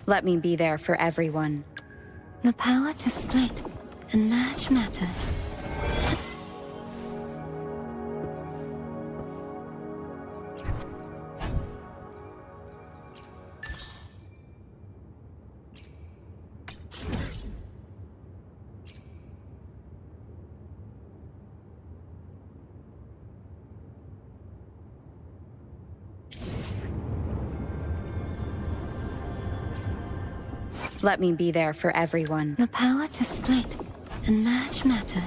Let me be there for everyone. The power to split and merge matter. Let me be there for everyone. The power to split and merge matter.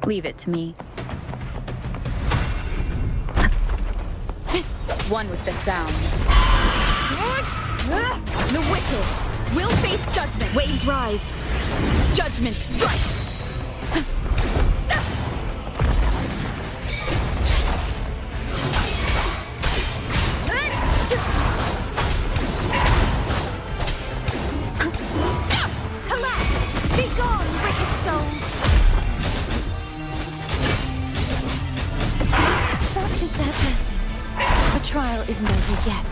Leave it to me. One with the sound. The wicked will face judgment. Waves rise. Judgment strikes. Collapse! Be gone, wicked souls! Such is their blessing. The trial isn't over yet.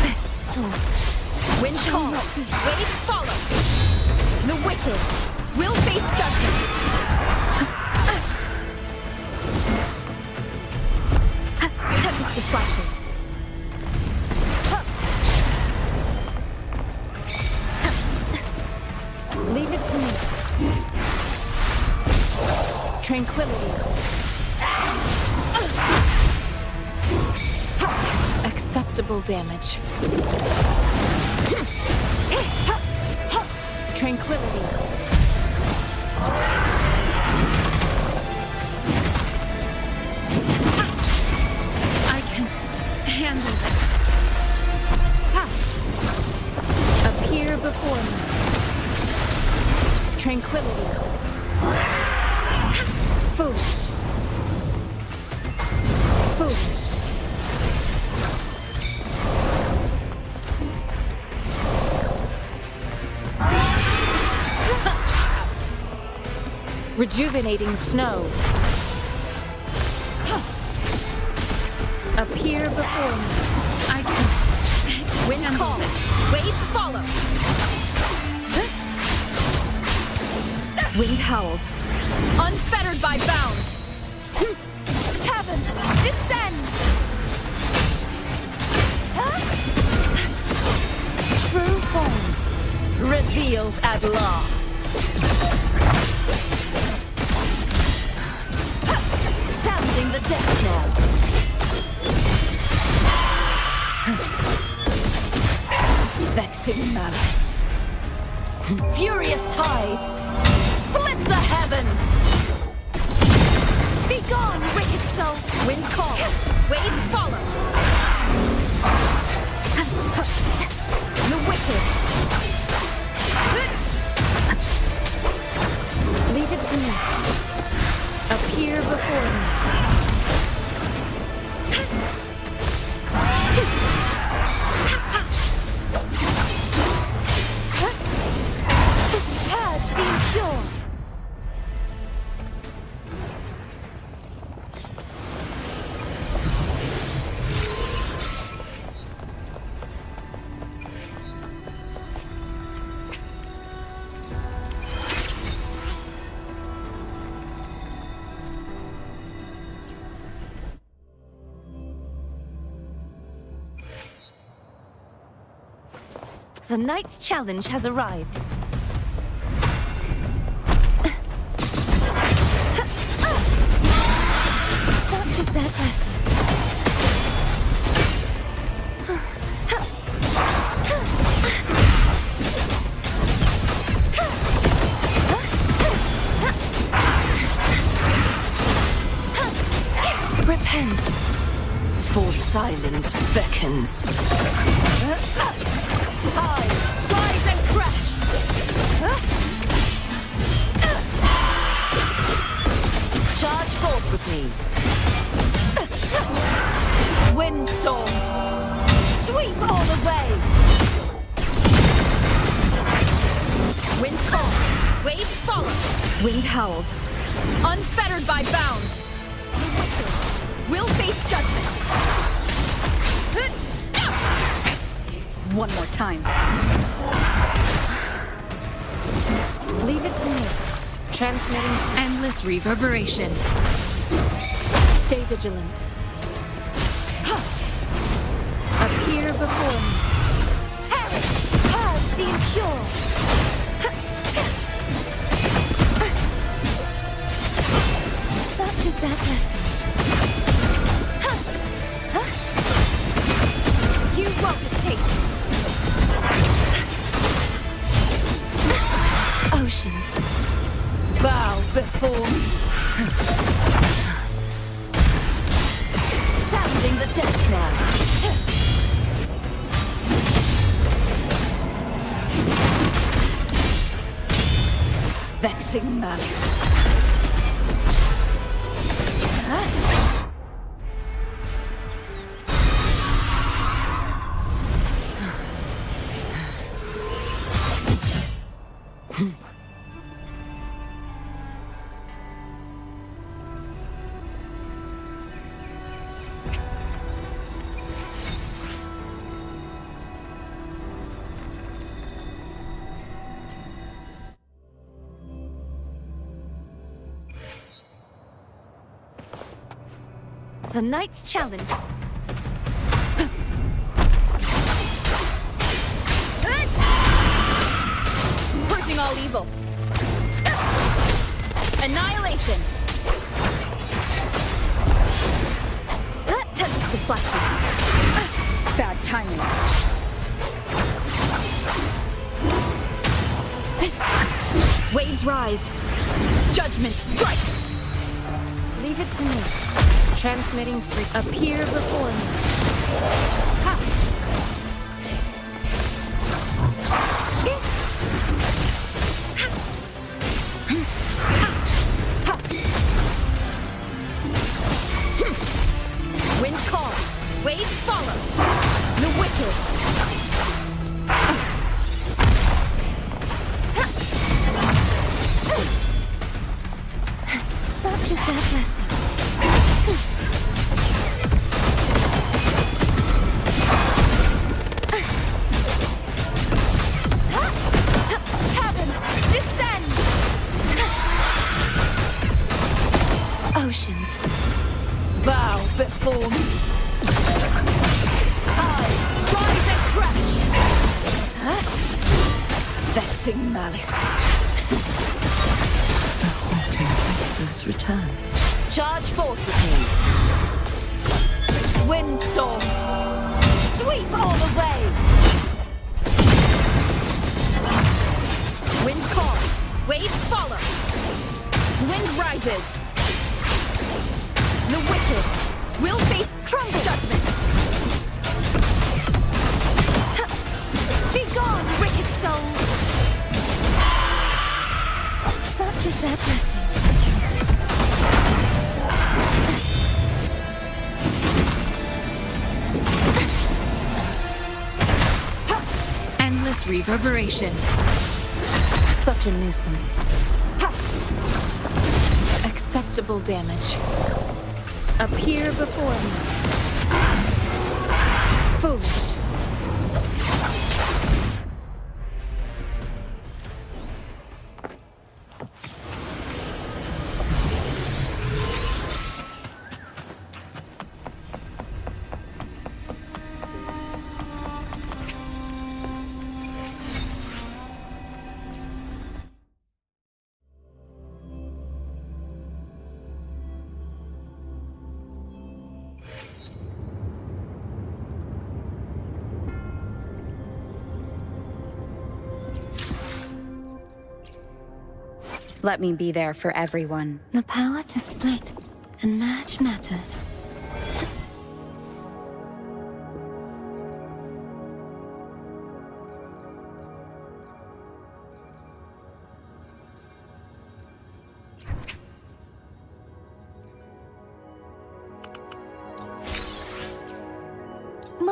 This sword. Wind calls. Waves follow. The wicked will face judgment. Tempest of flashes. Leave it to me. Tranquility. Acceptable damage. Tranquility. I can handle this. Appear before me. Tranquility. Foolish. Foolish. Rejuvenating snow. Appear before me. I can. Wind calls. Waves follow. Wind howls. Unfettered by bounds. Heavens, descend! True form. Revealed at last. Sounding the death knell. Vexing malice. Furious tides. Split the heavens! Be gone, wicked soul! Wind calls. Waves follow. The wicked. Leave it to me. Appear before me. Purge the impure! The knight's challenge has arrived. Such is their blessing. heavens beckons. Tide, rise and crash! Charge forth with me. Windstorm, sweep all the way. Wind calls, waves follow. Wind howls, unfettered by bounds. The wicked will face judgment. One more time. Leave it to me. Transmitting endless reverberation. Stay vigilant. Appear before me. Perish, purge the impure. Such is that lesson. You won't escape. Oceans, bow before me. Sounding the death knell. Vexing malice. The Knight's Challenge. Purging all evil. Annihilation. Tempest of slackness. Bad timing. Waves rise. Judgment strikes. Leave it to me. Transmitting free. Appear before me. Ha! Wind calls, waves follow. The wicked. Such is that lesson. Heavens, descend! Oceans, bow before me. Tides, rise and crash! Vexing malice. The haunting whispers return. Charge forth with me. Windstorm, sweep all the way. Wind calls, waves follow. Wind rises. The wicked will face crumble judgment. Be gone, wicked souls. Such is that lesson. Endless reverberation. Such a nuisance. Ha! Acceptable damage. Appear before me. Foolish. Let me be there for everyone. The power to split and merge matter.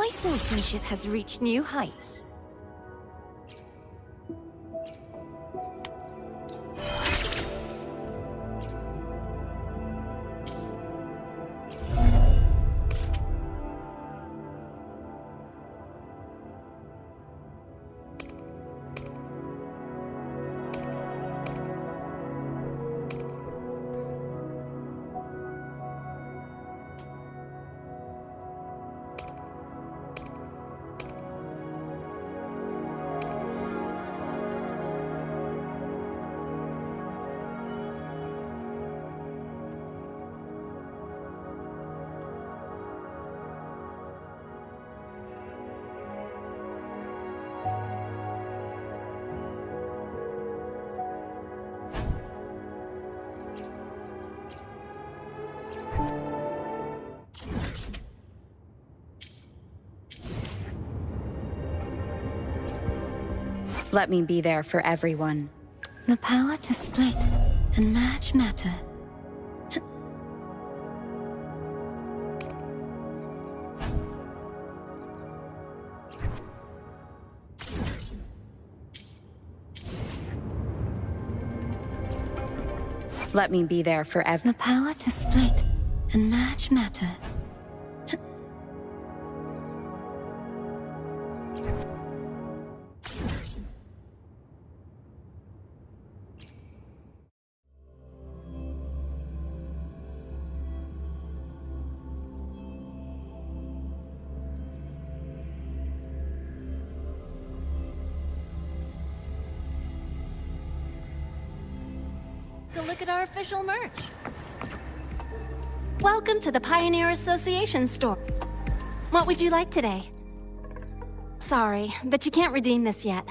My swordsmanship has reached new heights. Let me be there for everyone. The power to split and merge matter. Let me be there for The power to split and merge matter. Go look at our official merch. Welcome to the Pioneer Association store. What would you like today? Sorry, but you can't redeem this yet.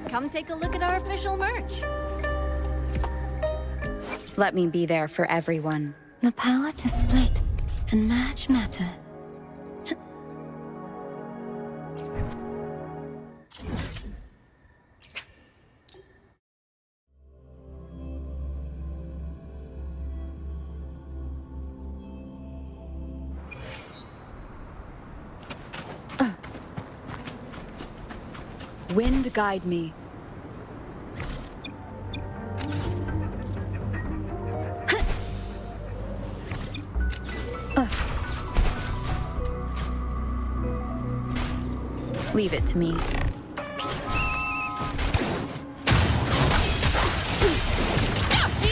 Come take a look at our official merch. Let me be there for everyone. The power to split and merge matter. Wind guide me. Leave it to me.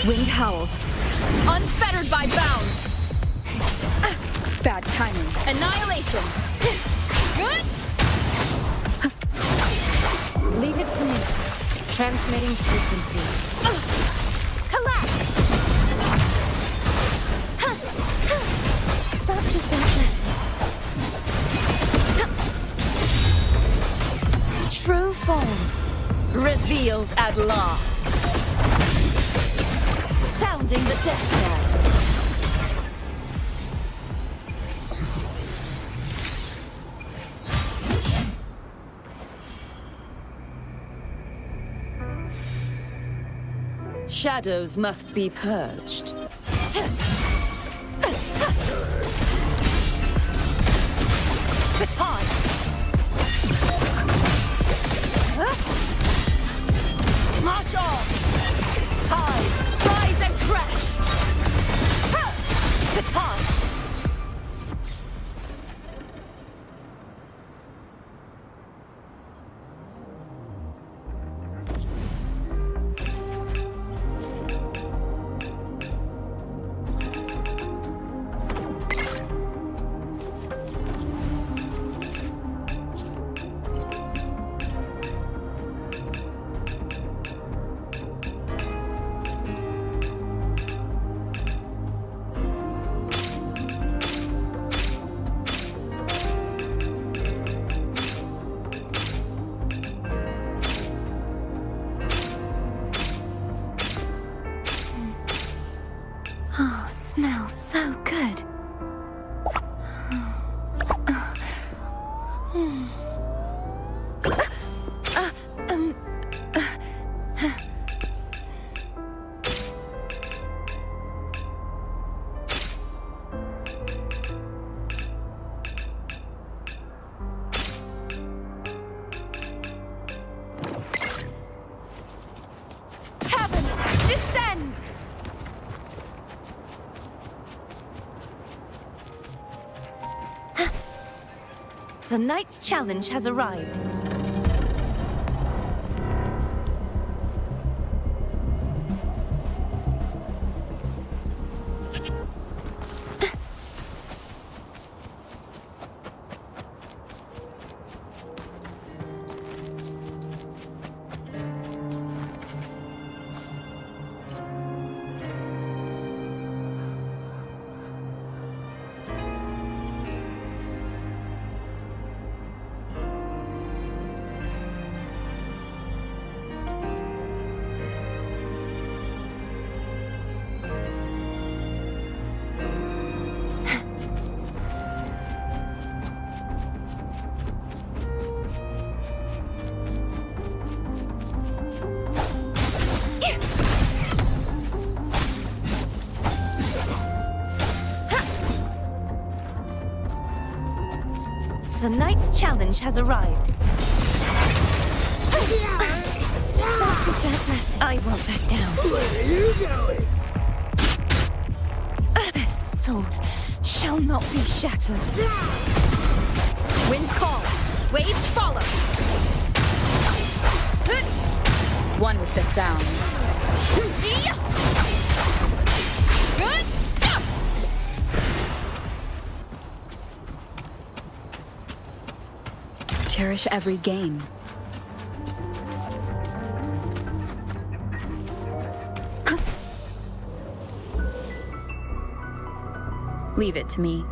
Wind howls. Unfettered by bounds. Bad timing. Annihilation. Good. Leave it to me. Transmitting frequency. Collapse! Such is their blessing. True form. Revealed at last. Sounding the death knell. Shadows must be purged. Baton! March on! Tide, rise and crash! Baton! The knight's challenge has arrived. The knight's challenge has arrived. Such is that blessing. I won't back down. Where are you going? This sword shall not be shattered. Wind calls, waves follow. One with the sound. Good. Cherish every gain. Leave it to me.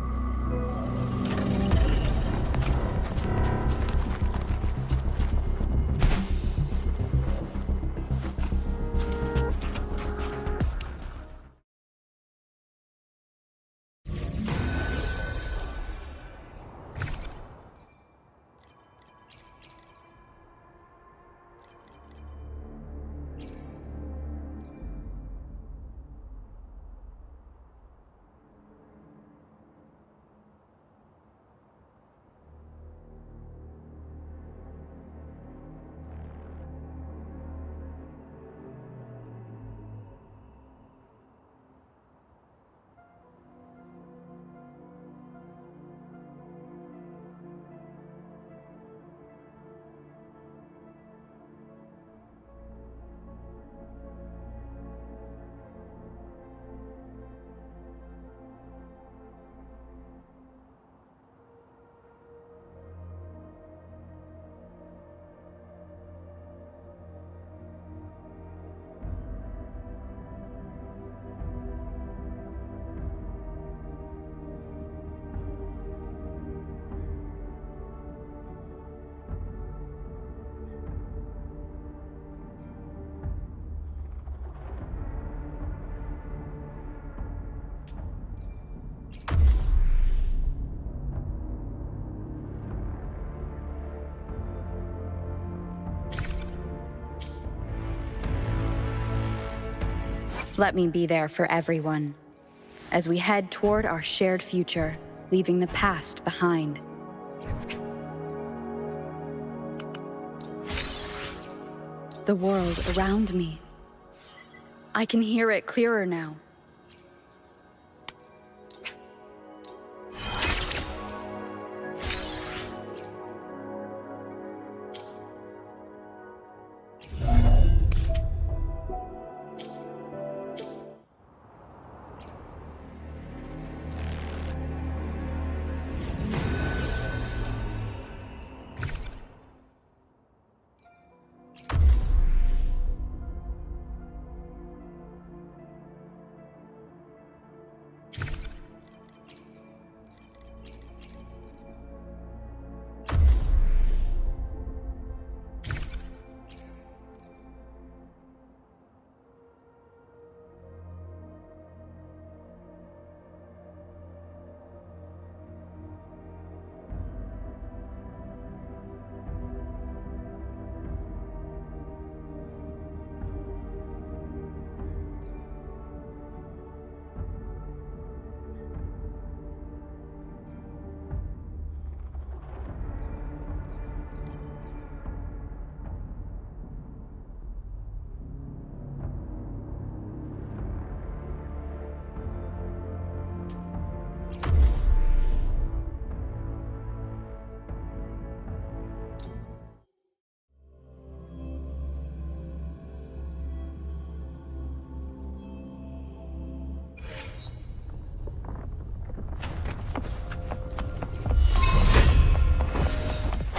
Let me be there for everyone, as we head toward our shared future, leaving the past behind. The world around me. I can hear it clearer now.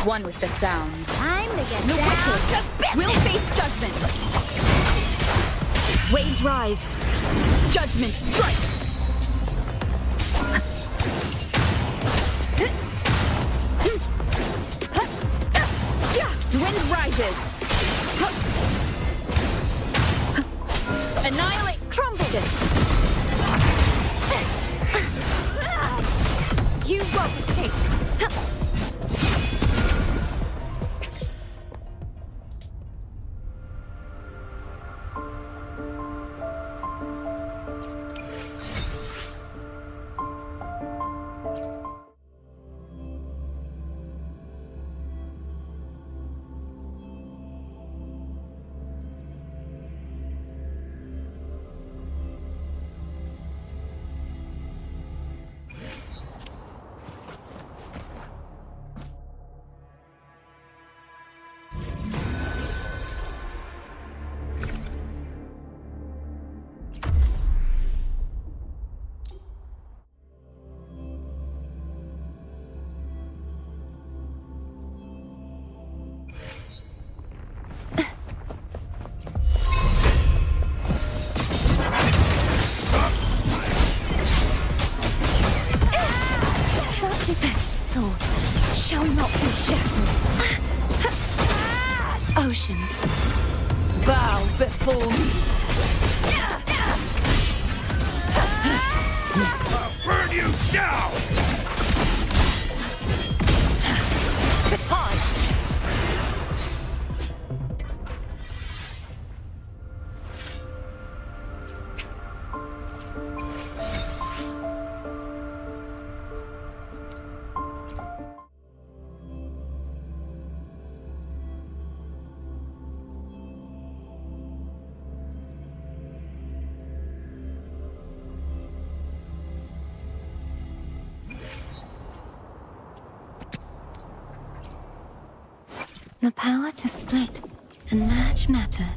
One with the sounds. Time to get The down wicked to business! will face judgment. Waves rise. Judgment strikes. The wind rises. Annihilate. Crumble. You won't escape! Such is that sword shall not be shattered. Oceans, bow before me. I'll burn you down! Baton! The power to split and merge matter.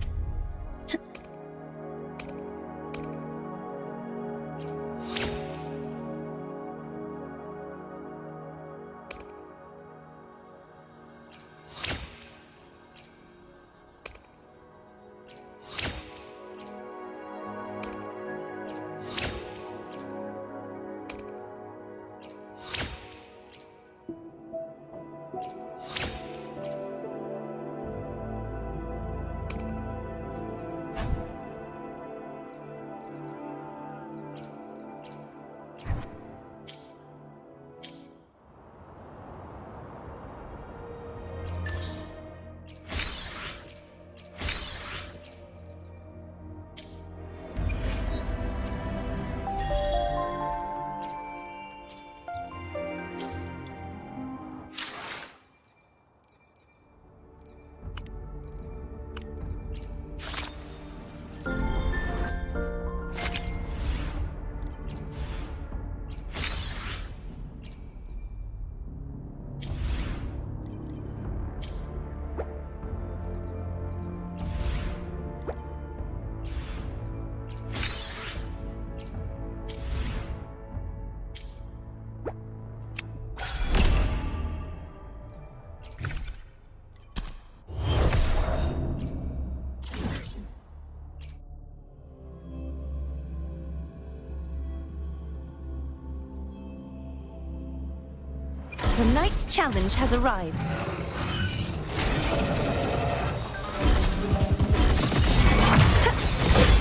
The Knight's challenge has arrived.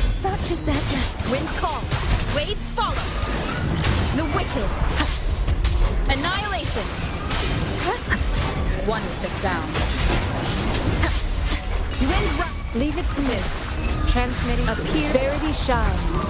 Such is their just Wind calls. Waves follow. The wicked. Annihilation. One with the sound. Wind leave it to me. Transmitting appear. Verity shines.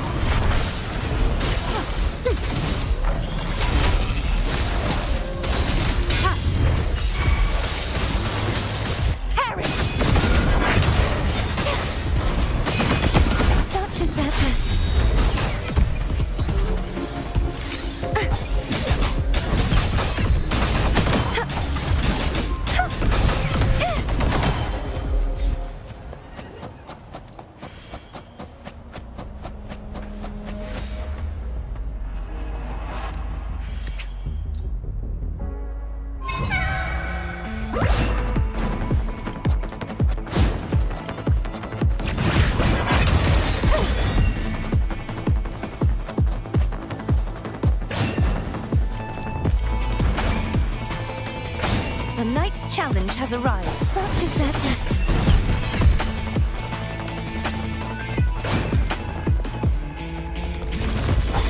has arrived. Such is their blessing.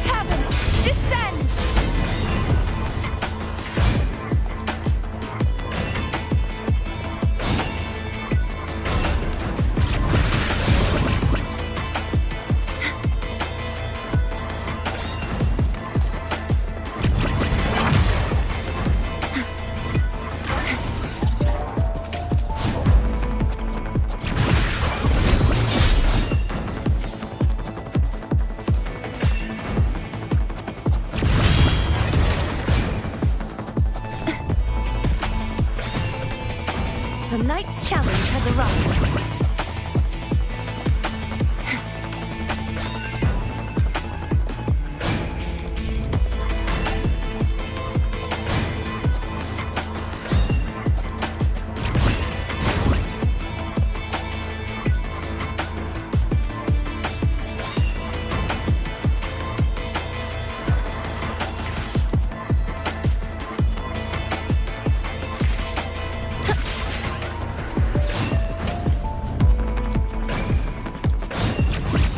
Heavens, descend! The knight's challenge has arrived.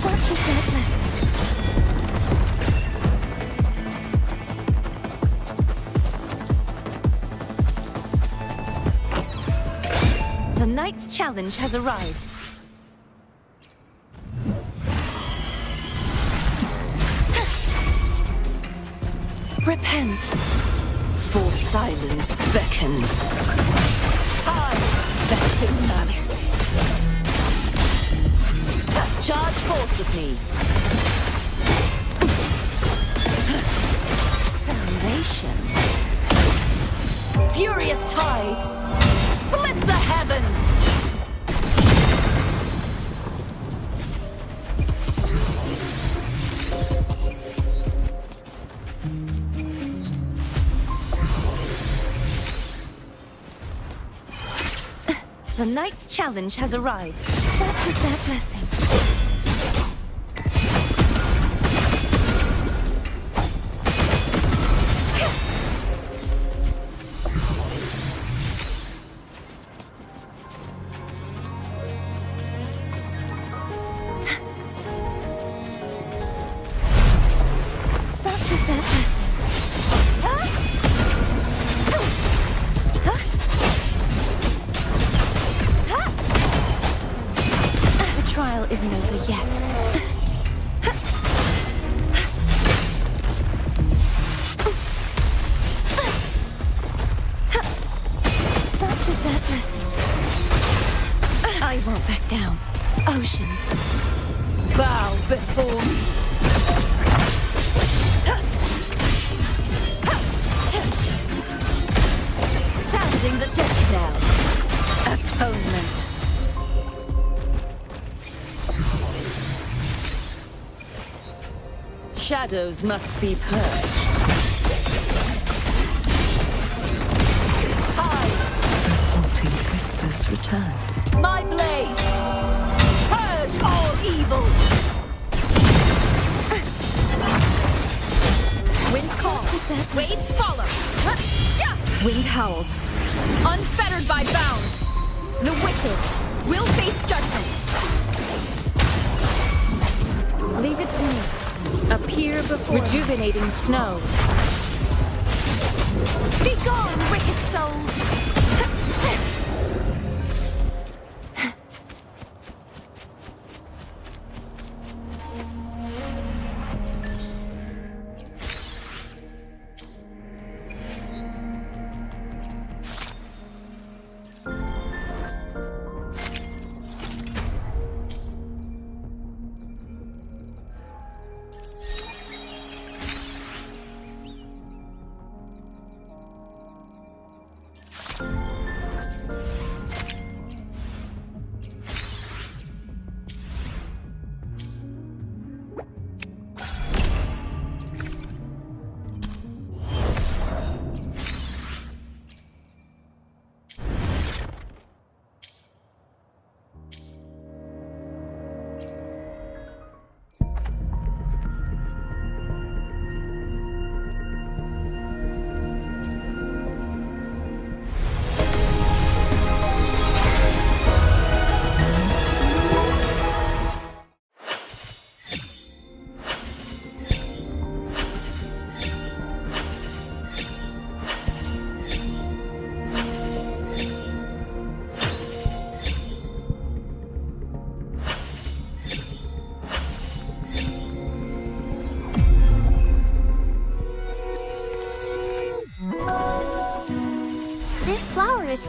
Such is their blessing. The knight's challenge has arrived. Repent. For silence beckons. Time beckons malice. Charge forth with me. Salvation. Furious tides. Split the heavens. The knight's challenge has arrived. Such is their blessing. Such is their blessing. The trial isn't over yet. Such is their blessing. I won't back down. Oceans, Bow before me. Sounding the death knell. Atonement. Shadows must be purged. Tide. Haunting whispers return. My blade. Purge all evil. Wind calls, waves follow. Wind howls, unfettered by bounds. The wicked will face judgment. Leave it to me. Appear before rejuvenating snow. be gone, wicked souls!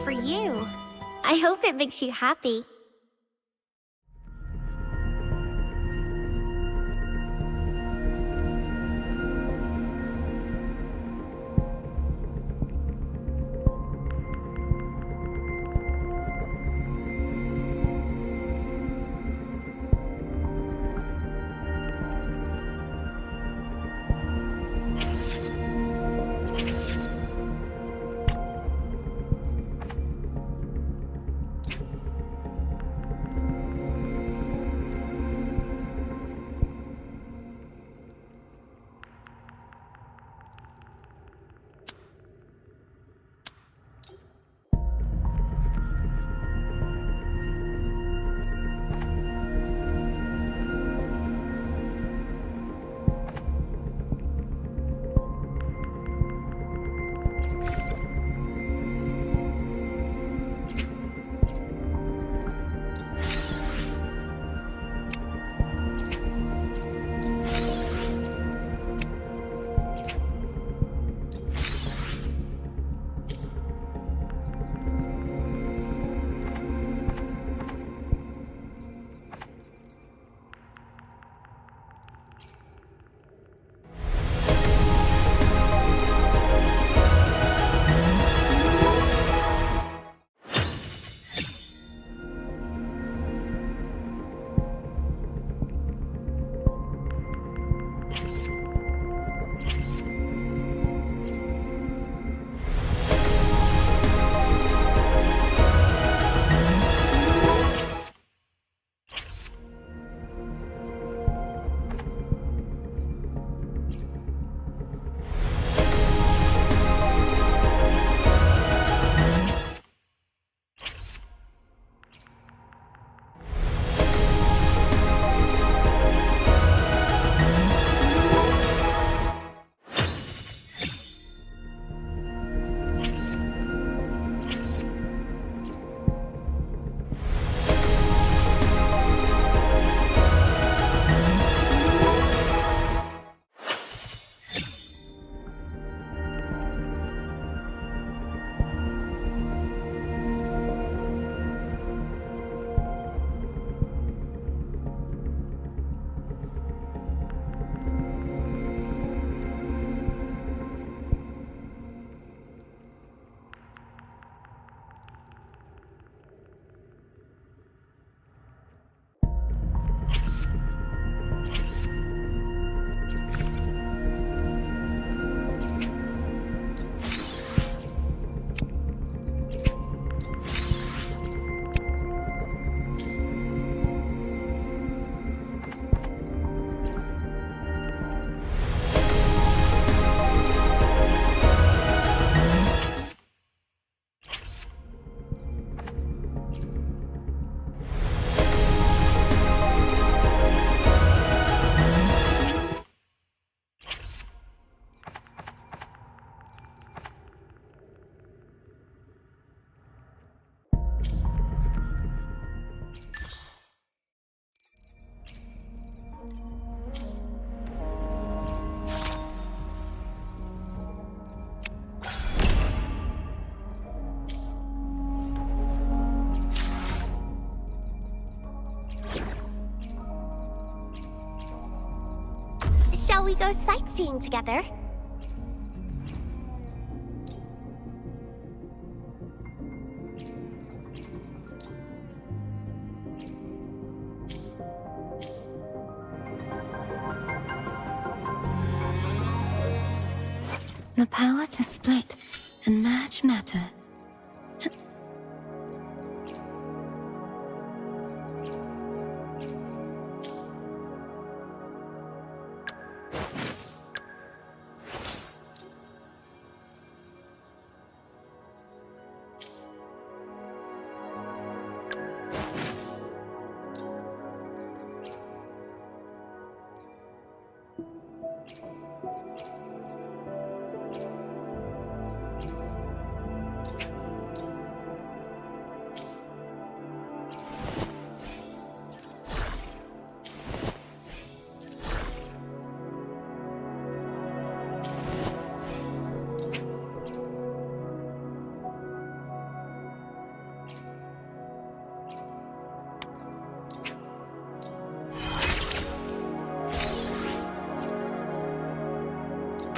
for you. I hope it makes you happy. Shall we go sightseeing together? The power to split and merge matter.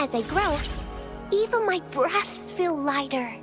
As I grow, even my breaths feel lighter.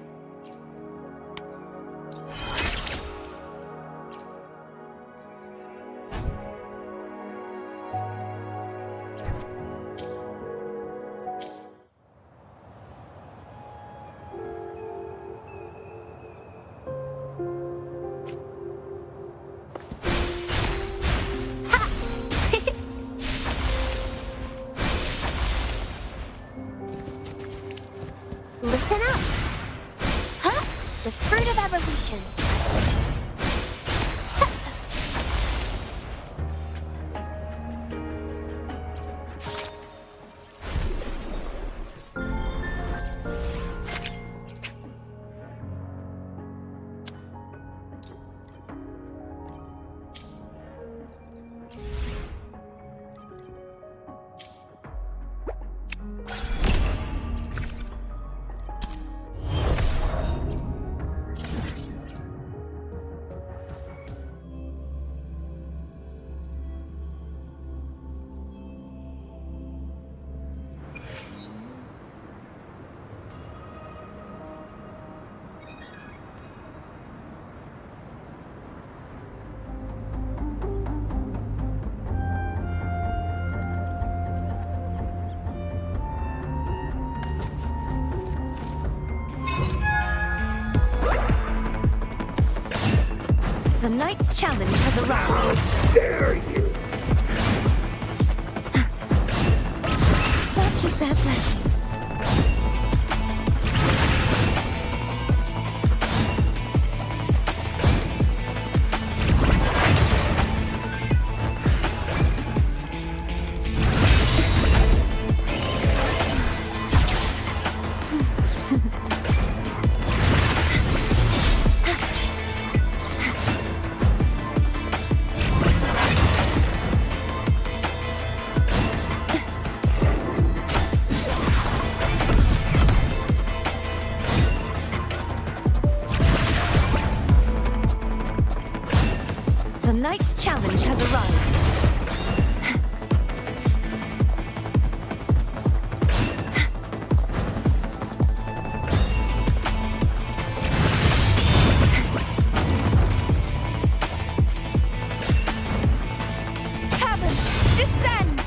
Listen up! Huh? The fruit of evolution. The Knight's challenge has arrived. Dare you! Such is their blessing. The Knight's challenge has arrived. Caverns, descend!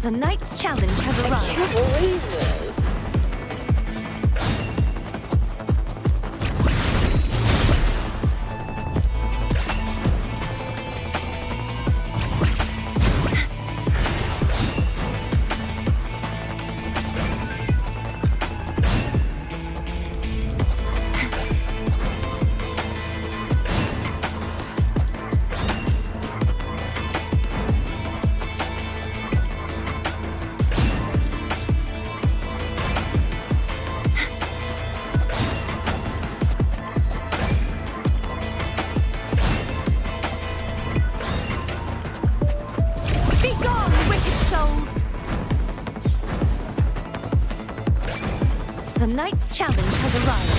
The night's challenge has arrived. The night's challenge has arrived.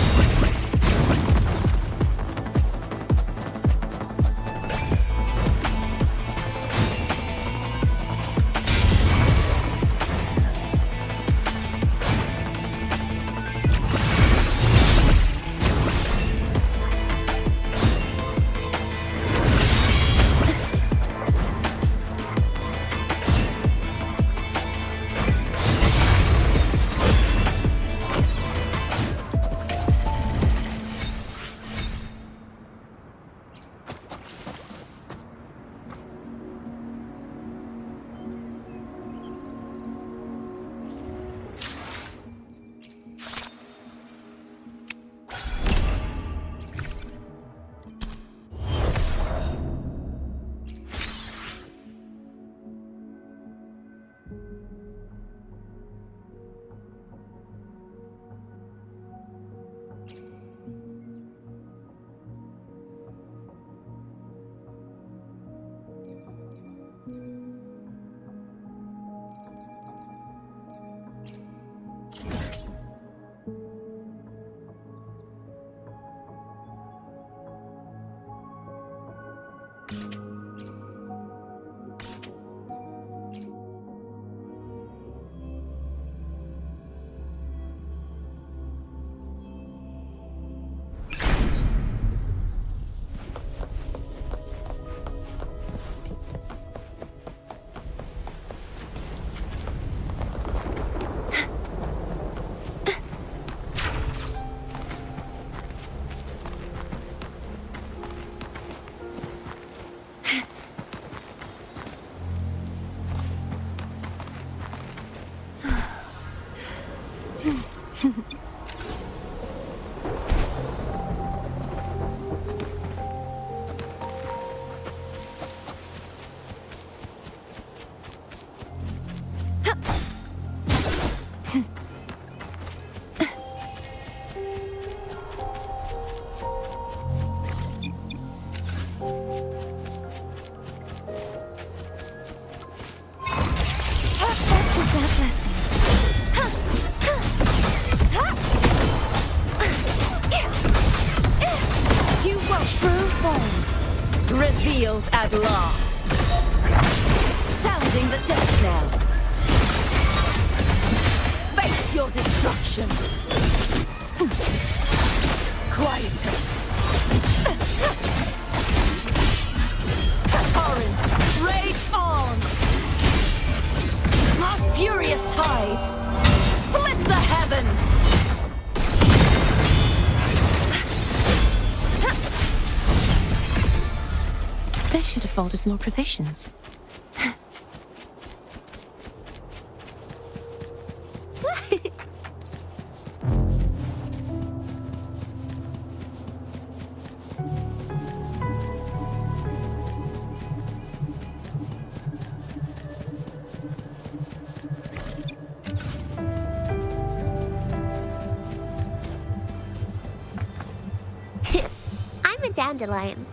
Revealed at last. Sounding the death knell. Face your destruction. Quietus. Torrents, rage on. Our furious tides split the heavens. This should afford us more provisions. I'm a dandelion.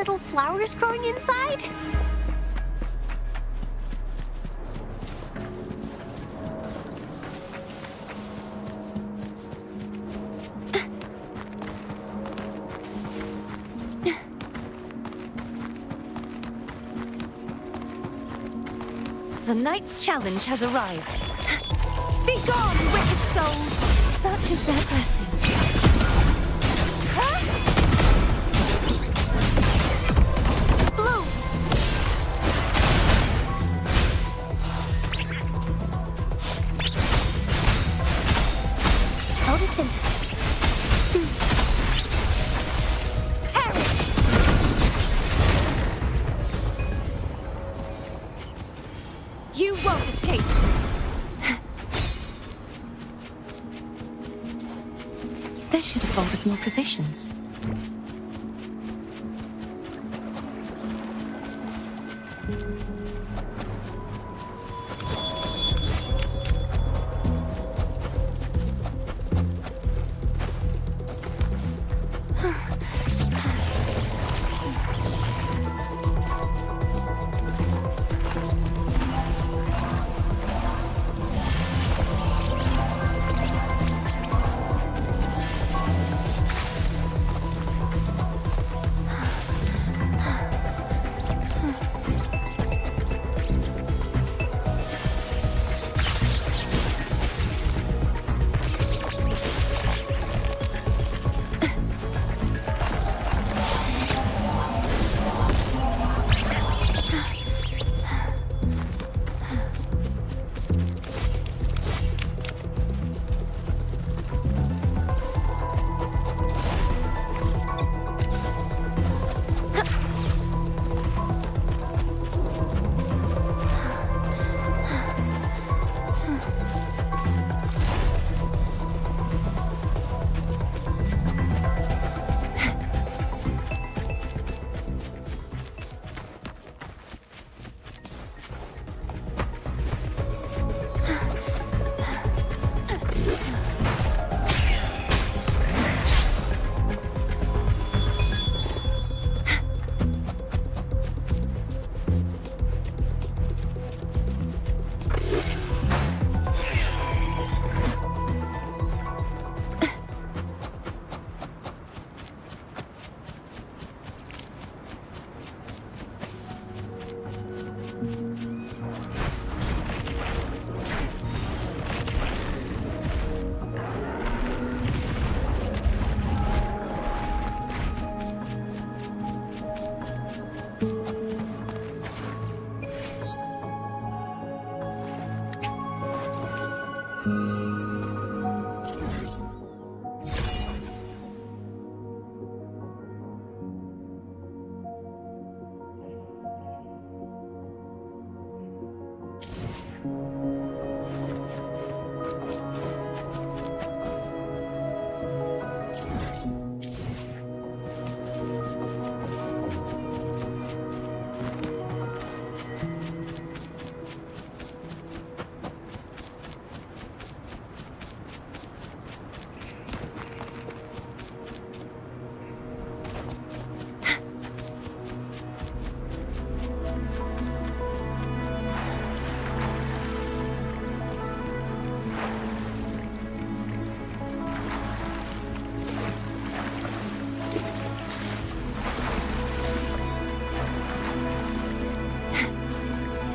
little flowers growing inside? The knight's challenge has arrived. Begone, wicked souls! Such is their blessing. Blue! Photosynthesis. Perish! You won't escape. This should afford us more provisions.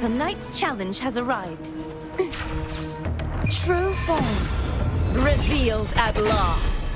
The knight's challenge has arrived. True form, revealed at last.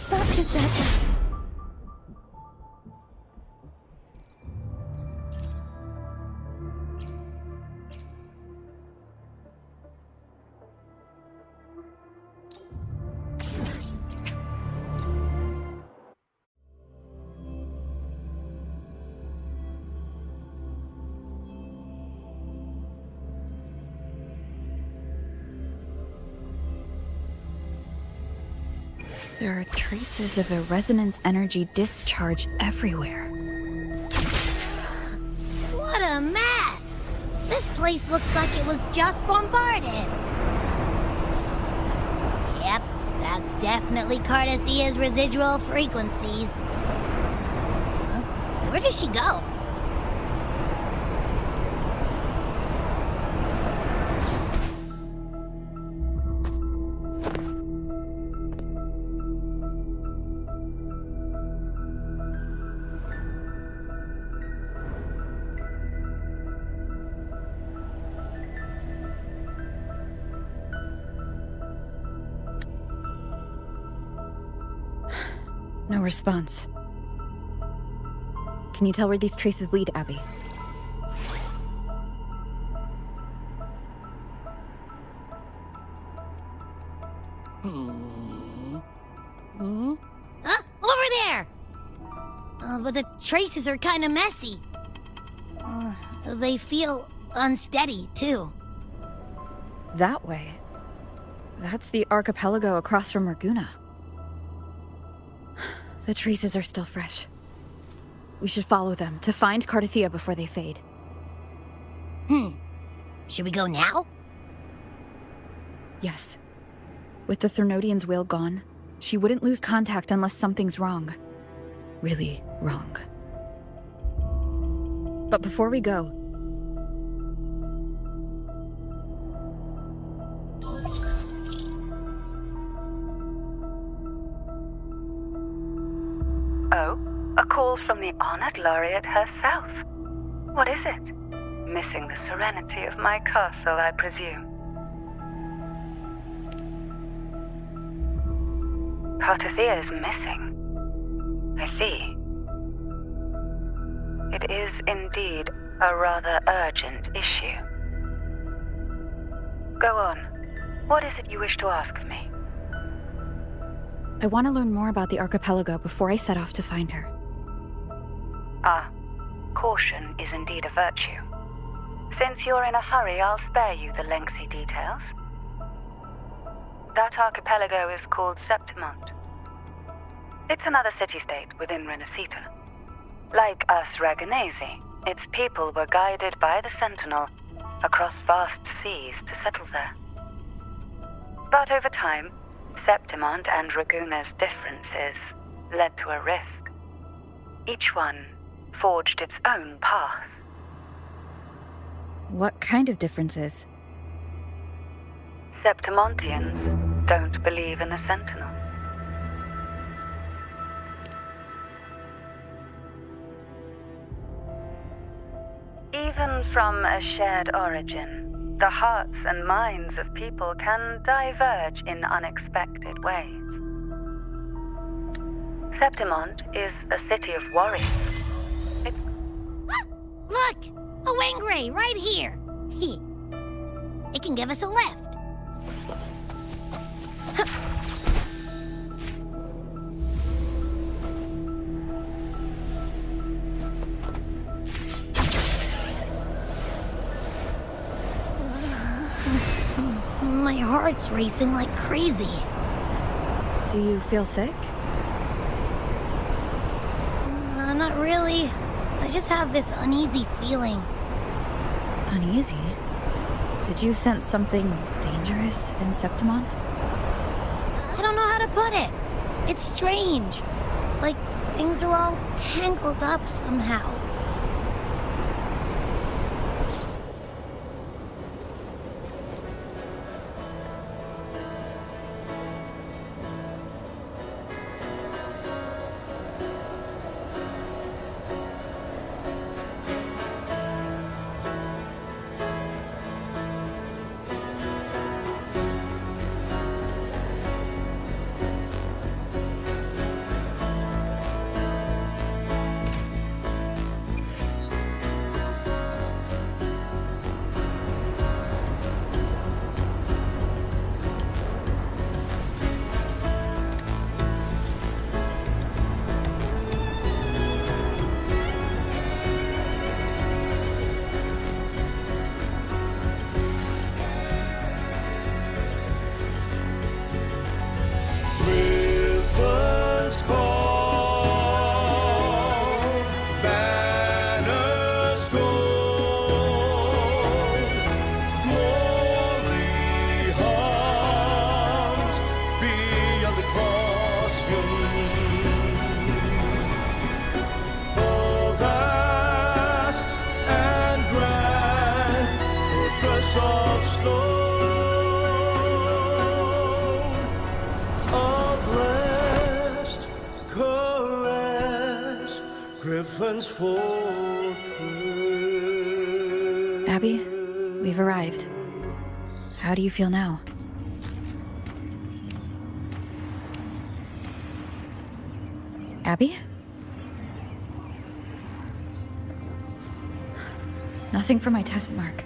Such is their blessing. There are traces of a resonance energy discharge everywhere. What a mess! This place looks like it was just bombarded. Yep, that's definitely Cardathia's residual frequencies. Huh? Where does she go? No response. Can you tell where these traces lead, Abby? Huh? Over there! But the traces are kind of messy. They feel unsteady, too. That way. That's the archipelago across from Raguna. The traces are still fresh. We should follow them to find Cardathia before they fade. Should we go now? Yes. With the Thernodian's will gone, she wouldn't lose contact unless something's wrong. Really wrong. But before we go... Oh, a call from the honored laureate herself. What is it? Missing the serenity of my castle, I presume. Cardathia is missing. I see. It is indeed a rather urgent issue. Go on. What is it you wish to ask of me? I want to learn more about the archipelago before I set off to find her. Ah, caution is indeed a virtue. Since you're in a hurry, I'll spare you the lengthy details. That archipelago is called Septimont. It's another city-state within Renacita. Like us Raganesi, its people were guided by the Sentinel across vast seas to settle there. But over time, Septimont and Raguna's differences led to a rift. Each one forged its own path. What kind of differences? Septimontians don't believe in the Sentinel. Even from a shared origin, the hearts and minds of people can diverge in unexpected ways. Septimont is a city of warriors. Look! A Wengray right here! It can give us a lift. My heart's racing like crazy. Do you feel sick? Not really. I just have this uneasy feeling. Uneasy? Did you sense something dangerous in Septimont? I don't know how to put it. It's strange. Like things are all tangled up somehow. alone. A blessed caress, Griffin's fortress. Abby, we've arrived. How do you feel now? Abby? Nothing for my test mark.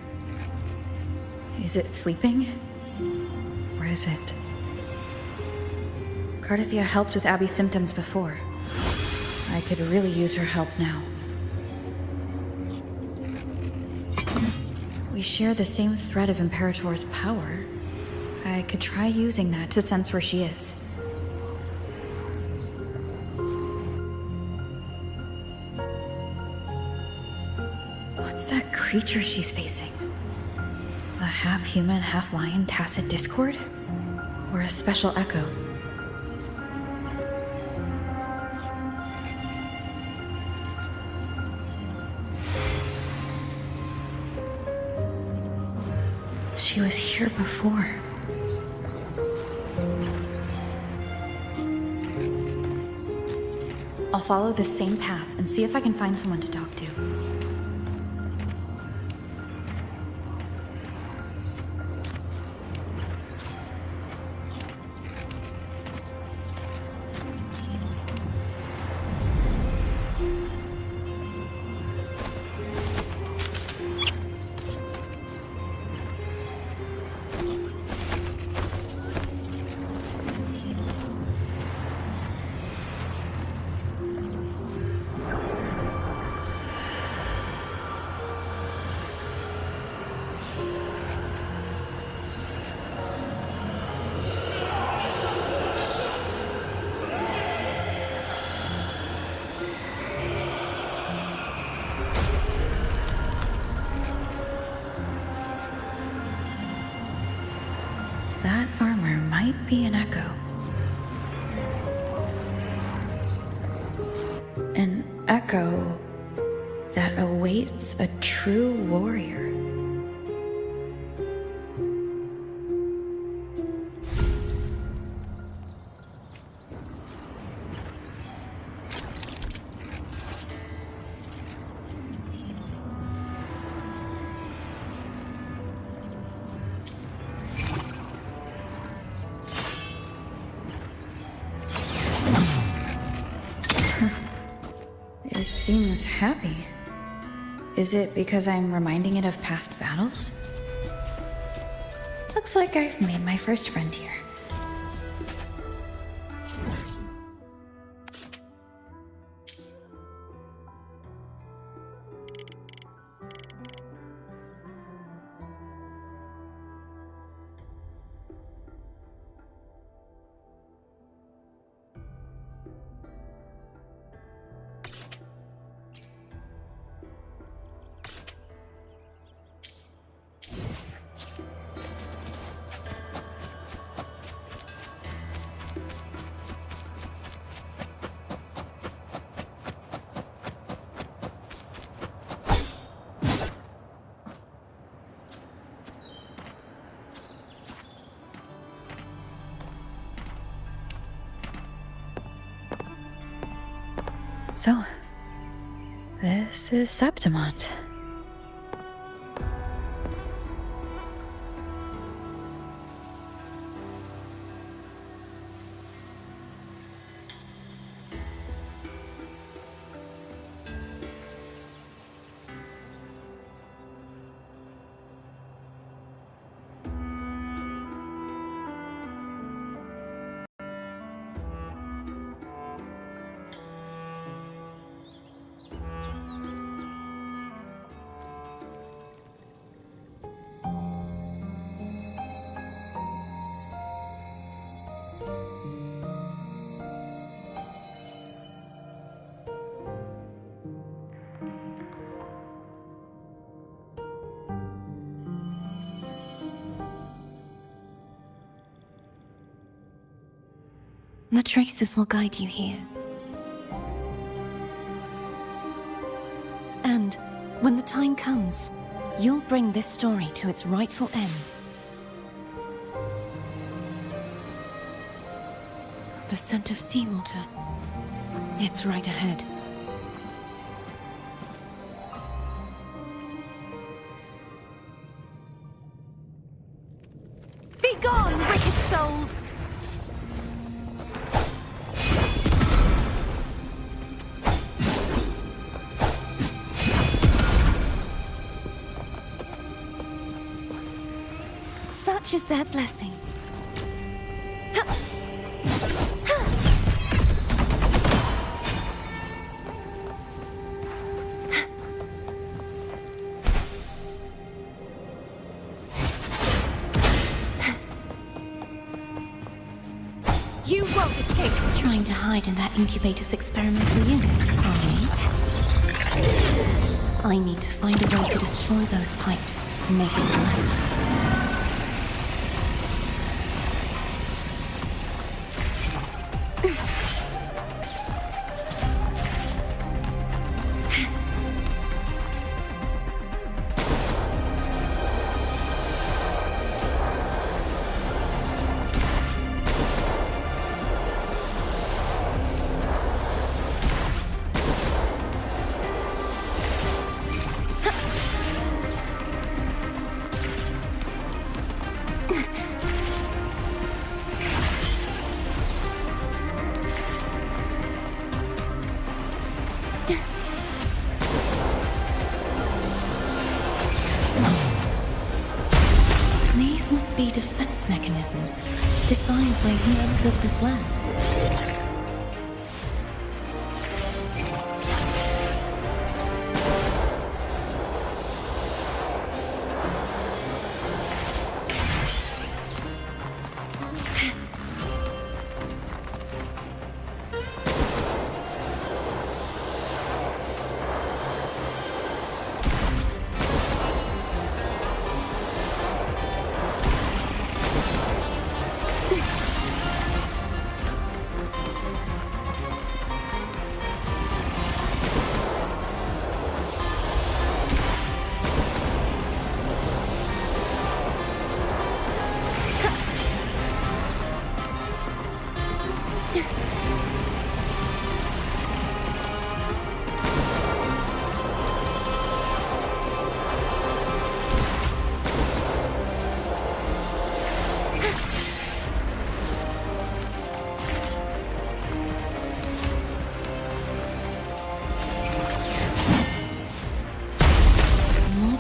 Is it sleeping? Or is it? Cardathia helped with Abby's symptoms before. I could really use her help now. We share the same thread of Imperator's power. I could try using that to sense where she is. What's that creature she's facing? A half-human, half-lion tacit discord? Or a special echo? She was here before. I'll follow the same path and see if I can find someone to talk to. That armor might be an echo. An echo that awaits a true warrior. It seems happy. Is it because I'm reminding it of past battles? Looks like I've made my first friend here. So, this is Septimont. The traces will guide you here. And when the time comes, you'll bring this story to its rightful end. The scent of seawater. It's right ahead. Be gone, wicked souls! Such is their blessing. You won't escape. Trying to hide in that incubator's experimental unit, are we? I need to find a way to destroy those pipes and make it collapse. These must be defense mechanisms designed by whoever built this land.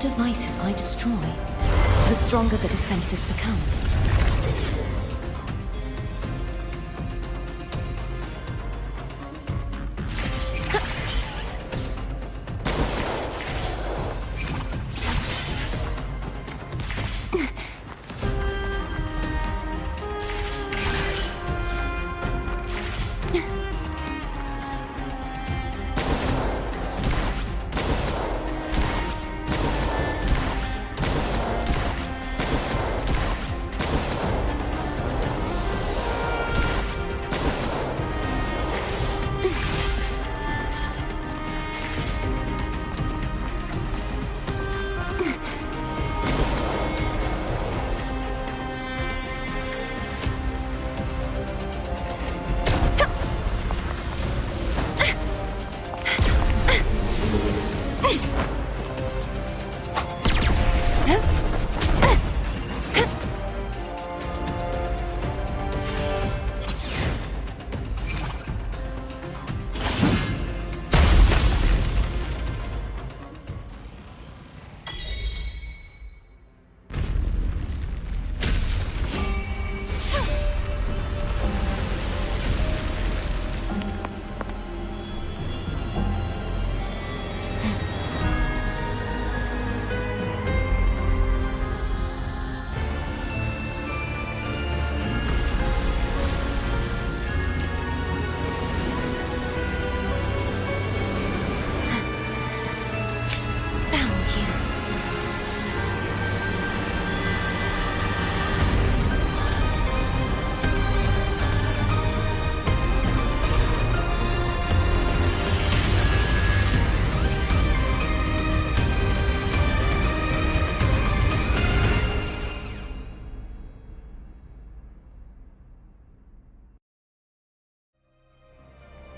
Devices I destroy, the stronger the defenses become.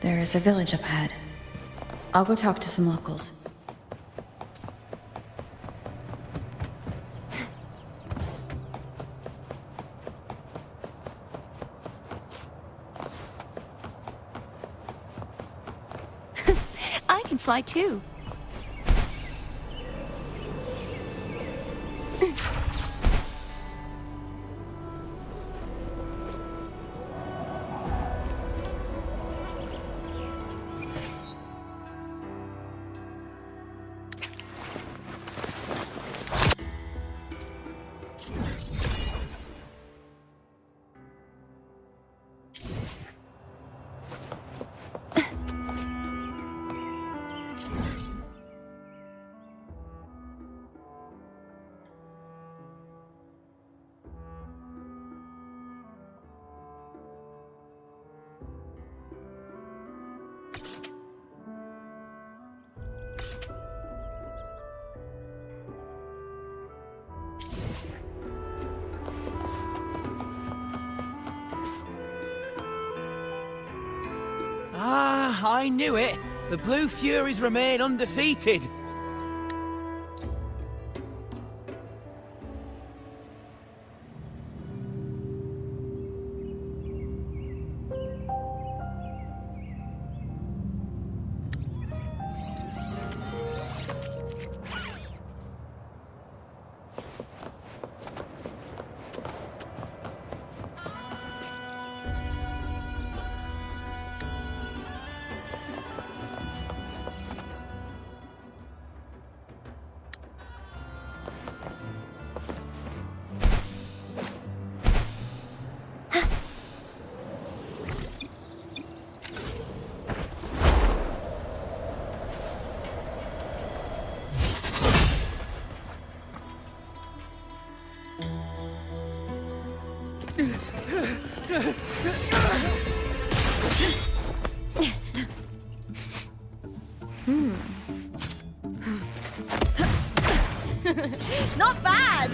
There is a village up ahead. I'll go talk to some locals. I can fly too. Ah, I knew it. The Blue Furies remain undefeated. Not bad!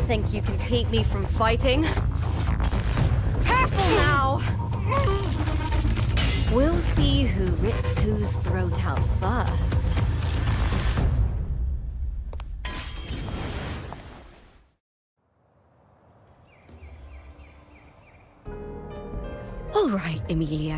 Think you can keep me from fighting? Careful now! We'll see who rips whose throat out first. All right, Emilio.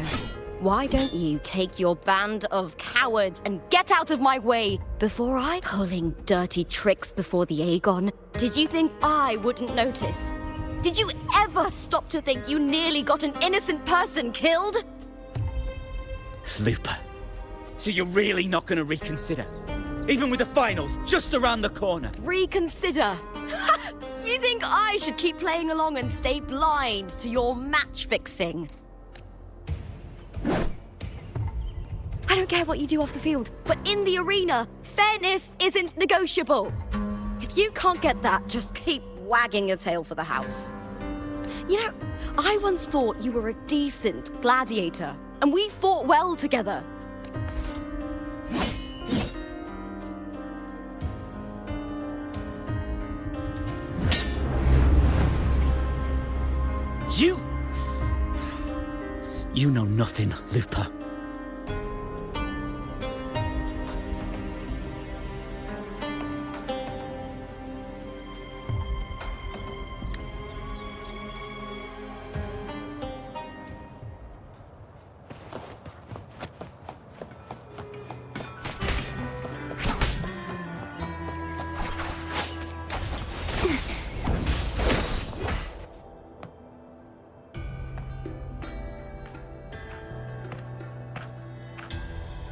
Why don't you take your band of cowards and get out of my way before I pulling dirty tricks before the Aegon? Did you think I wouldn't notice? Did you ever stop to think you nearly got an innocent person killed? Looper. So you're really not going to reconsider? Even with the finals just around the corner? Reconsider? You think I should keep playing along and stay blind to your match fixing? I don't care what you do off the field, but in the arena, fairness isn't negotiable. If you can't get that, just keep wagging your tail for the house. You know, I once thought you were a decent gladiator, and we fought well together. You know nothing, Looper.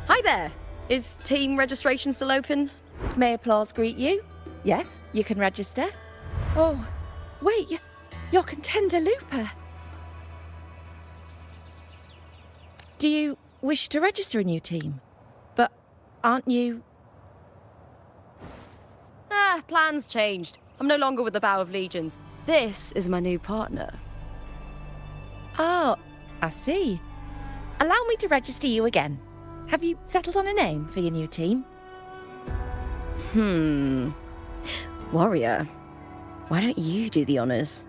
Hi there. Is team registration still open? May applause greet you? Yes, you can register. Oh, wait, you're Contender Looper. Do you wish to register a new team? But aren't you... Plans changed. I'm no longer with the Bow of Legions. This is my new partner. Oh, I see. Allow me to register you again. have you settled on a name for your new team? Warrior, why don't you do the honors?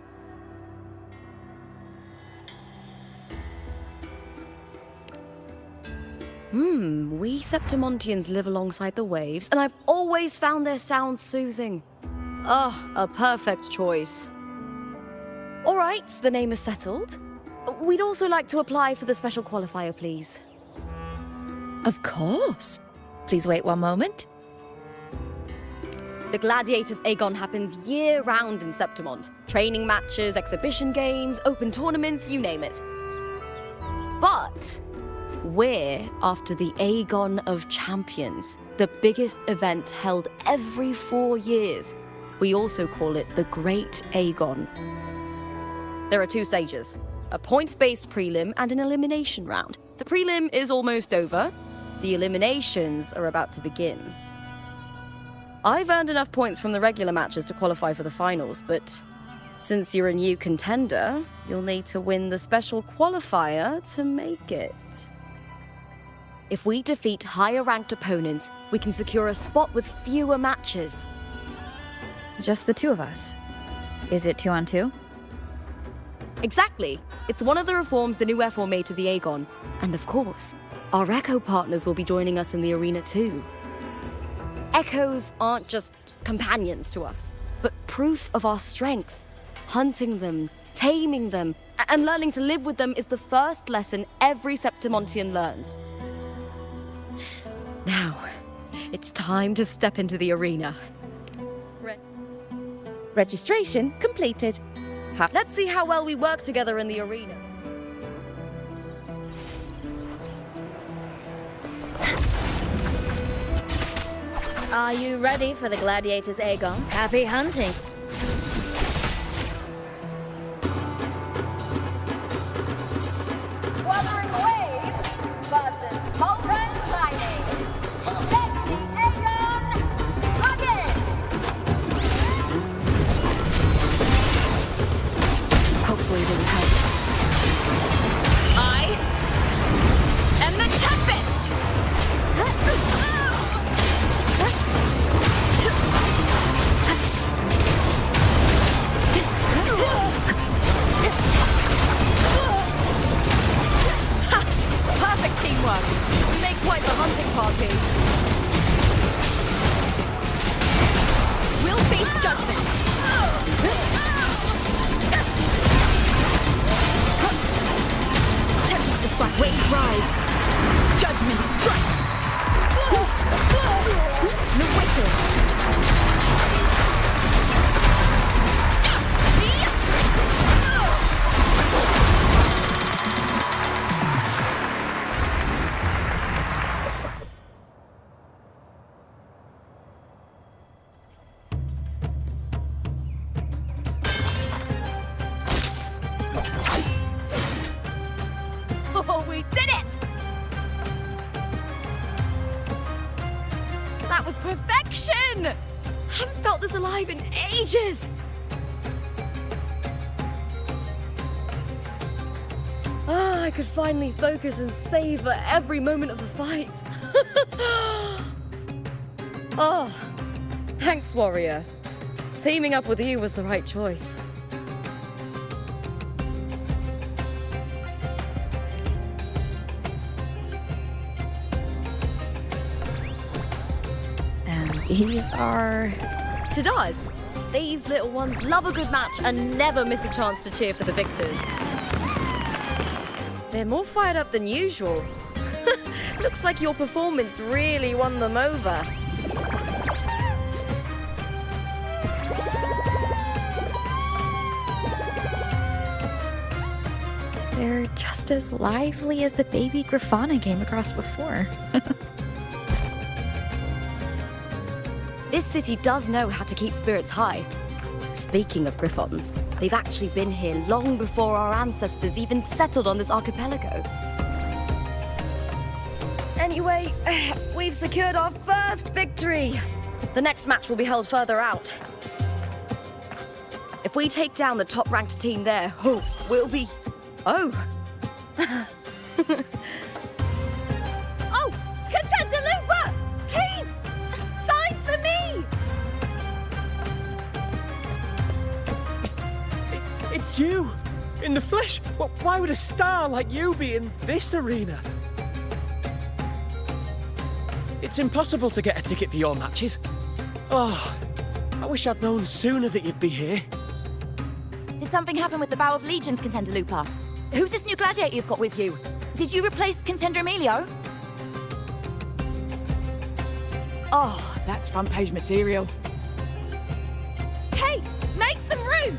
We Septimontians live alongside the waves, and I've always found their sound soothing. Oh, a perfect choice. All right, the name is settled. We'd also like to apply for the special qualifier, please. Of course. Please wait one moment. The Gladiators Aegon happens year-round in Septimont. Training matches, exhibition games, open tournaments, you name it. But we're after the Aegon of Champions, the biggest event held every 4 years. We also call it the Great Aegon. There are 2 stages, a points-based prelim and an elimination round. The prelim is almost over. The eliminations are about to begin. I've earned enough points from the regular matches to qualify for the finals, but since you're a new contender, you'll need to win the special qualifier to make it. If we defeat higher-ranked opponents, we can secure a spot with fewer matches. Just the 2 of us. Is it 2 on 2? Exactly. It's one of the reforms the new FO made to the Aegon. And of course, our Echo partners will be joining us in the arena too. Echoes aren't just companions to us, but proof of our strength. Hunting them, taming them, and learning to live with them is the first lesson every Septimontian learns. Now, it's time to step into the arena. Registration completed. Let's see how well we work together in the arena. Are you ready for the Gladiators Aegon? Happy hunting! Wuthering Waves versus Vulcan Mining. Let the Aegon begin! Hopefully this helps. I am the Tempest! Perfect teamwork. We make quite the hunting party. We'll face judgment. Tempest of slack waves rise. Judgment strikes. The wicked. Oh, we did it! That was perfection! Haven't felt this alive in ages! I could finally focus and savor every moment of the fight. Oh, thanks, Warrior. Teaming up with you was the right choice. These are... Tadars. These little ones love a good match and never miss a chance to cheer for the victors. They're more fired up than usual. Looks like your performance really won them over. They're just as lively as the baby Grafana came across before. This city does know how to keep spirits high. Speaking of Griffons, they've actually been here long before our ancestors even settled on this archipelago. Anyway, we've secured our first victory. The next match will be held further out. If we take down the top-ranked team there, we'll be... Oh! Oh! It's you! In the flesh! Why would a star like you be in this arena? It's impossible to get a ticket for your matches. Oh, I wish I'd known sooner that you'd be here. Did something happen with the Bow of Legions, Contender Lupa? Who's this new gladiator you've got with you? Did you replace Contender Emilio? Oh, that's front page material. Hey, make some room!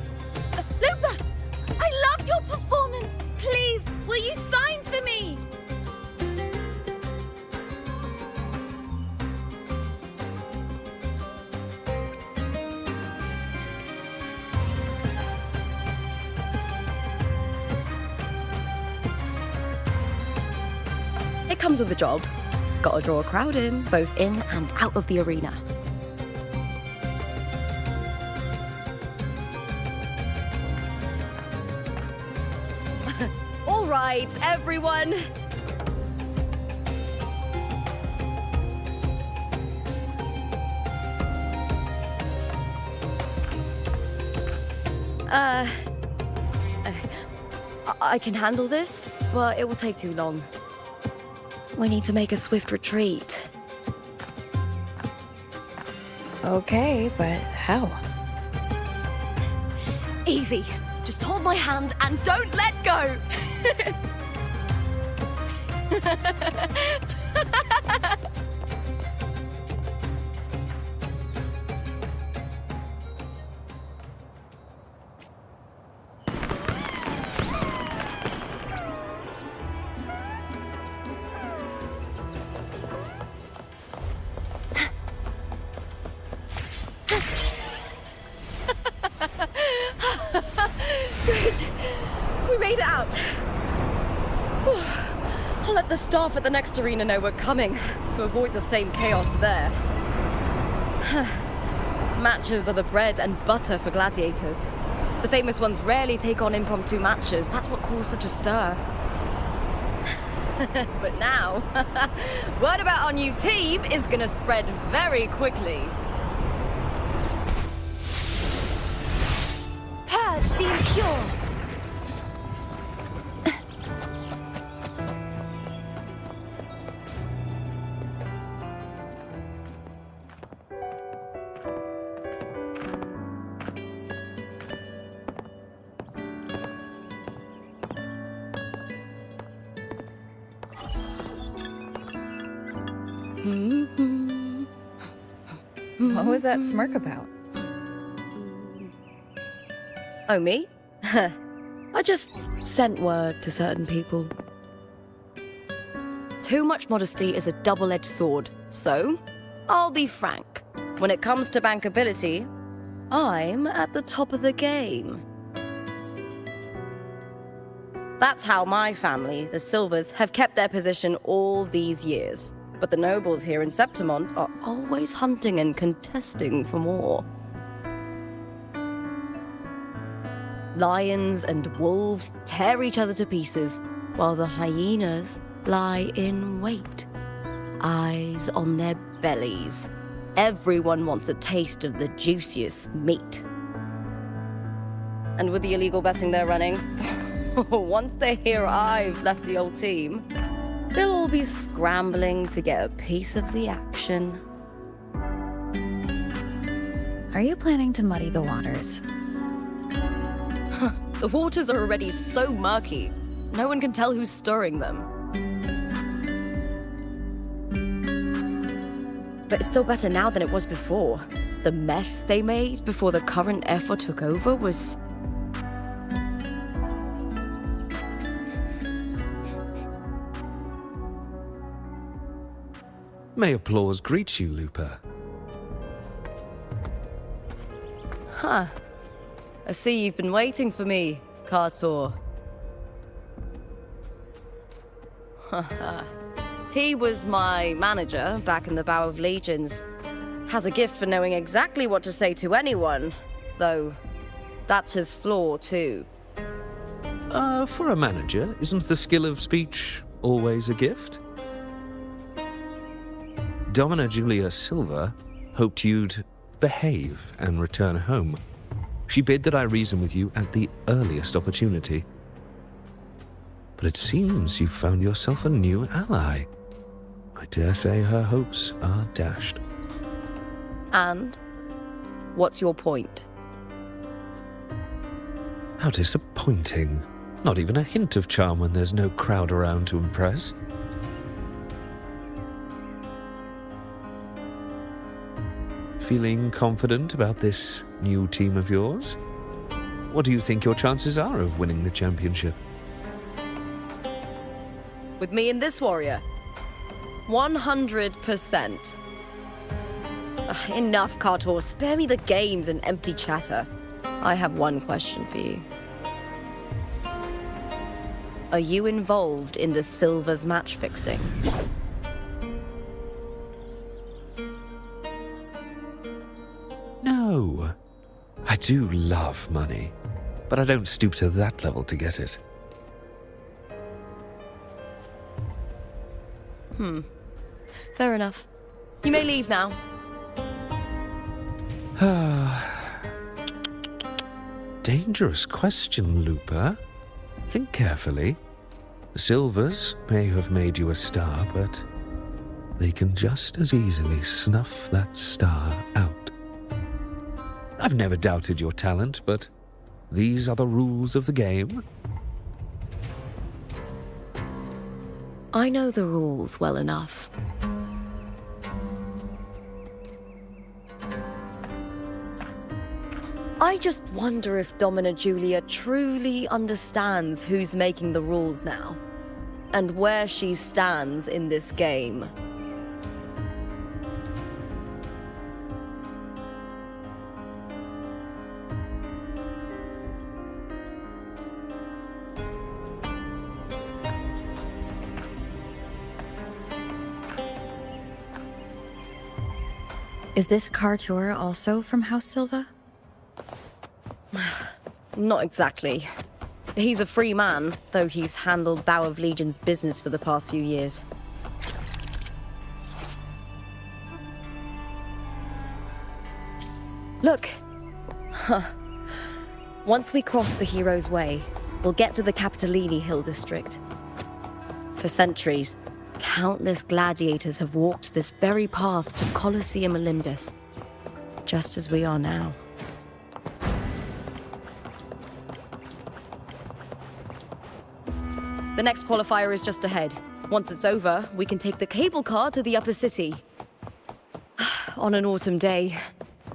Lupa, I loved your performance. Please, will you sign for me? It comes with the job. Gotta draw a crowd in, both in and out of the arena. All right, everyone. I can handle this, but it will take too long. We need to make a swift retreat. Okay, but how? Easy. Just hold my hand and don't let go. Good. We made it out. Whew. I'll let the staff at the next arena know we're coming to avoid the same chaos there. Matches are the bread and butter for gladiators. The famous ones rarely take on impromptu matches. That's what caused such a stir. But now, word about our new team is gonna spread very quickly. Purge the impure. What was that smirk about? Oh, me? I just sent word to certain people. Too much modesty is a double-edged sword, so I'll be frank. When it comes to bankability, I'm at the top of the game. That's how my family, the Silvers, have kept their position all these years. But the nobles here in Septimont are always hunting and contesting for more. Lions and wolves tear each other to pieces, while the hyenas lie in wait, eyes on their bellies. Everyone wants a taste of the juiciest meat. And with the illegal betting they're running, once they hear I've left the old team, they'll all be scrambling to get a piece of the action. Are you planning to muddy the waters? The waters are already so murky, no one can tell who's stirring them. But it's still better now than it was before. The mess they made before the current effort took over was... May applause greet you, Lupa. Huh. I see you've been waiting for me, Kartor. He was my manager back in the Bow of Legions. Has a gift for knowing exactly what to say to anyone, though that's his flaw too. For a manager, isn't the skill of speech always a gift? Domina Julia Silva hoped you'd behave and return home. She bid that I reason with you at the earliest opportunity. But it seems you've found yourself a new ally. I dare say her hopes are dashed. And? What's your point? How disappointing. Not even a hint of charm when there's no crowd around to impress. Feeling confident about this new team of yours? What do you think your chances are of winning the championship? With me and this warrior? 100%. Enough, Kartor. Spare me the games and empty chatter. I have one question for you. Are you involved in the Silver's match fixing? No. I do love money, but I don't stoop to that level to get it. Fair enough. You may leave now. Dangerous question, Looper. Think carefully. The Silvers may have made you a star, but they can just as easily snuff that star out. I've never doubted your talent, but these are the rules of the game. I know the rules well enough. I just wonder if Domina Julia truly understands who's making the rules now, and where she stands in this game. Is this Kartor also from House Silva? Not exactly. He's a free man, though he's handled Bow of Legion's business for the past few years. Look! Once we cross the Hero's Way, we'll get to the Capitolini Hill district. For centuries, countless gladiators have walked this very path to Colosseum Olympus, just as we are now. The next qualifier is just ahead. Once it's over, we can take the cable car to the upper city. On an autumn day,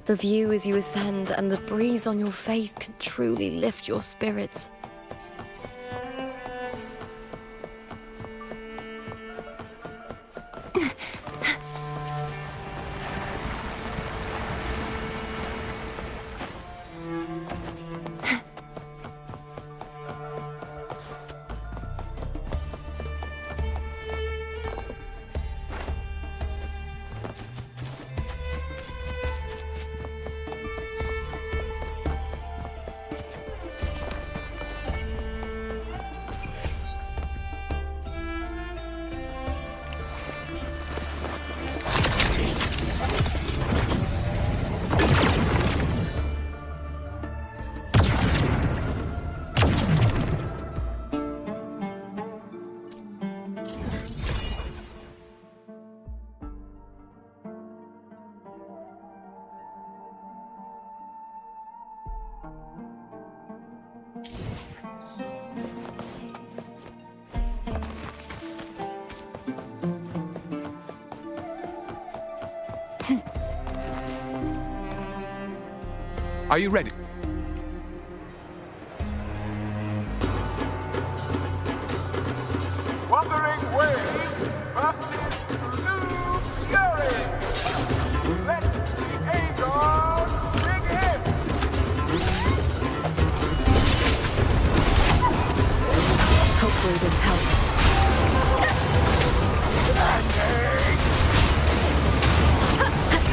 the view as you ascend and the breeze on your face can truly lift your spirits. Are you ready? Wuthering Waves versus Blue Fury. Let the Aegon begin. Hopefully this helps.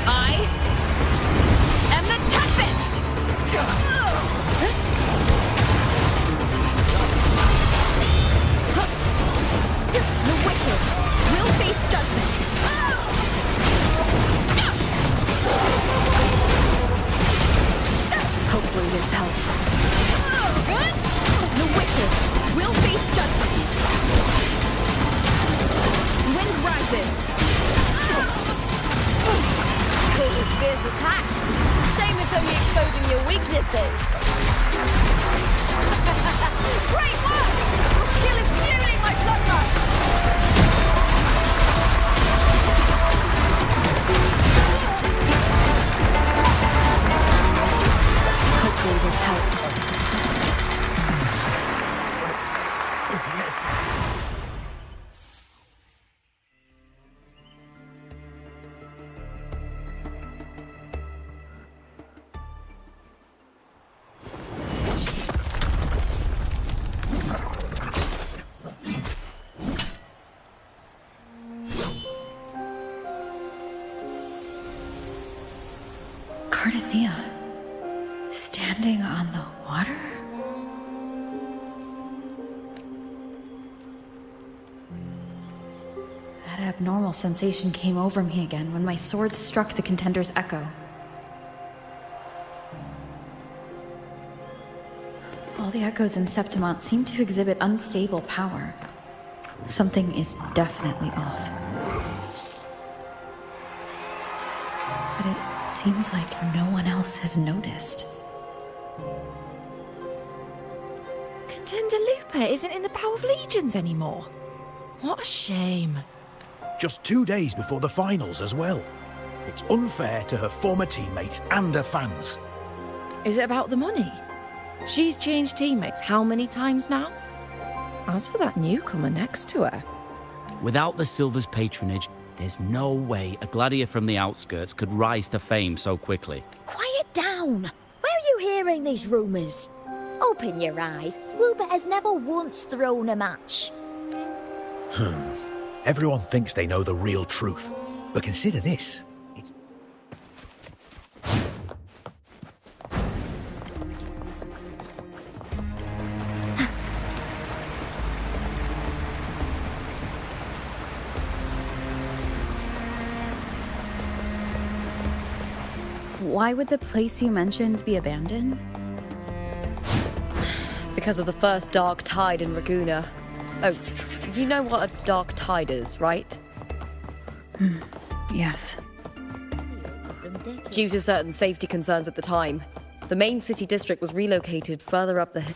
I am the Tempest! relentless attacks. Shame it's only exposing your weaknesses. Great work! Your skill is fueling my bloodlust! Hopefully this helps. Cardathea, standing on the water? That abnormal sensation came over me again when my sword struck the contender's echo. All the echoes in Septimont seem to exhibit unstable power. Something is definitely off. But it seems like no one else has noticed. Contender Lupa isn't in the Power of Legions anymore. What a shame. Just 2 days before the finals as well. It's unfair to her former teammates and her fans. Is it about the money? She's changed teammates how many times now? As for that newcomer next to her... Without the Silver's patronage, there's no way a gladiator from the outskirts could rise to fame so quickly. Quiet down! Where are you hearing these rumours? Open your eyes. Lupa has never once thrown a match. Everyone thinks they know the real truth. But consider this. It's... Why would the place you mentioned be abandoned? Because of the first dark tide in Raguna. Oh, you know what a dark tide is, right? Yes. Due to certain safety concerns at the time, the main city district was relocated further up the hill.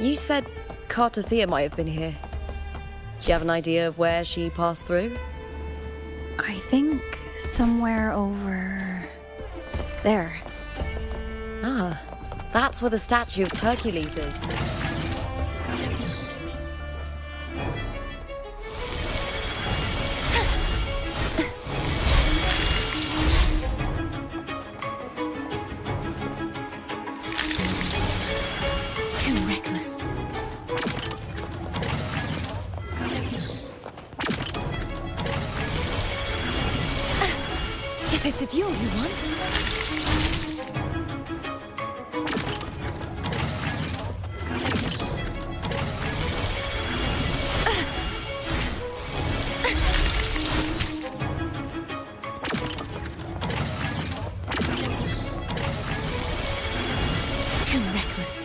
You said Cardathea might have been here. Do you have an idea of where she passed through? I think somewhere over... there. Ah, that's where the statue of Hercules is. If it's a duel you want... Too reckless.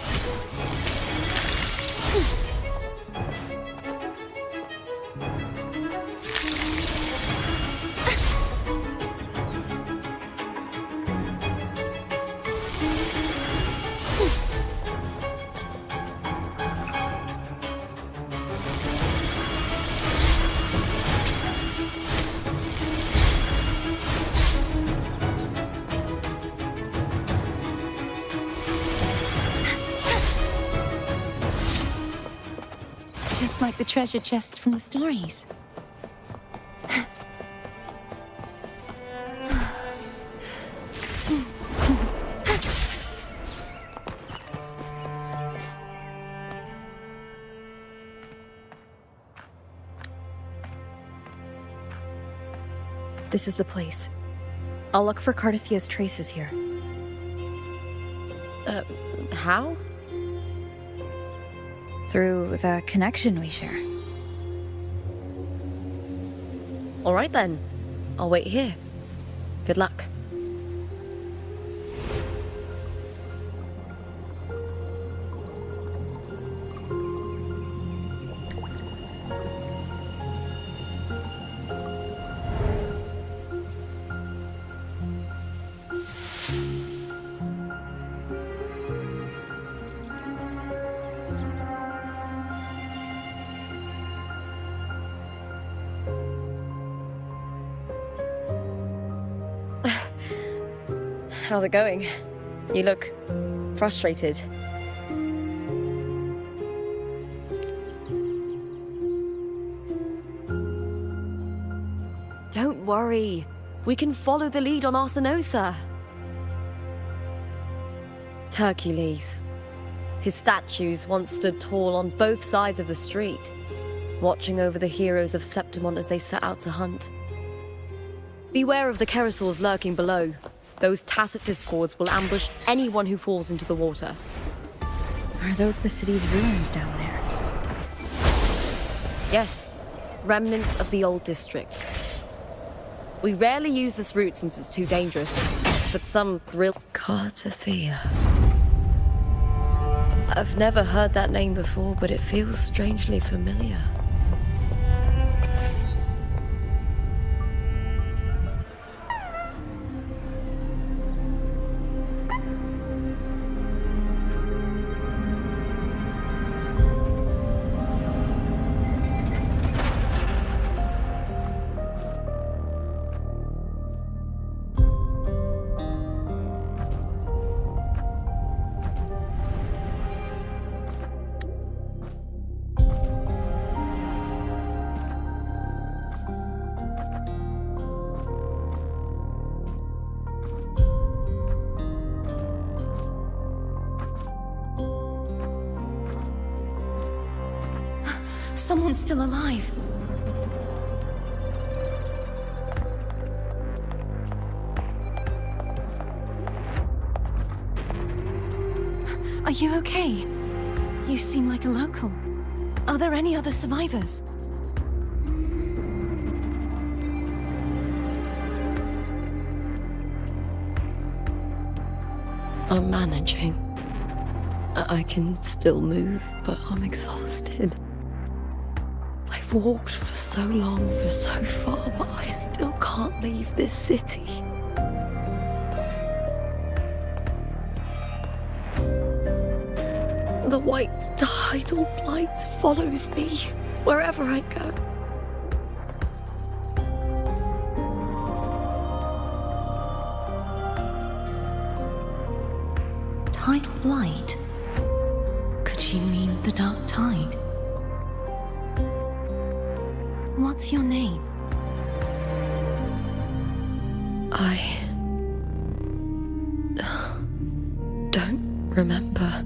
Just like the treasure chest from the stories. This is the place. I'll look for Cardathia's traces here. How? Through the connection we share. All right then. I'll wait here. Good luck. How's it going? You look frustrated. Don't worry. We can follow the lead on Arsenosa. Hercules. His statues once stood tall on both sides of the street, watching over the heroes of Septimon as they set out to hunt. Beware of the Kerosaurs lurking below. Those tacit discords will ambush anyone who falls into the water. Are those the city's ruins down there? Yes, remnants of the old district. We rarely use this route since it's too dangerous, but some thrill... Cardathia. I've never heard that name before, but it feels strangely familiar. Someone's still alive. Are you okay? You seem like a local. Are there any other survivors? I'm managing. I can still move, but I'm exhausted. I've walked for so long, for so far, but I still can't leave this city. The white tidal blight follows me wherever I go. Tidal blight? Could she mean the dark tide? What's your name? I don't remember.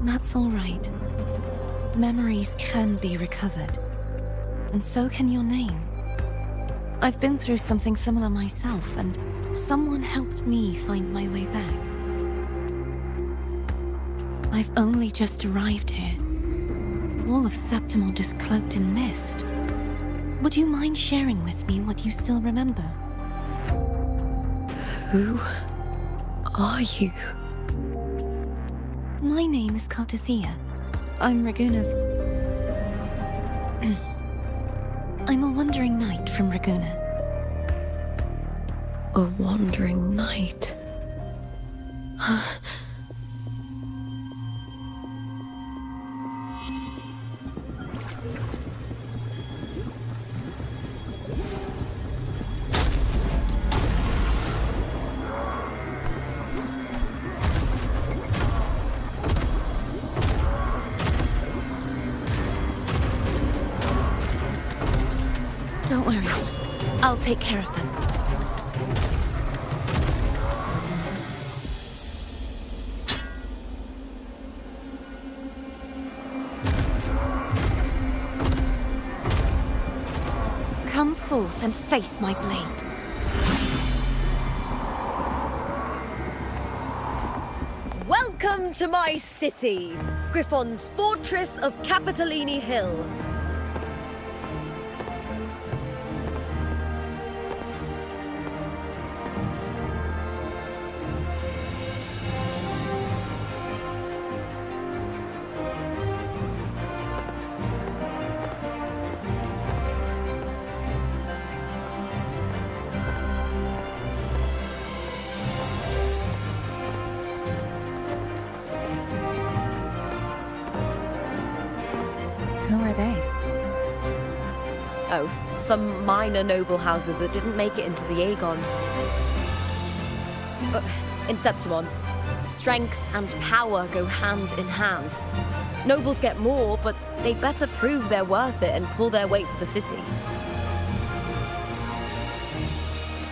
That's all right. Memories can be recovered. And so can your name. I've been through something similar myself, and someone helped me find my way back. I've only just arrived here. All of Septimon is cloaked in mist. Would you mind sharing with me what you still remember? Who are you? My name is Cardathia. I'm Raguna's... I'm a wandering knight from Raguna. A wandering knight. Don't worry. I'll take care of them. forth and face my blade. Welcome to my city, Griffon's fortress of Compatibility Hill. Who are they? Oh, some minor noble houses that didn't make it into the Aegon. In Septimont, strength and power go hand in hand. Nobles get more, but they better prove they're worth it and pull their weight for the city.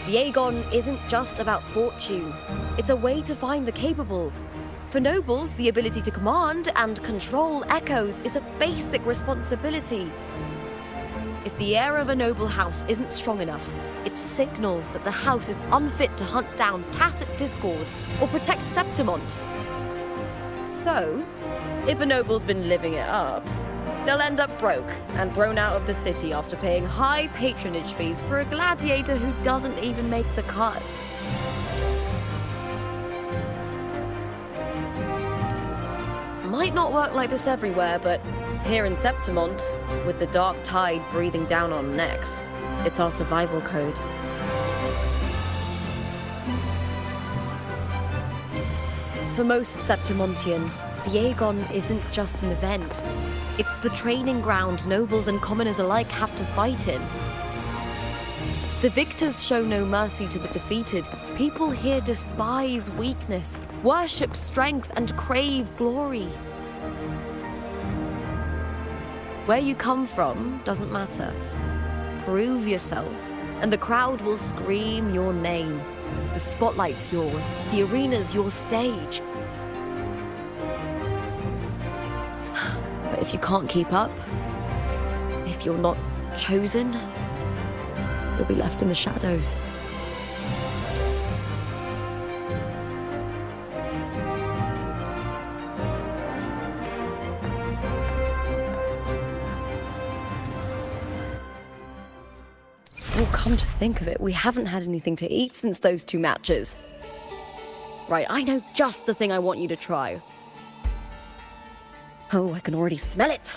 The Aegon isn't just about fortune. It's a way to find the capable. For nobles, the ability to command and control echoes is a basic responsibility. If the heir of a noble house isn't strong enough, it signals that the house is unfit to hunt down tacit discords or protect Septimont. So, if a noble's been living it up, they'll end up broke and thrown out of the city after paying high patronage fees for a gladiator who doesn't even make the cut. Might not work like this everywhere, but here in Septimont, with the dark tide breathing down on necks, it's our survival code. For most Septimontians, the Aegon isn't just an event. It's the training ground nobles and commoners alike have to fight in. The victors show no mercy to the defeated. People here despise weakness, worship strength, and crave glory. Where you come from doesn't matter. Prove yourself, and the crowd will scream your name. The spotlight's yours, the arena's your stage. But if you can't keep up, if you're not chosen, you'll be left in the shadows. Well, come to think of it, we haven't had anything to eat since those 2 matches. Right, I know just the thing I want you to try. Oh, I can already smell it.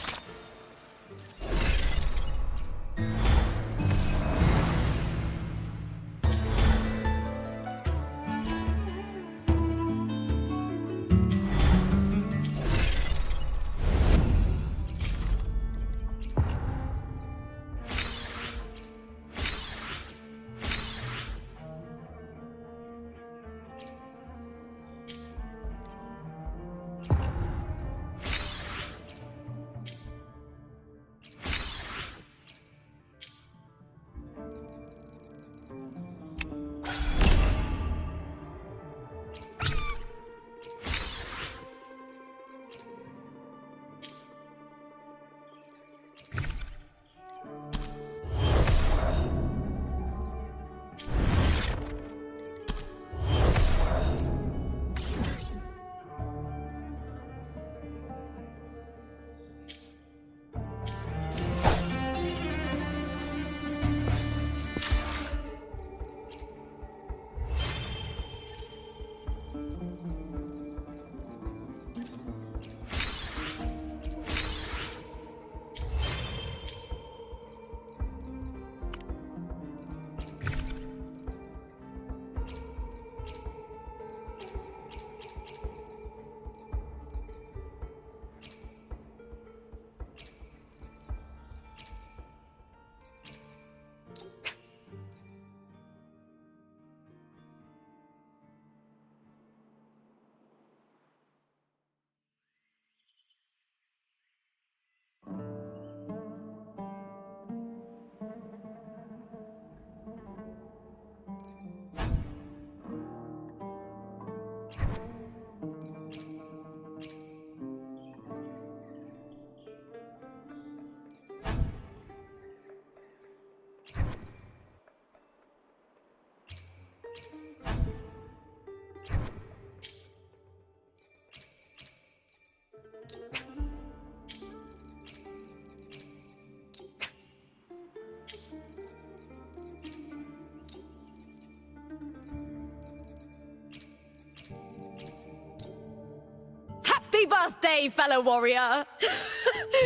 Happy birthday, fellow warrior!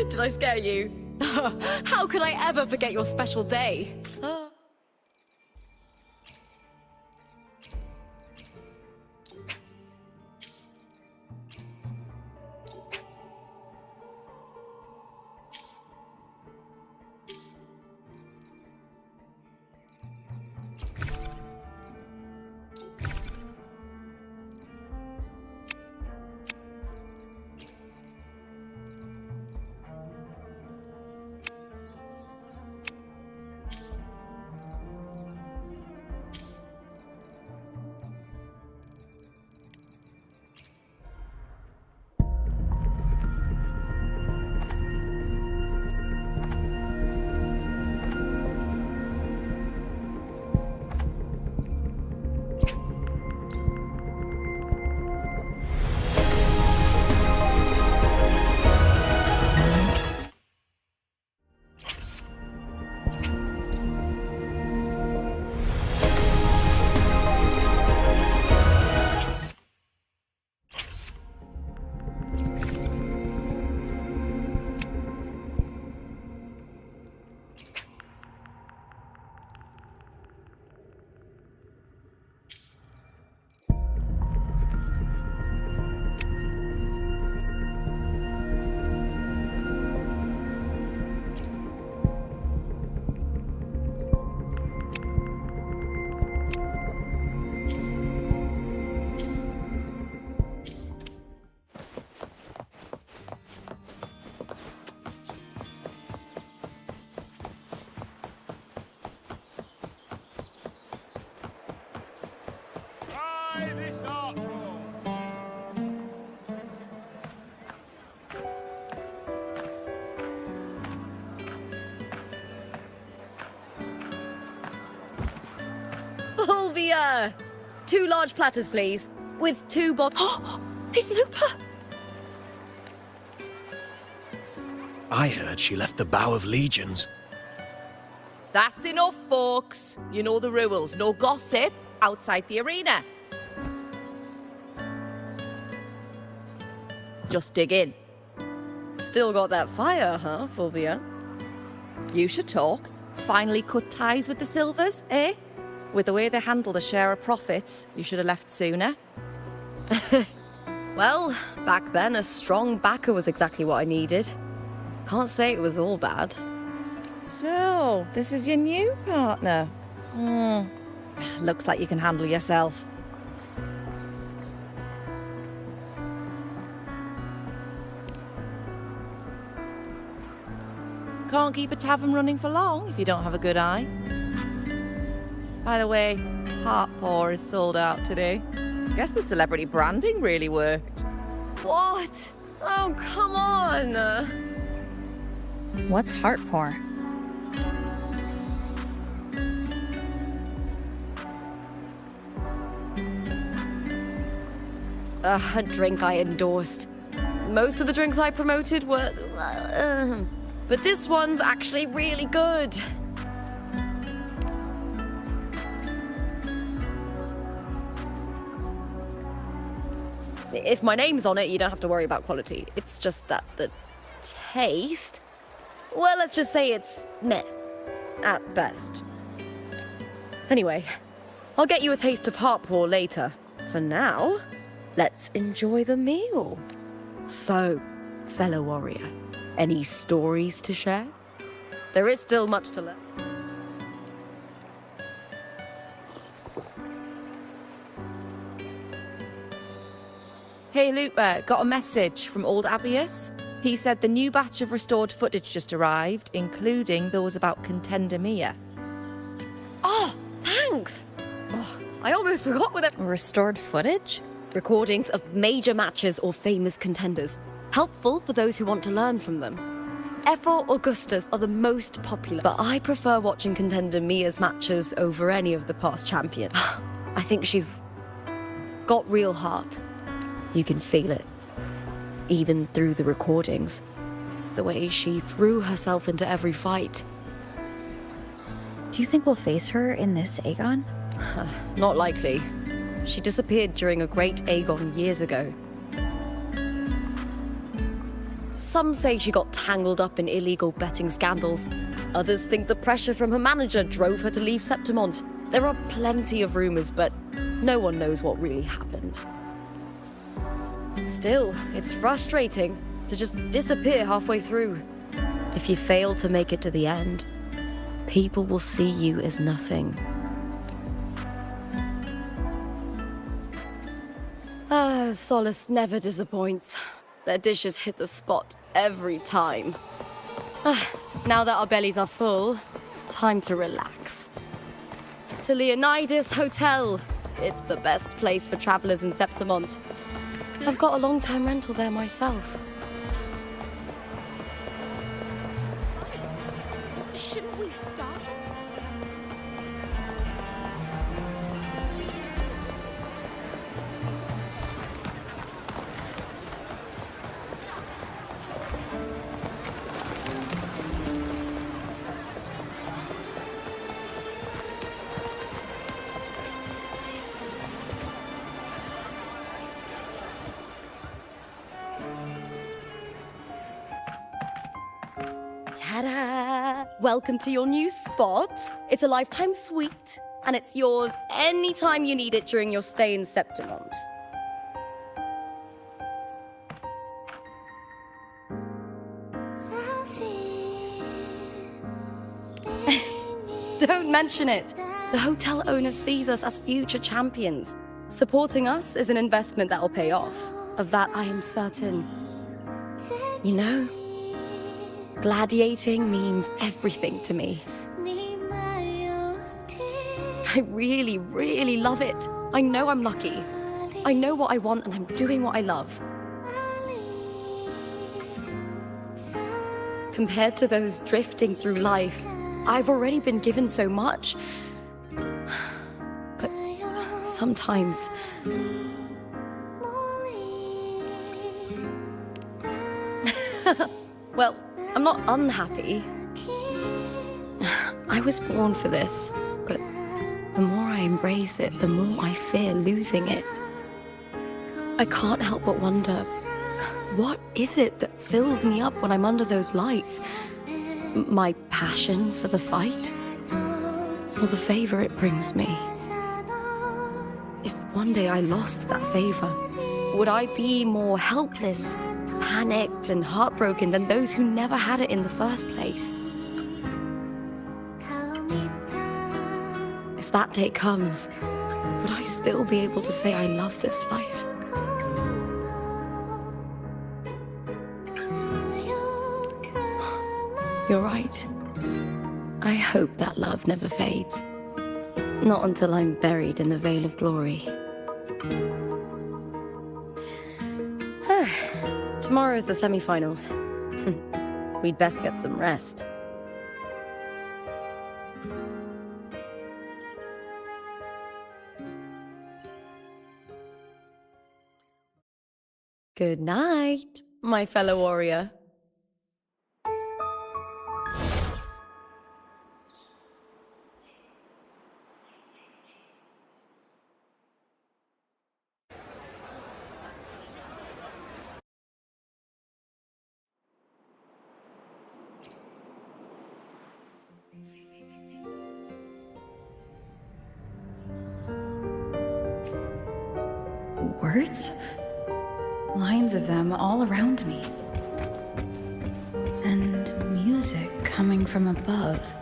Did I scare you? How could I ever forget your special day? Fulvia! 2 large platters, please. With 2 bottles. It's Looper! I heard she left the Bow of Legions. That's enough, folks. You know the rules. No gossip outside the arena. Just dig in. Still got that fire, huh, Fulvia? You should talk. Finally cut ties with the Silvers, eh? With the way they handle the share of profits, you should have left sooner. Well, back then, a strong backer was exactly what I needed. Can't say it was all bad. So, this is your new partner. Looks like you can handle yourself. Can't keep a tavern running for long if you don't have a good eye. By the way, Heart Pour is sold out today. Guess the celebrity branding really worked. What? Oh, come on! What's heart pour? A drink I endorsed. Most of the drinks I promoted were... but this one's actually really good. If my name's on it, you don't have to worry about quality. It's just that the taste... Well, let's just say it's meh, at best. Anyway, I'll get you a taste of Heart Pour later. For now, let's enjoy the meal. So, fellow warrior, any stories to share? There is still much to learn. Hey, Lupa, got a message from old Abius. He said the new batch of restored footage just arrived, including those about Contender Mia. Oh, thanks! Oh, I almost forgot with it. Restored footage? Recordings of major matches or famous contenders. Helpful for those who want to learn from them. F4 Augustas are the most popular, but I prefer watching Contender Mia's matches over any of the past champions. I think she's got real heart. You can feel it. even through the recordings. The way she threw herself into every fight. Do you think we'll face her in this Aegon? Not likely. She disappeared during a great Aegon years ago. Some say she got tangled up in illegal betting scandals. Others think the pressure from her manager drove her to leave Septimont. There are plenty of rumors, but no one knows what really happened. Still, it's frustrating to just disappear halfway through. If you fail to make it to the end, people will see you as nothing. Solace never disappoints. Their dishes hit the spot every time. Now that our bellies are full, time to relax. To Leonidas Hotel. It's the best place for travelers in Septimont. I've got a long-term rental there myself. Shouldn't we stop? Ta-da! Welcome to your new spot. It's a lifetime suite, and it's yours anytime you need it during your stay in Septimont. Don't mention it. The hotel owner sees us as future champions. Supporting us is an investment that will pay off. Of that, I am certain. You know, gladiating means everything to me. I really, really love it. I know I'm lucky. I know what I want and I'm doing what I love. Compared to those drifting through life, I've already been given so much. But sometimes... Well, I'm not unhappy. I was born for this, but the more I embrace it, the more I fear losing it. I can't help but wonder, what is it that fills me up when I'm under those lights? My passion for the fight? Or the favor it brings me? If one day I lost that favor, would I be more helpless, panicked and heartbroken than those who never had it in the first place? If that day comes, would I still be able to say I love this life? You're right. I hope that love never fades. Not until I'm buried in the veil of glory. Tomorrow's the semi-finals. We'd best get some rest. Good night, my fellow warrior. Words? Lines of them all around me. And music coming from above.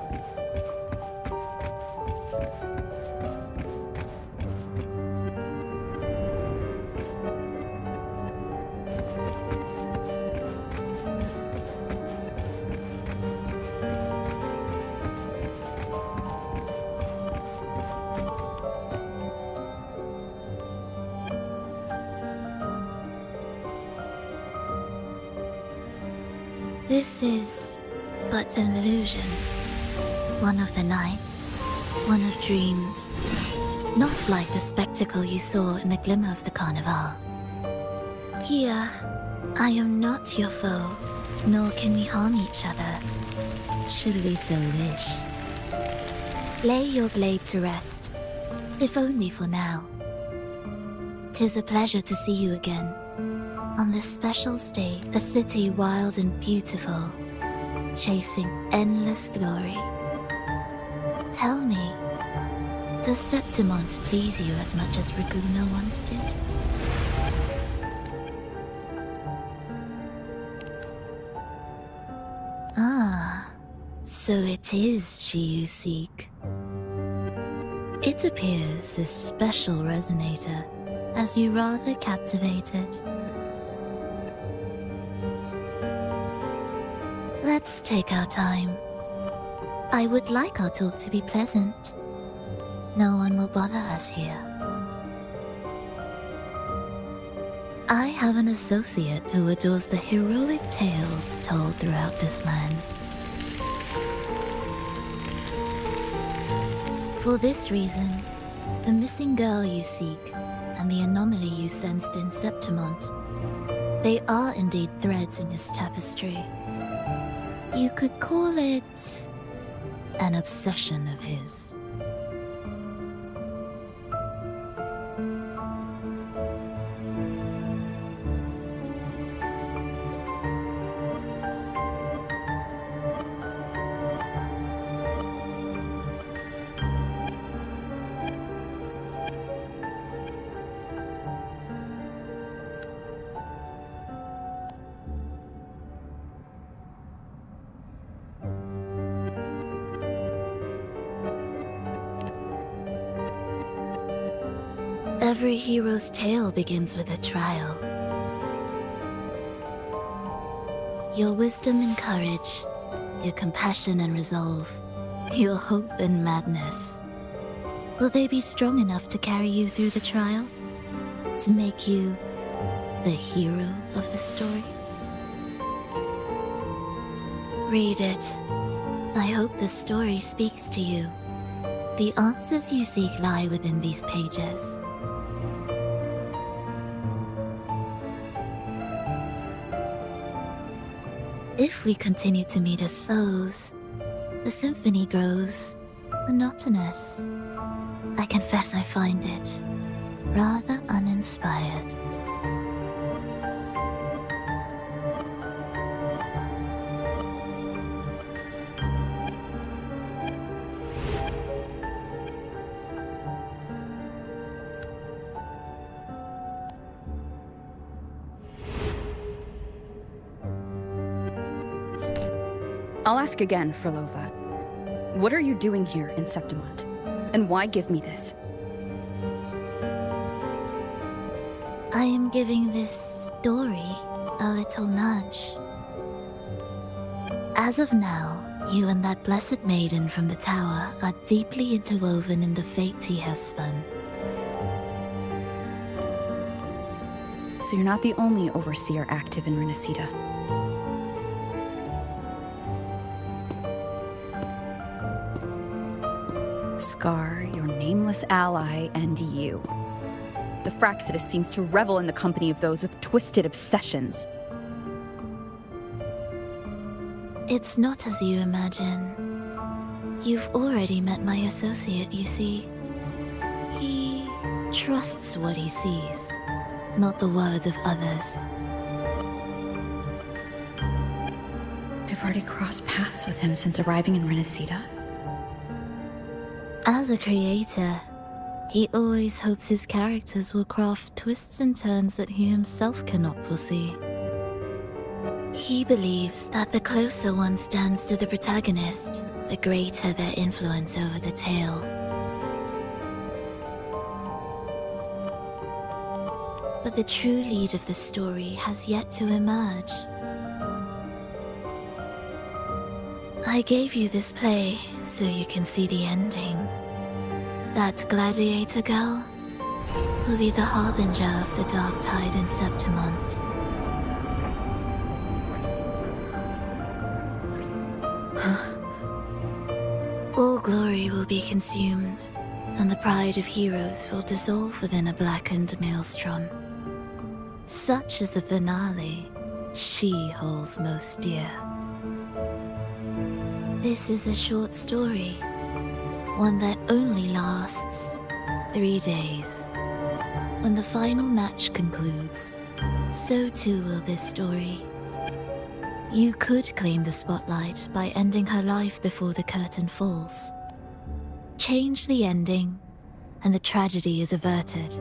This is but an illusion. One of the nights, one of dreams. Not like the spectacle you saw in the glimmer of the Carnival. Here, I am not your foe, nor can we harm each other, should we so wish. Lay your blade to rest, if only for now. 'Tis a pleasure to see you again, on this special state, a city wild and beautiful, chasing endless glory. Tell me, does Septimont please you as much as Raguna once did? Ah, so it is she you seek. It appears this special resonator has you rather captivated. Let's take our time. I would like our talk to be pleasant. No one will bother us here. I have an associate who adores the heroic tales told throughout this land. For this reason, the missing girl you seek and the anomaly you sensed in Septimont, they are indeed threads in his tapestry. You could call it an obsession of his. Every hero's tale begins with a trial. Your wisdom and courage, your compassion and resolve, your hope and madness. Will they be strong enough to carry you through the trial? To make you the hero of the story? Read it. I hope the story speaks to you. The answers you seek lie within these pages. If we continue to meet as foes, the symphony grows monotonous. I confess I find it rather uninspired. I'll ask again, Frolova. What are you doing here in Septimont? And why give me this? I am giving this story a little nudge. As of now, you and that blessed maiden from the tower are deeply interwoven in the fate he has spun. So you're not the only overseer active in Renacita. Scar, your nameless ally, and you. The Fraxidus seems to revel in the company of those with twisted obsessions. It's not as you imagine. You've already met my associate, you see. He trusts what he sees, not the words of others. I've already crossed paths with him since arriving in Renacita. As a creator, he always hopes his characters will craft twists and turns that he himself cannot foresee. He believes that the closer one stands to the protagonist, the greater their influence over the tale. But the true lead of the story has yet to emerge. I gave you this play so you can see the ending. That gladiator girl will be the harbinger of the dark tide in Septimont. All glory will be consumed, and the pride of heroes will dissolve within a blackened maelstrom. Such is the finale, she holds most dear. This is a short story, one that only lasts 3 days. When the final match concludes, so too will this story. You could claim the spotlight by ending her life before the curtain falls. Change the ending, and the tragedy is averted.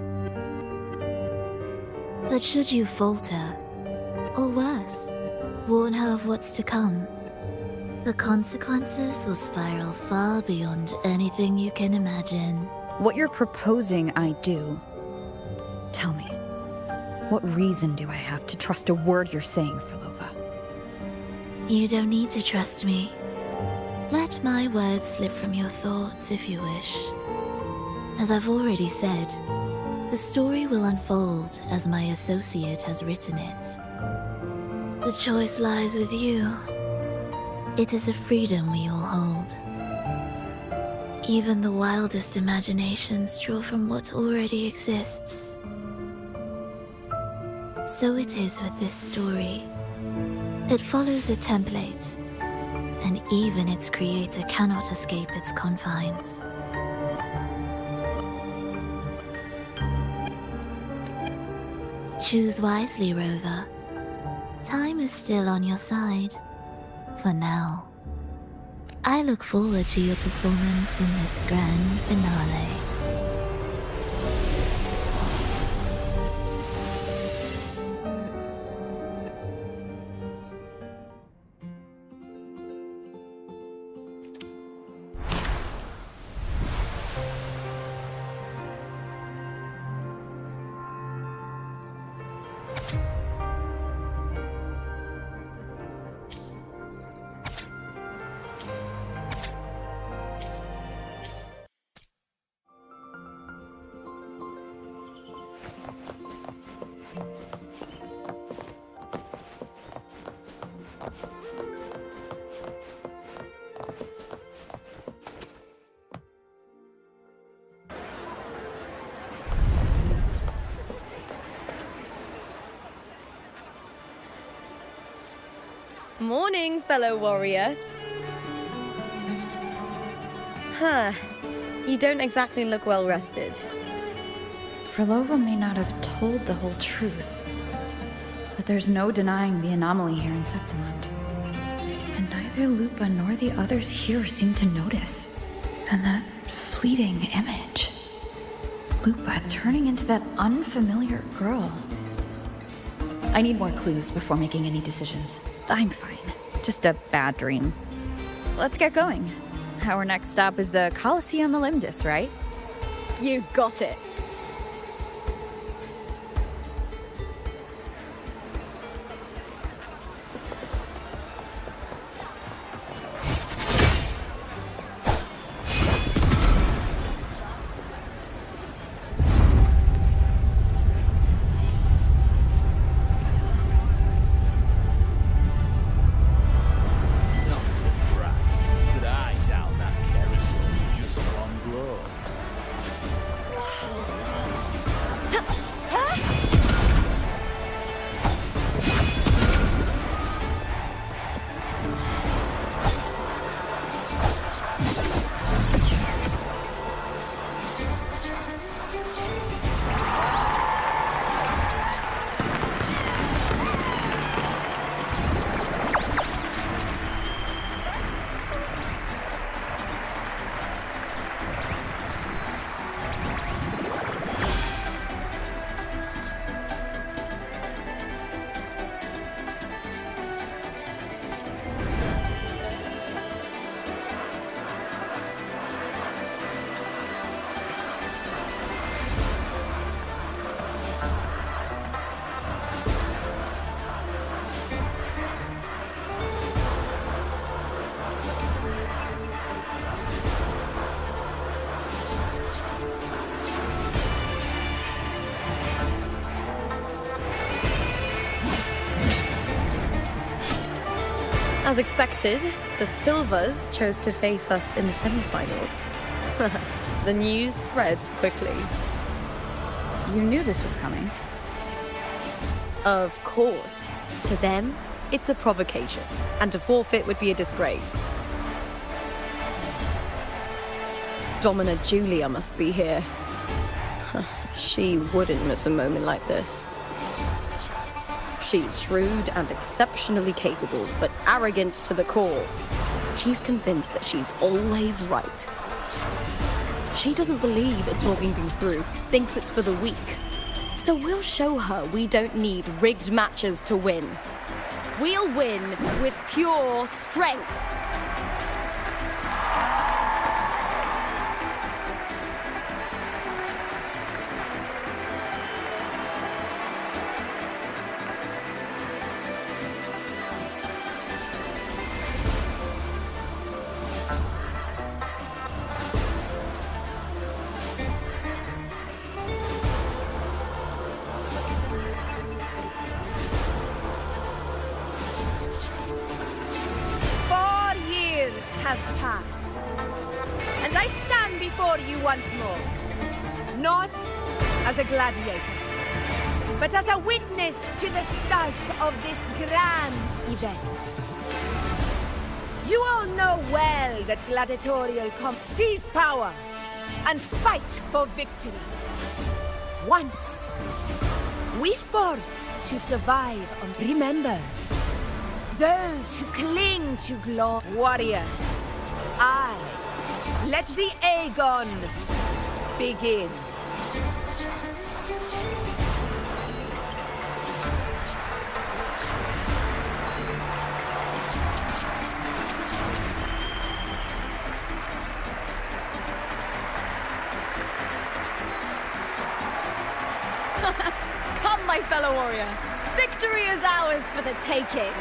But should you falter, or worse, warn her of what's to come, the consequences will spiral far beyond anything you can imagine. What you're proposing I do. Tell me, what reason do I have to trust a word you're saying, Filova? You don't need to trust me. Let my words slip from your thoughts if you wish. As I've already said, the story will unfold as my associate has written it. The choice lies with you. It is a freedom we all hold. Even the wildest imaginations draw from what already exists. So it is with this story. It follows a template, and even its creator cannot escape its confines. Choose wisely, Rover. Time is still on your side. For now. I look forward to your performance in this grand finale. Morning, fellow warrior. Huh. You don't exactly look well rested. Filova may not have told the whole truth, but there's no denying the anomaly here in Septimont. And neither Lupa nor the others here seem to notice. And that fleeting image. Lupa turning into that unfamiliar girl. I need more clues before making any decisions. I'm fine. Just a bad dream. Let's get going. Our next stop is the Colosseum Olympus, right? You got it. As expected, the Silvers chose to face us in the semi-finals. The news spreads quickly. You knew this was coming. Of course. To them, it's a provocation, and to forfeit would be a disgrace. Domina Julia must be here. She wouldn't miss a moment like this. She's shrewd and exceptionally capable, but arrogant to the core. She's convinced that she's always right. She doesn't believe in talking things through, thinks it's for the weak. So we'll show her we don't need rigged matches to win. We'll win with pure strength. Have passed, and I stand before you once more, not as a gladiator, but as a witness to the start of this grand event. You all know well that gladiatorial seize power and fight for victory. Once, we fought to survive, and remember, those who cling to glory. Warriors, let the Aegon begin. Come, my fellow warrior. Victory is ours for the taking.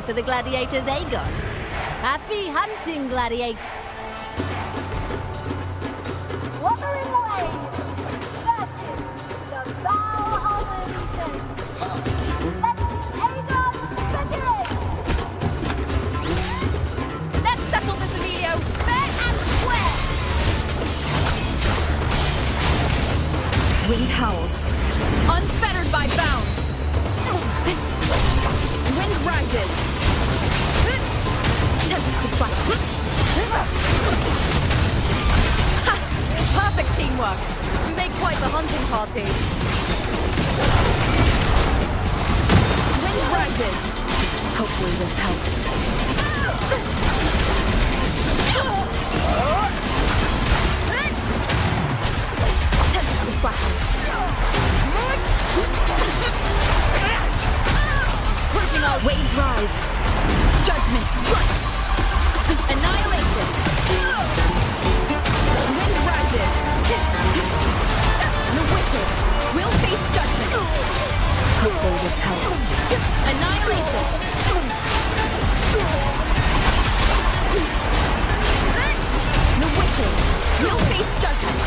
For the gladiators, Aegon. Happy hunting, gladiator. Wuthering Waves! That is the vow of allegiance. Let Aegon begin! Let's settle this, Emilio, fair and square! Wind howls, unfettered by bounds. Wind rises. Tempest of flash. Perfect teamwork. We make quite the hunting party. Wind rises. Hopefully this helps. Tempest of flashes. Working our waves rise. Judgment strikes. Annihilation. Wind rises. The wicked will face judgment. Hopefully this helps. Annihilation. The wicked will face judgment.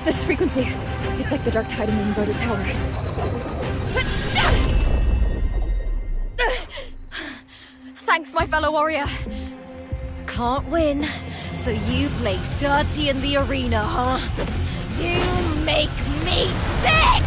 This frequency, it's like the dark tide in the inverted tower. Thanks, my fellow warrior. Can't win, so you play dirty in the arena, huh? You make me sick!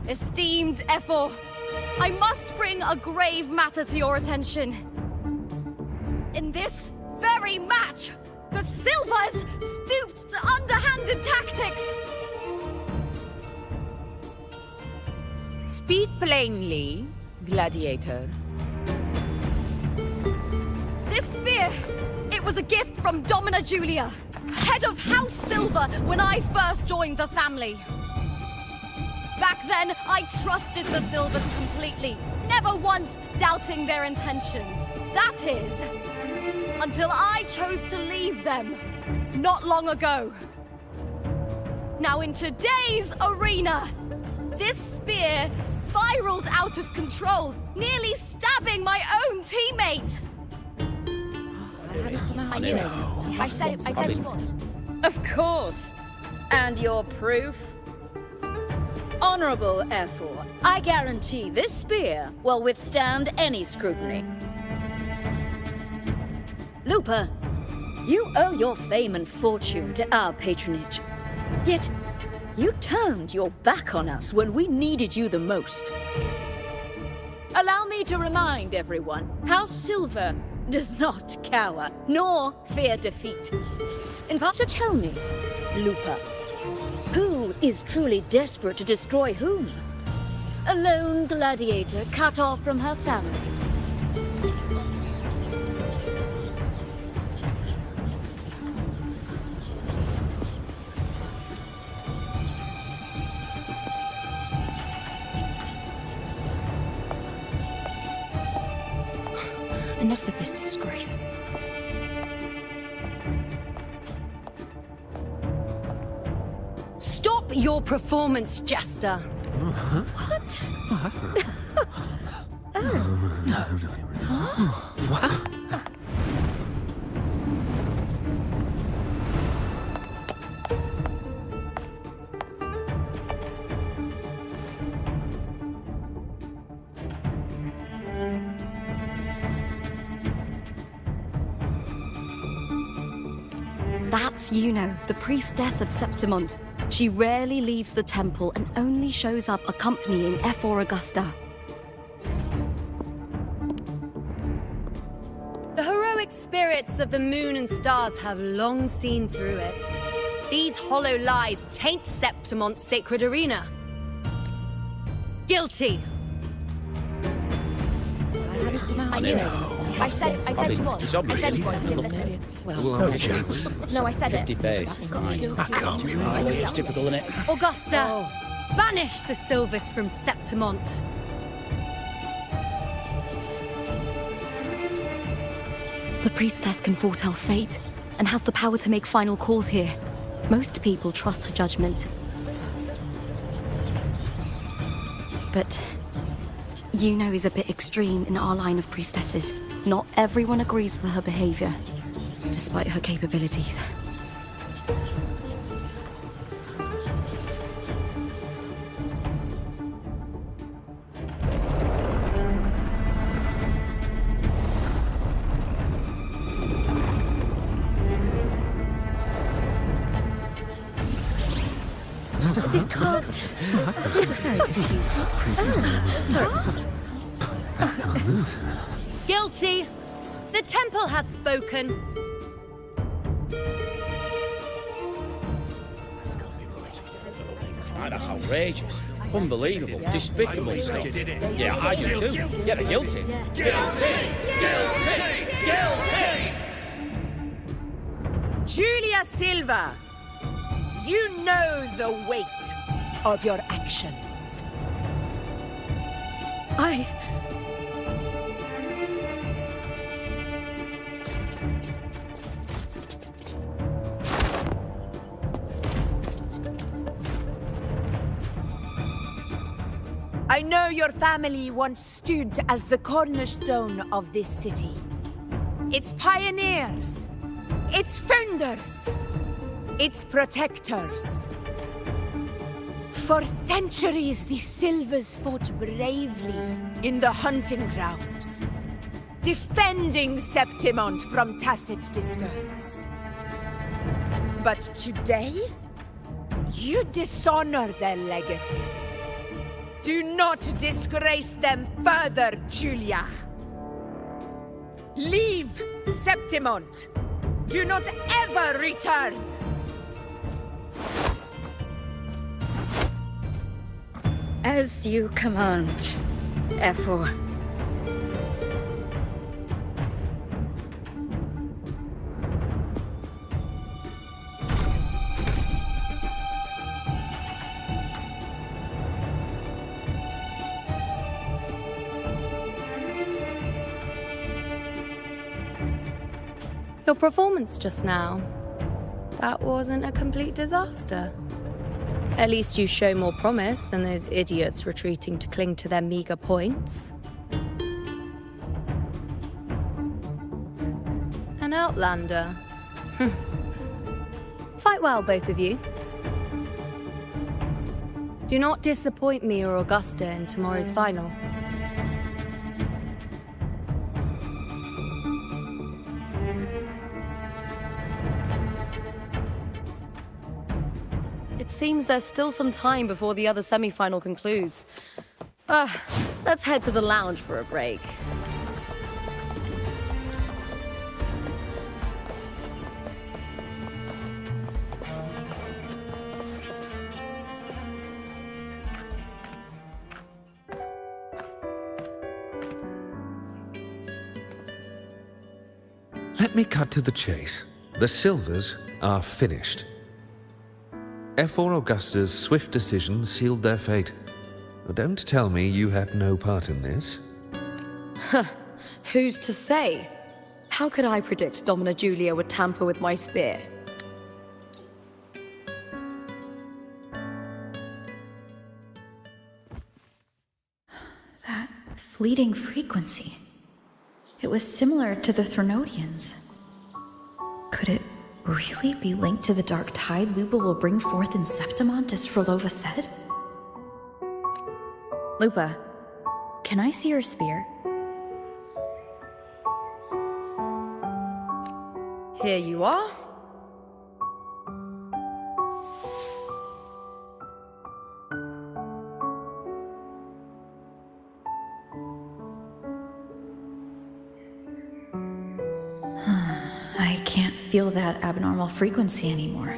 Esteemed Ephor, I must bring a grave matter to your attention. In this very match, the Silvers stooped to underhanded tactics. Speak plainly, gladiator. This spear, it was a gift from Domina Julia, head of House Silver when I first joined the family. Back then, I trusted the Silvers completely, never once doubting their intentions. That is, until I chose to leave them, not long ago. Now in today's arena, this spear spiraled out of control, nearly stabbing my own teammate. I knew it. I said it was. Of course. And your proof? Honorable Ephor, I guarantee this spear will withstand any scrutiny. Lupa, you owe your fame and fortune to our patronage. Yet, you turned your back on us when we needed you the most. Allow me to remind everyone, House Silver does not cower, nor fear defeat. In fact, so tell me, Lupa, who is truly desperate to destroy whom? A lone gladiator cut off from her family. Enough of this disgrace. Stop your performance, Jester. What? That's Yuno, the priestess of Septimond. She rarely leaves the temple and only shows up accompanying Ephor Augusta. The heroic spirits of the moon and stars have long seen through it. These hollow lies taint Septimon's sacred arena. Guilty. I knew it. I said it was. It's obvious. I said it was. No chance. No, I said it. 50 face. Fine. That can't be right. It's typical, isn't it? Augusta, banish the Silvers from Septimont. The priestess can foretell fate and has the power to make final calls here. Most people trust her judgment. But Yuno is a bit extreme in our line of priestesses. Not everyone agrees with her behavior, despite her capabilities. This can't. This is very confusing. Sorry. Guilty. The temple has spoken. Ah, that's outrageous. Unbelievable. Despicable stuff. Yeah, I do too. Yeah, they're guilty. Guilty! Guilty! Guilty! Julia Silva, you know the weight of your actions. I know your family once stood as the cornerstone of this city. Its pioneers, its founders, its protectors. For centuries, the Silvers fought bravely in the hunting grounds, defending Septimont from tacit discords. But today, you dishonor their legacy. Do not disgrace them further, Julia. Leave Septimont. Do not ever return. As you command, Ephor. Your performance just now, that wasn't a complete disaster. At least you show more promise than those idiots retreating to cling to their meager points. An outlander. Fight well, both of you. Do not disappoint me or Augusta in tomorrow's final. It seems there's still some time before the other semi-final concludes. Let's head to the lounge for a break. Let me cut to the chase. The Silvers are finished. F4 Augusta's swift decision sealed their fate. Don't tell me you had no part in this. Who's to say? How could I predict Domina Julia would tamper with my spear? That fleeting frequency. It was similar to the Threnodians. Could it really be linked to the dark tide Lupa will bring forth in Septimont, as Frolova said? Lupa, can I see your spear? Here you are. I can't feel that abnormal frequency anymore.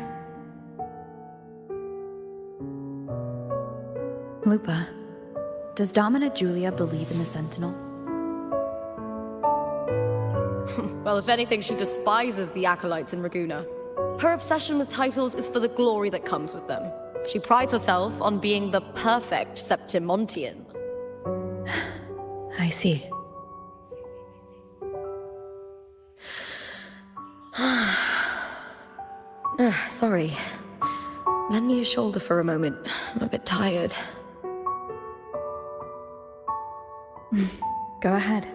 Lupa, does Domina Julia believe in the Sentinel? Well, if anything, she despises the acolytes in Raguna. Her obsession with titles is for the glory that comes with them. She prides herself on being the perfect Septimontian. I see. Sorry. Lend me your shoulder for a moment. I'm a bit tired. Go ahead.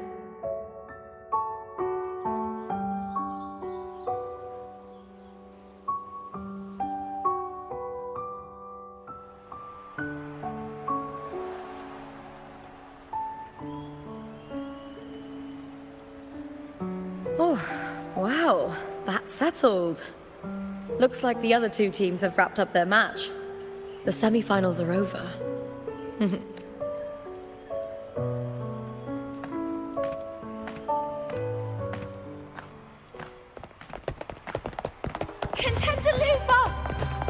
Oh, wow. That's settled. Looks like the other two teams have wrapped up their match. The semi-finals are over. Contender Lupa!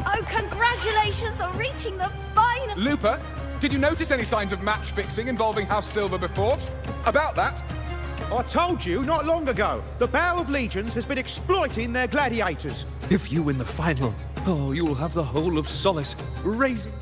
Oh, congratulations on reaching the final! Lupa, did you notice any signs of match fixing involving House Silver before? About that? I told you not long ago. The Bow of Legions has been exploiting their gladiators. If you win the final, you'll have the whole of Solace raising.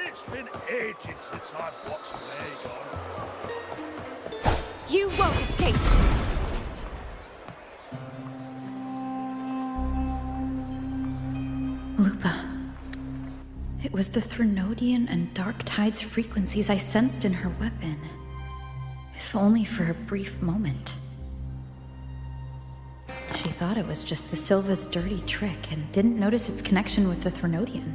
It's been ages since I've watched Aegon. You won't escape! Lupa. It was the Threnodian and Dark Tide's frequencies I sensed in her weapon. If only for a brief moment. She thought it was just the Silva's dirty trick and didn't notice its connection with the Threnodian.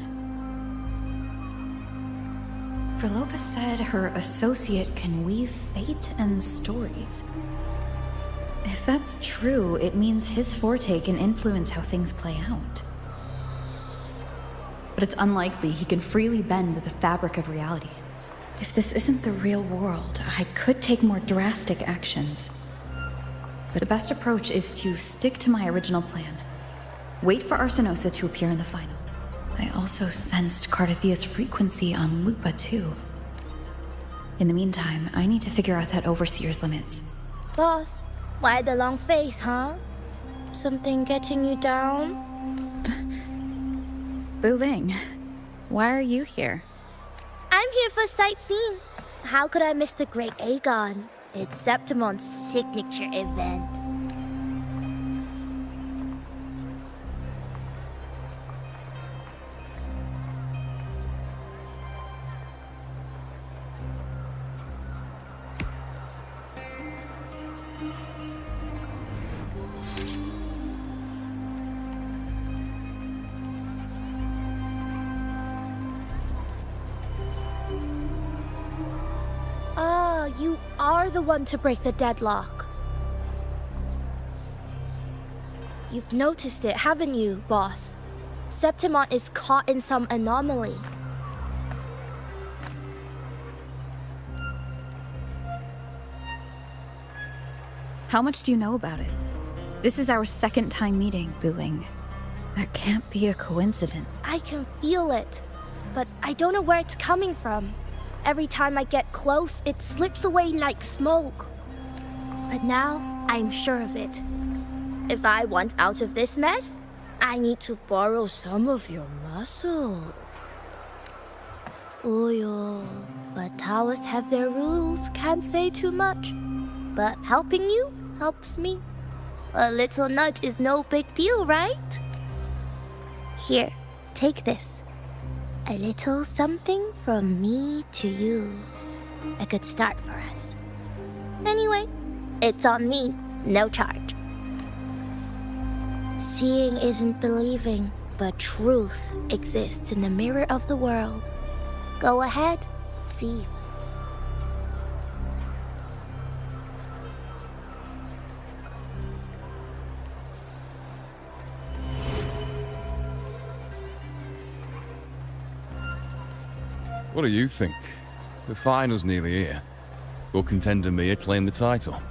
Verlova said her associate can weave fate and stories. If that's true, it means his forte can influence how things play out. But it's unlikely he can freely bend the fabric of reality. If this isn't the real world, I could take more drastic actions. But the best approach is to stick to my original plan. Wait for Arsenosa to appear in the final. I also sensed Cardathia's frequency on Lupa too. In the meantime, I need to figure out that Overseer's limits. Boss, why the long face, huh? Something getting you down? Buling, why are you here? I'm here for sightseeing. How could I miss the Great Aegon? It's Septimon's signature event. You are the one to break the deadlock. You've noticed it, haven't you, boss? Septimon is caught in some anomaly. How much do you know about it? This is our second time meeting, Buling. That can't be a coincidence. I can feel it, but I don't know where it's coming from. Every time I get close, it slips away like smoke. But now, I'm sure of it. If I want out of this mess, I need to borrow some of your muscle. Oyo, but towers have their rules, can't say too much. But helping you helps me. A little nudge is no big deal, right? Here, take this. A little something from me to you. A good start for us. Anyway, it's on me, no charge. Seeing isn't believing, but truth exists in the mirror of the world. Go ahead, see. What do you think? The final's nearly here. Will contender Mia claim the title?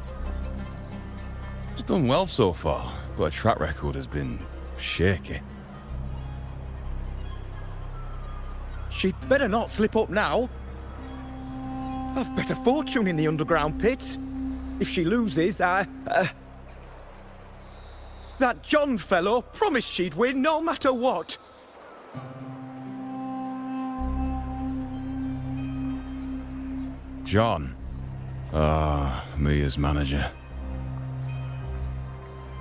She's done well so far, but her track record has been shaky. She'd better not slip up now. I've bet a fortune in the underground pits. If she loses, that John fellow promised she'd win no matter what. John. Mia's manager.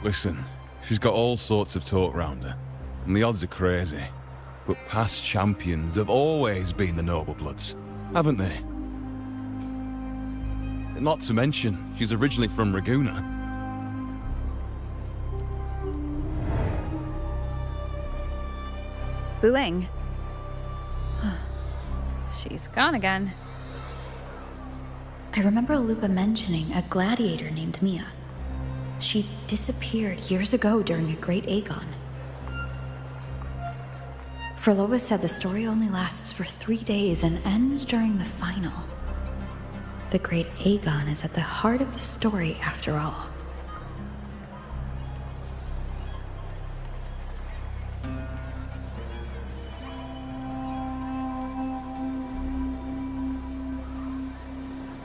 Listen, she's got all sorts of talk round her, and the odds are crazy. But past champions have always been the noble bloods, haven't they? Not to mention, she's originally from Raguna. Buling. She's gone again. I remember Lupa mentioning a gladiator named Mia. She disappeared years ago during a Great Aegon. Verlova said the story only lasts for 3 days and ends during the final. The Great Aegon is at the heart of the story after all.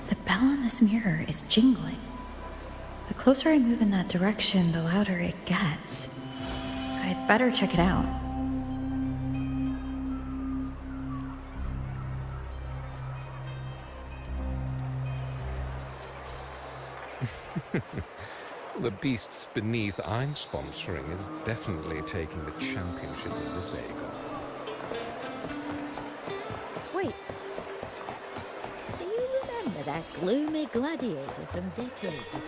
The bell on this mirror is jingling. The closer I move in that direction, the louder it gets. I'd better check it out. The beasts beneath I'm sponsoring is definitely taking the championship of this Aegon. Wait. Do you remember that gloomy gladiator from decades ago?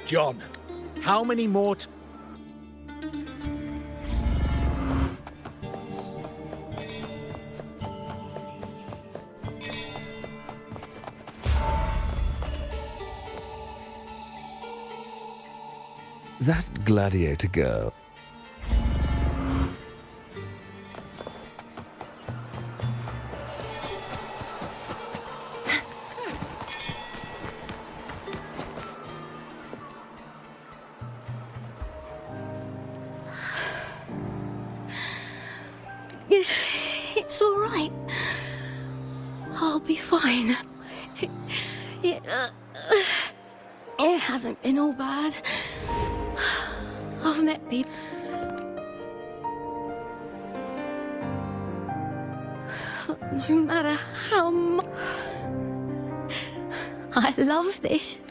John, how many more That gladiator girl. It's all right. I'll be fine. It hasn't been all bad. I've met people. No matter how much I love this.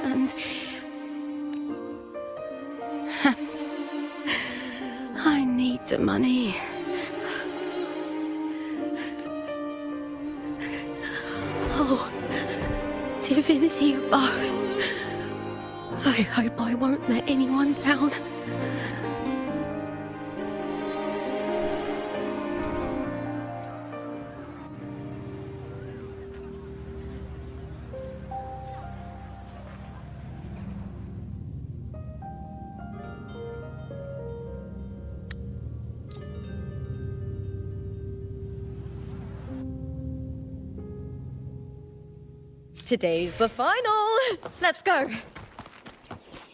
And I need the money. Oh, divinity above. I hope I won't let anyone down. Today's the final! Let's go!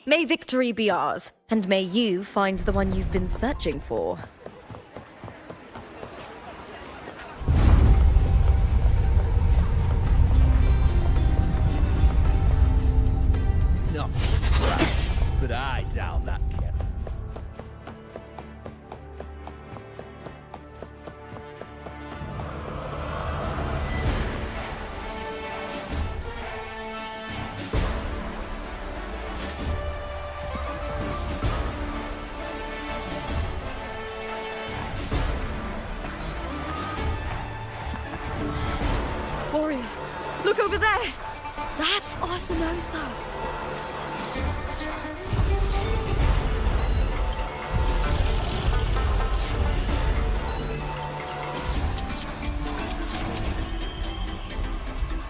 May victory be ours, and may you find the one you've been searching for. Not but I down that kettle. Warrior, look over there! That's Arsenosa!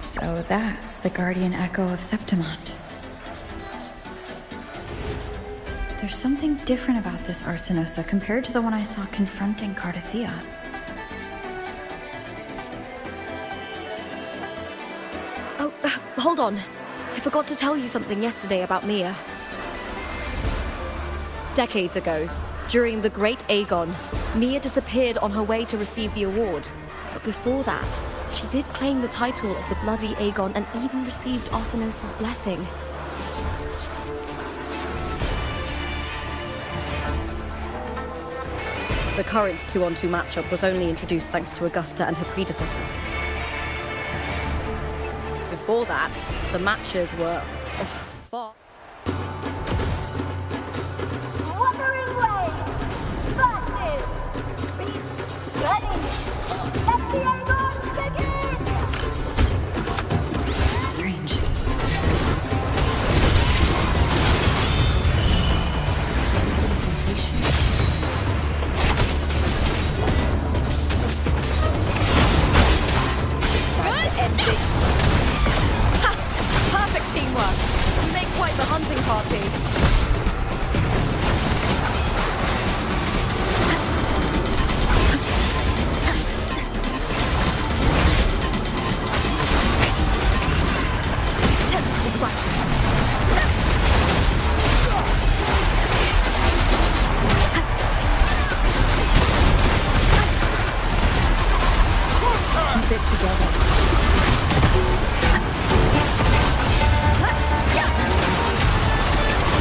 So that's the guardian echo of Septimont. There's something different about this Arsenosa compared to the one I saw confronting Cardathea. Oh, hold on. I forgot to tell you something yesterday about Mia. Decades ago, during the Great Aegon, Mia disappeared on her way to receive the award. But before that, she did claim the title of the Bloody Aegon and even received Arsenosa's blessing. The current 2-on-2 matchup was only introduced thanks to Augusta and her predecessor. Before that, the matches were far. Wuthering Waves versus Beast Ready. Let the Aegon begin! Strange. Sensation. Good ending! Ha! Perfect teamwork! You make quite the hunting party. bit together.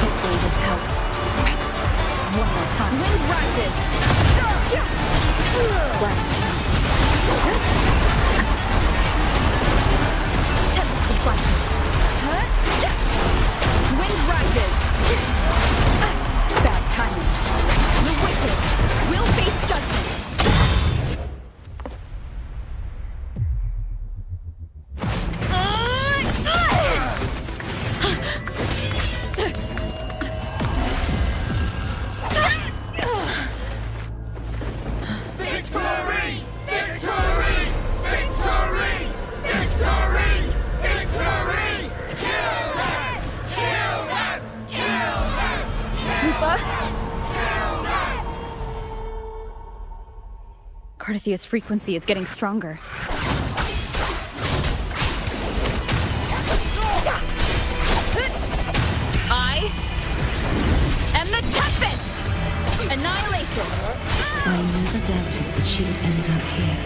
Hopefully this helps. One more time. Wind rises! Tempest of silence. Wind rises! Bad timing. The wicked will face judgment. Carthia's frequency is getting stronger. I am the Tempest! Annihilation! I never doubted that she would end up here.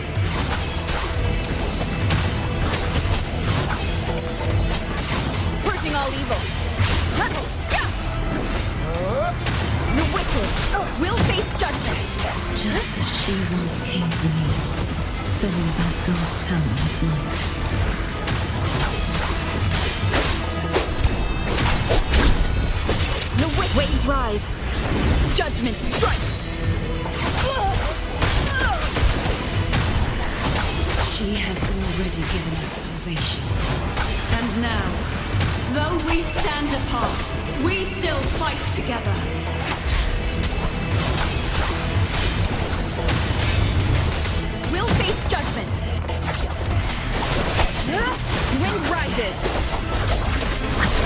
Purging all evil. The wicked will face judgment. Just as she once came to me, filling that dark town with light. The waves rise. Judgment strikes. She has already given us salvation. And now, though we stand apart, we still fight together. We'll face judgment. Wind rises.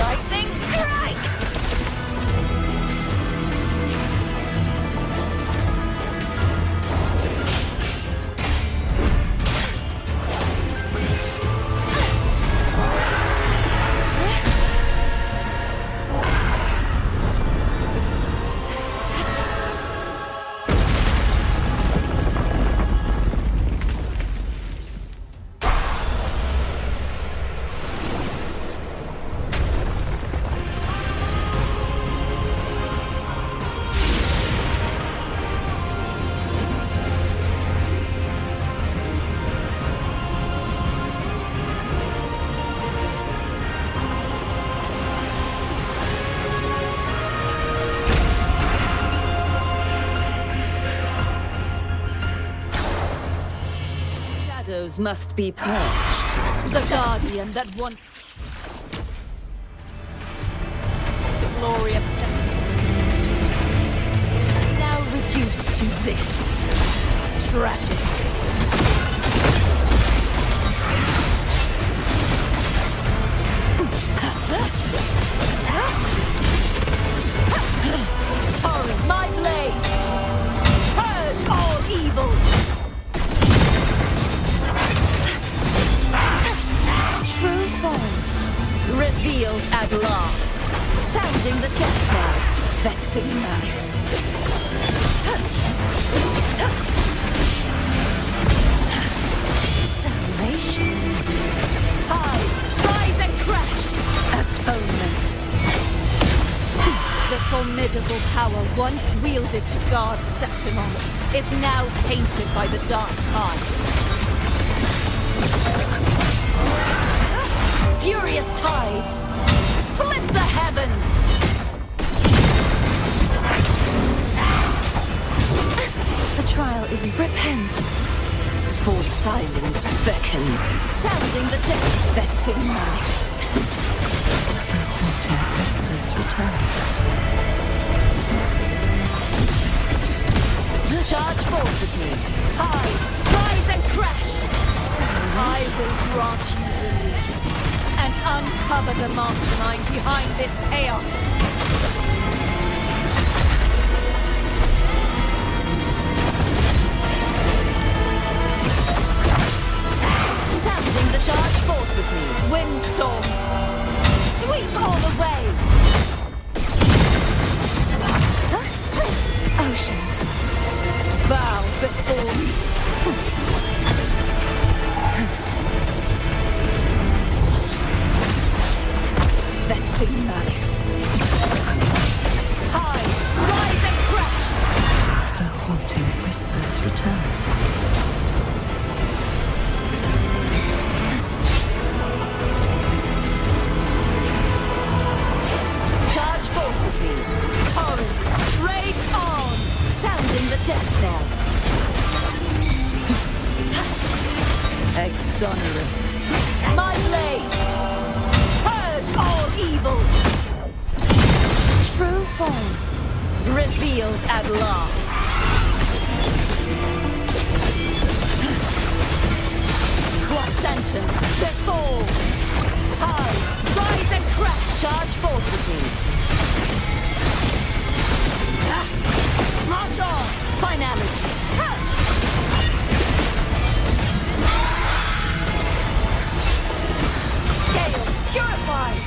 Lightning strike! Shadows must be purged. The guardian that once... The glory of... Now reduced to this. Tragic. Torrent, my blade! Purge all evil! True form, revealed at last, sounding the death mark, vexing malice. Salvation. Tide, rise and crash. Atonement. The formidable power once wielded to guard Septimont is now tainted by the dark tide. Furious tides, split the heavens! The trial is repent, for silence beckons, sounding the death vexing malice. The haunting whispers return. Charge forth with me, tides, rise and crash! I will grant you release. And uncover the mastermind behind this chaos. Sounding the charge forth with me. Windstorm. Sweep all away. Oceans. Bow before me. exonerate. My blade! Purge all evil! True form revealed at last. Cross sentence before. Tide, rise and crash. Charge forth with me. March on! Finality! Gales purified!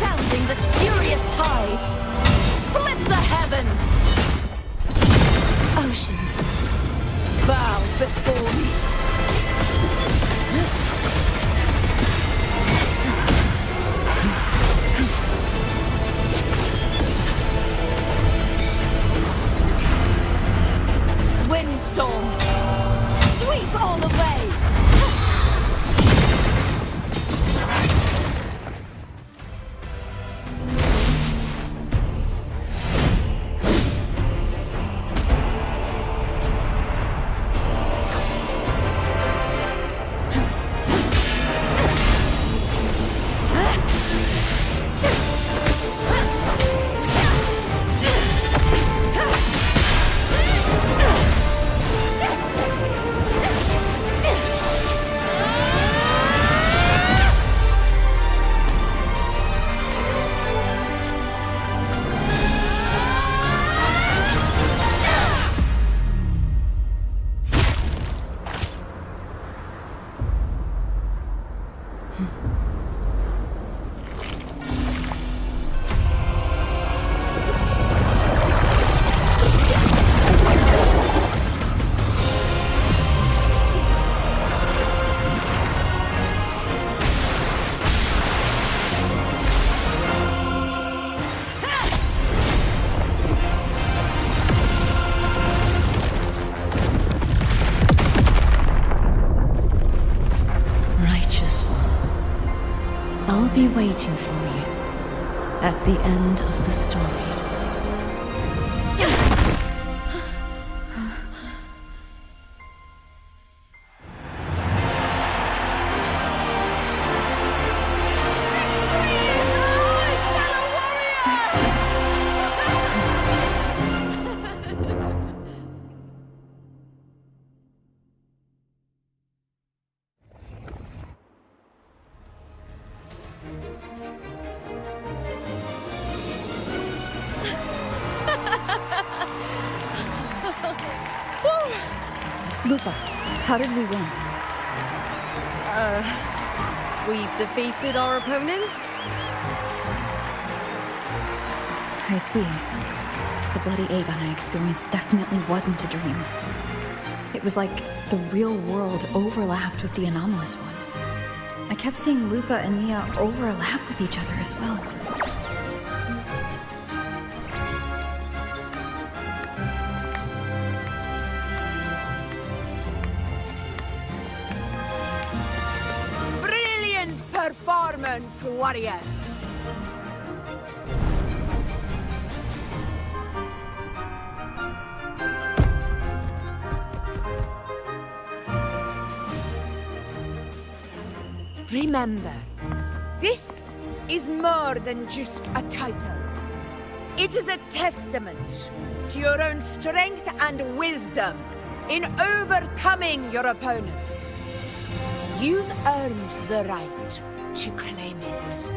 Sounding the furious tides! Split the heavens! Oceans, bow before me! Windstorm! Sweep all away! I'll be waiting for you at the end of the story. Lupa, how did we win? We defeated our opponents? I see. The bloody Aegon I experienced definitely wasn't a dream. It was like the real world overlapped with the anomalous one. I kept seeing Lupa and Mia overlap with each other as well. Performance, warriors! Remember, this is more than just a title. It is a testament to your own strength and wisdom in overcoming your opponents. You've earned the right to claim it.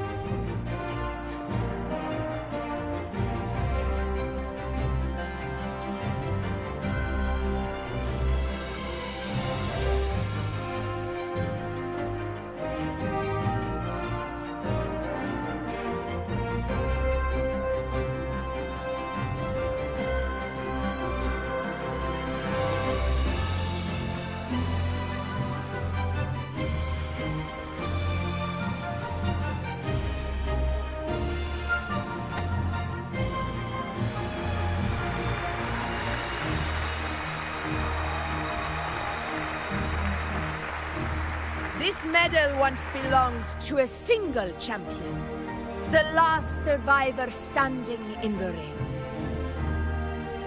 This medal once belonged to a single champion, the last survivor standing in the ring.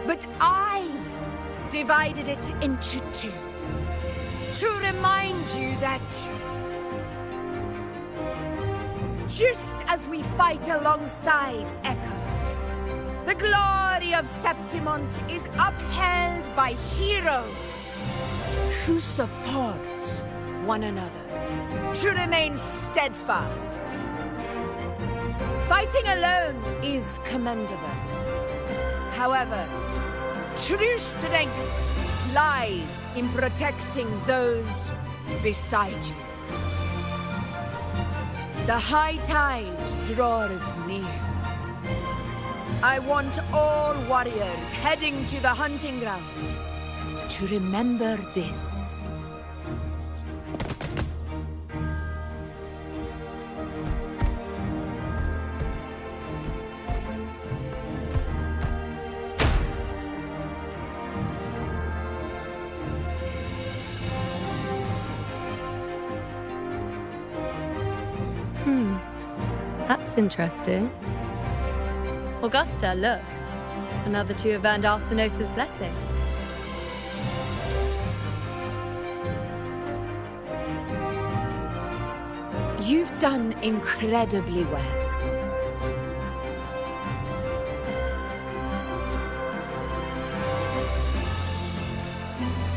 But I divided it into two. to remind you that just as we fight alongside echoes, the glory of Septimont is upheld by heroes who support one another to remain steadfast. Fighting alone is commendable. However, true strength lies in protecting those beside you. The high tide draws near. I want all warriors heading to the hunting grounds to remember this. That's interesting. Augusta, look. Another two have earned Arsenos' blessing. You've done incredibly well.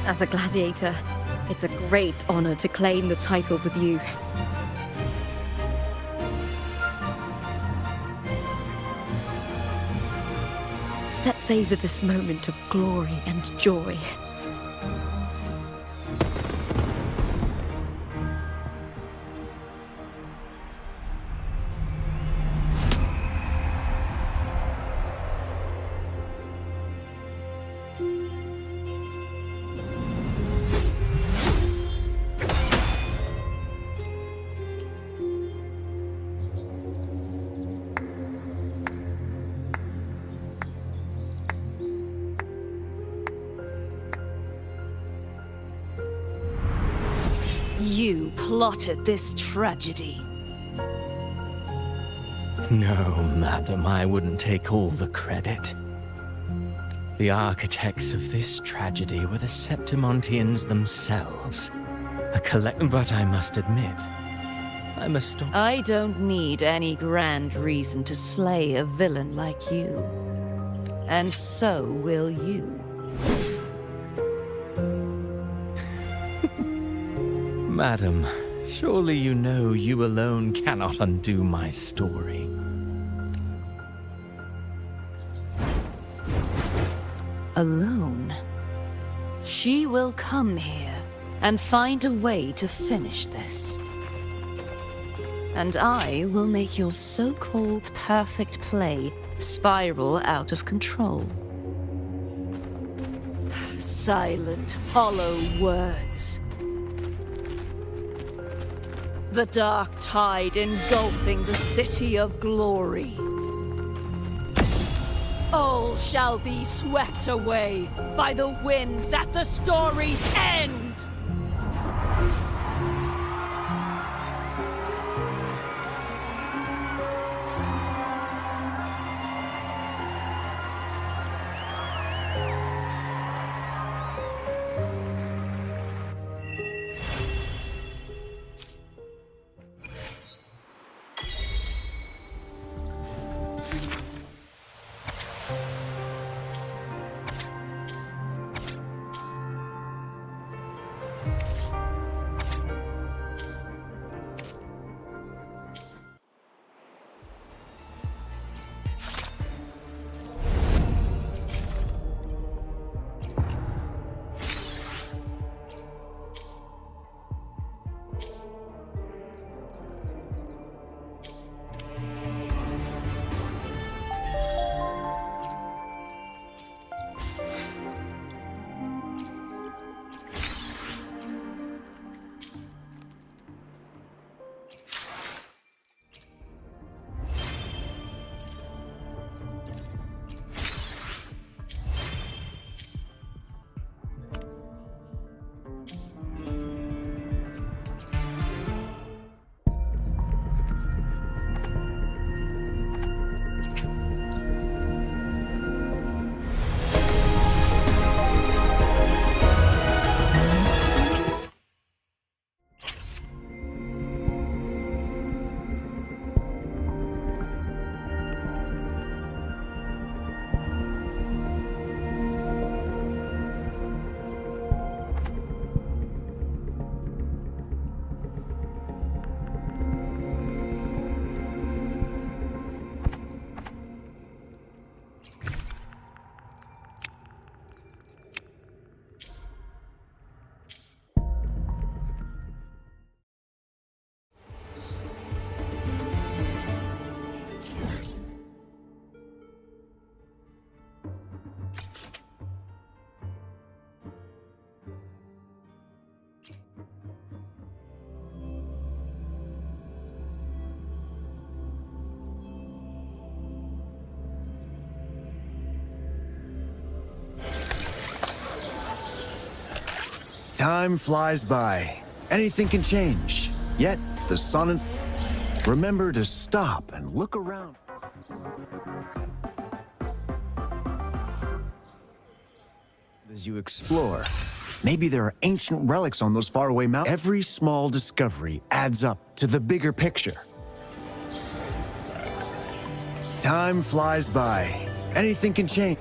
As a gladiator, it's a great honor to claim the title with you. Let's savor this moment of glory and joy. You plotted this tragedy. No, madam, I wouldn't take all the credit. The architects of this tragedy were the Septimontians themselves. But I must admit, I'm astonished. I don't need any grand reason to slay a villain like you. And so will you. Madam, surely you know you alone cannot undo my story. Alone? She will come here and find a way to finish this. And I will make your so-called perfect play spiral out of control. Silent, hollow words. The dark tide engulfing the city of glory. All shall be swept away by the winds at the story's end! Time flies by. Anything can change. Yet, the sun and... Remember to stop and look around. As you explore, maybe there are ancient relics on those faraway mountains. Every small discovery adds up to the bigger picture. Time flies by. Anything can change.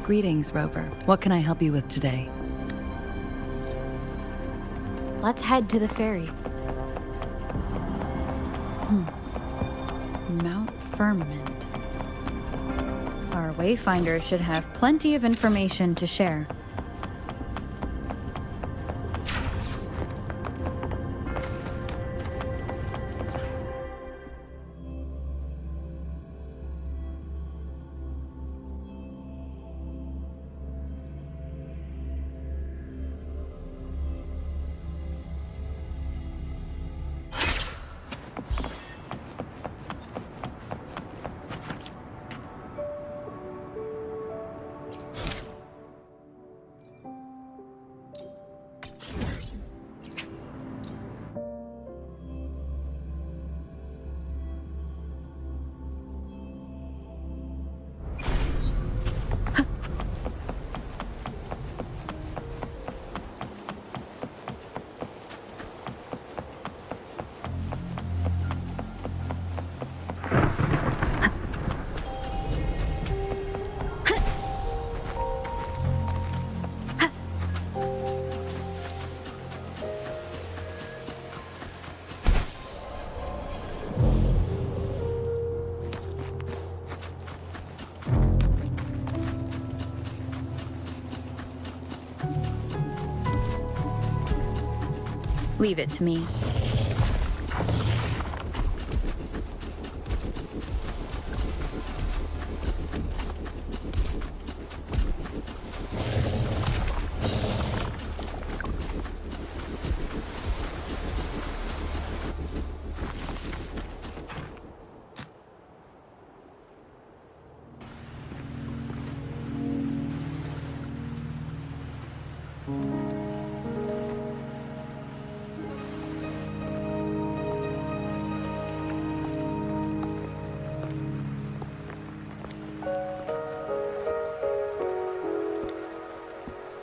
Greetings, Rover. What can I help you with today? Let's head to the ferry. Mount Firmament. Our wayfinder should have plenty of information to share. Leave it to me.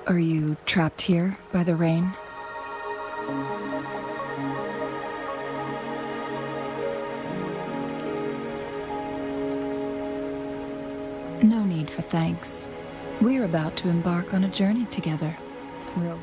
Are you trapped here by the rain? No need for thanks. We're about to embark on a journey together. Rover.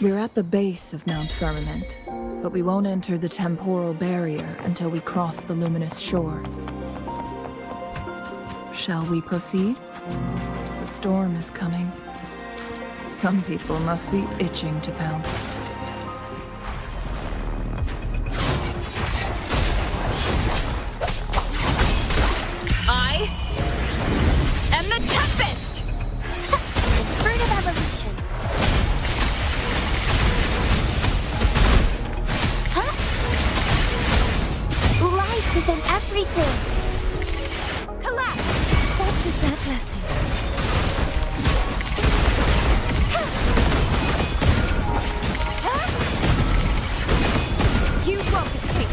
We're at the base of Mount Firmament, but we won't enter the temporal barrier until we cross the luminous shore. Shall we proceed? The storm is coming. Some people must be itching to pounce. I am the Tempest! The fruit of evolution. Life is in everything. Collapse! Such is their blessing. You won't escape.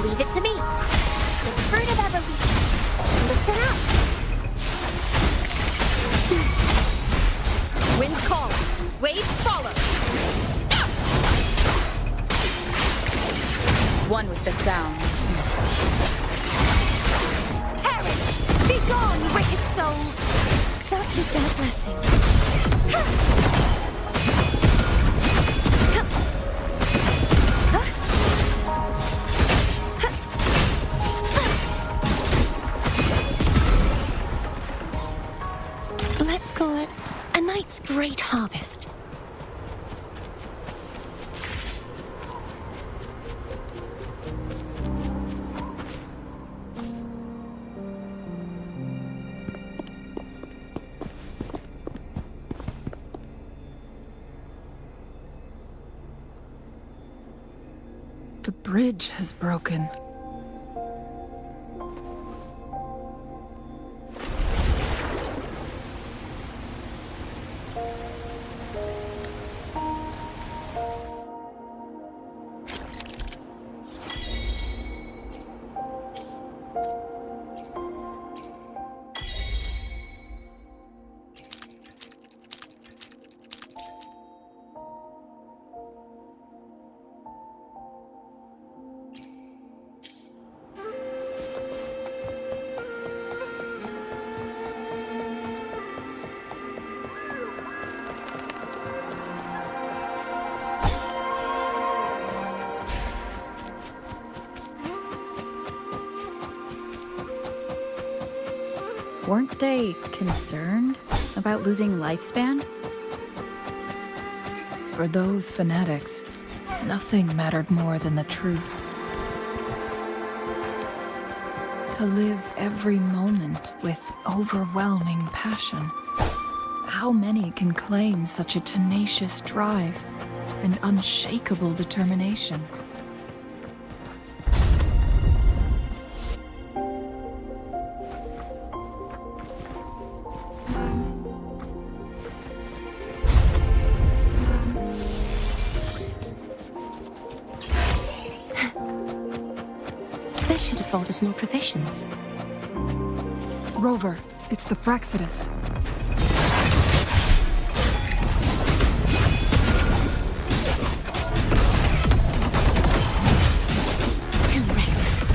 Leave it to me. The fruit of evolution. Listen up. Wind calls. Waves follow. One with the sound. Perish! Be gone, wicked souls! Such is their blessing. Let's call it a night's great harvest. The bridge has broken. Weren't they concerned about losing lifespan? For those fanatics, nothing mattered more than the truth. To live every moment with overwhelming passion. How many can claim such a tenacious drive and unshakable determination? This should afford us more provisions. Rover, it's the Fraccidus. Too reckless.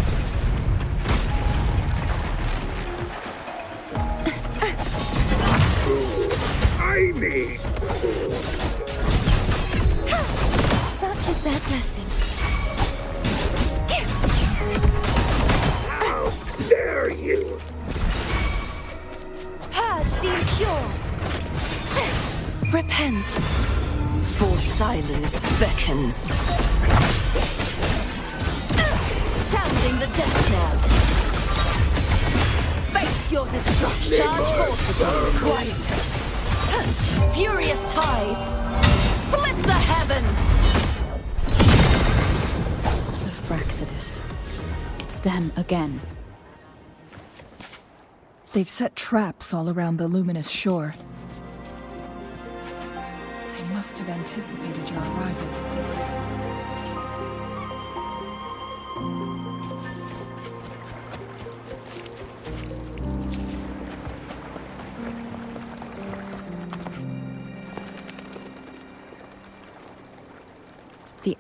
Amy! Such is their blessing. How dare you! Purge the impure. Repent. For silence beckons. Sounding the death knell. Face your destruction. Charge forth with quietus. Furious tides. Split the heavens. The Fraccidus. It's them again. They've set traps all around the luminous shore. They must have anticipated your arrival. The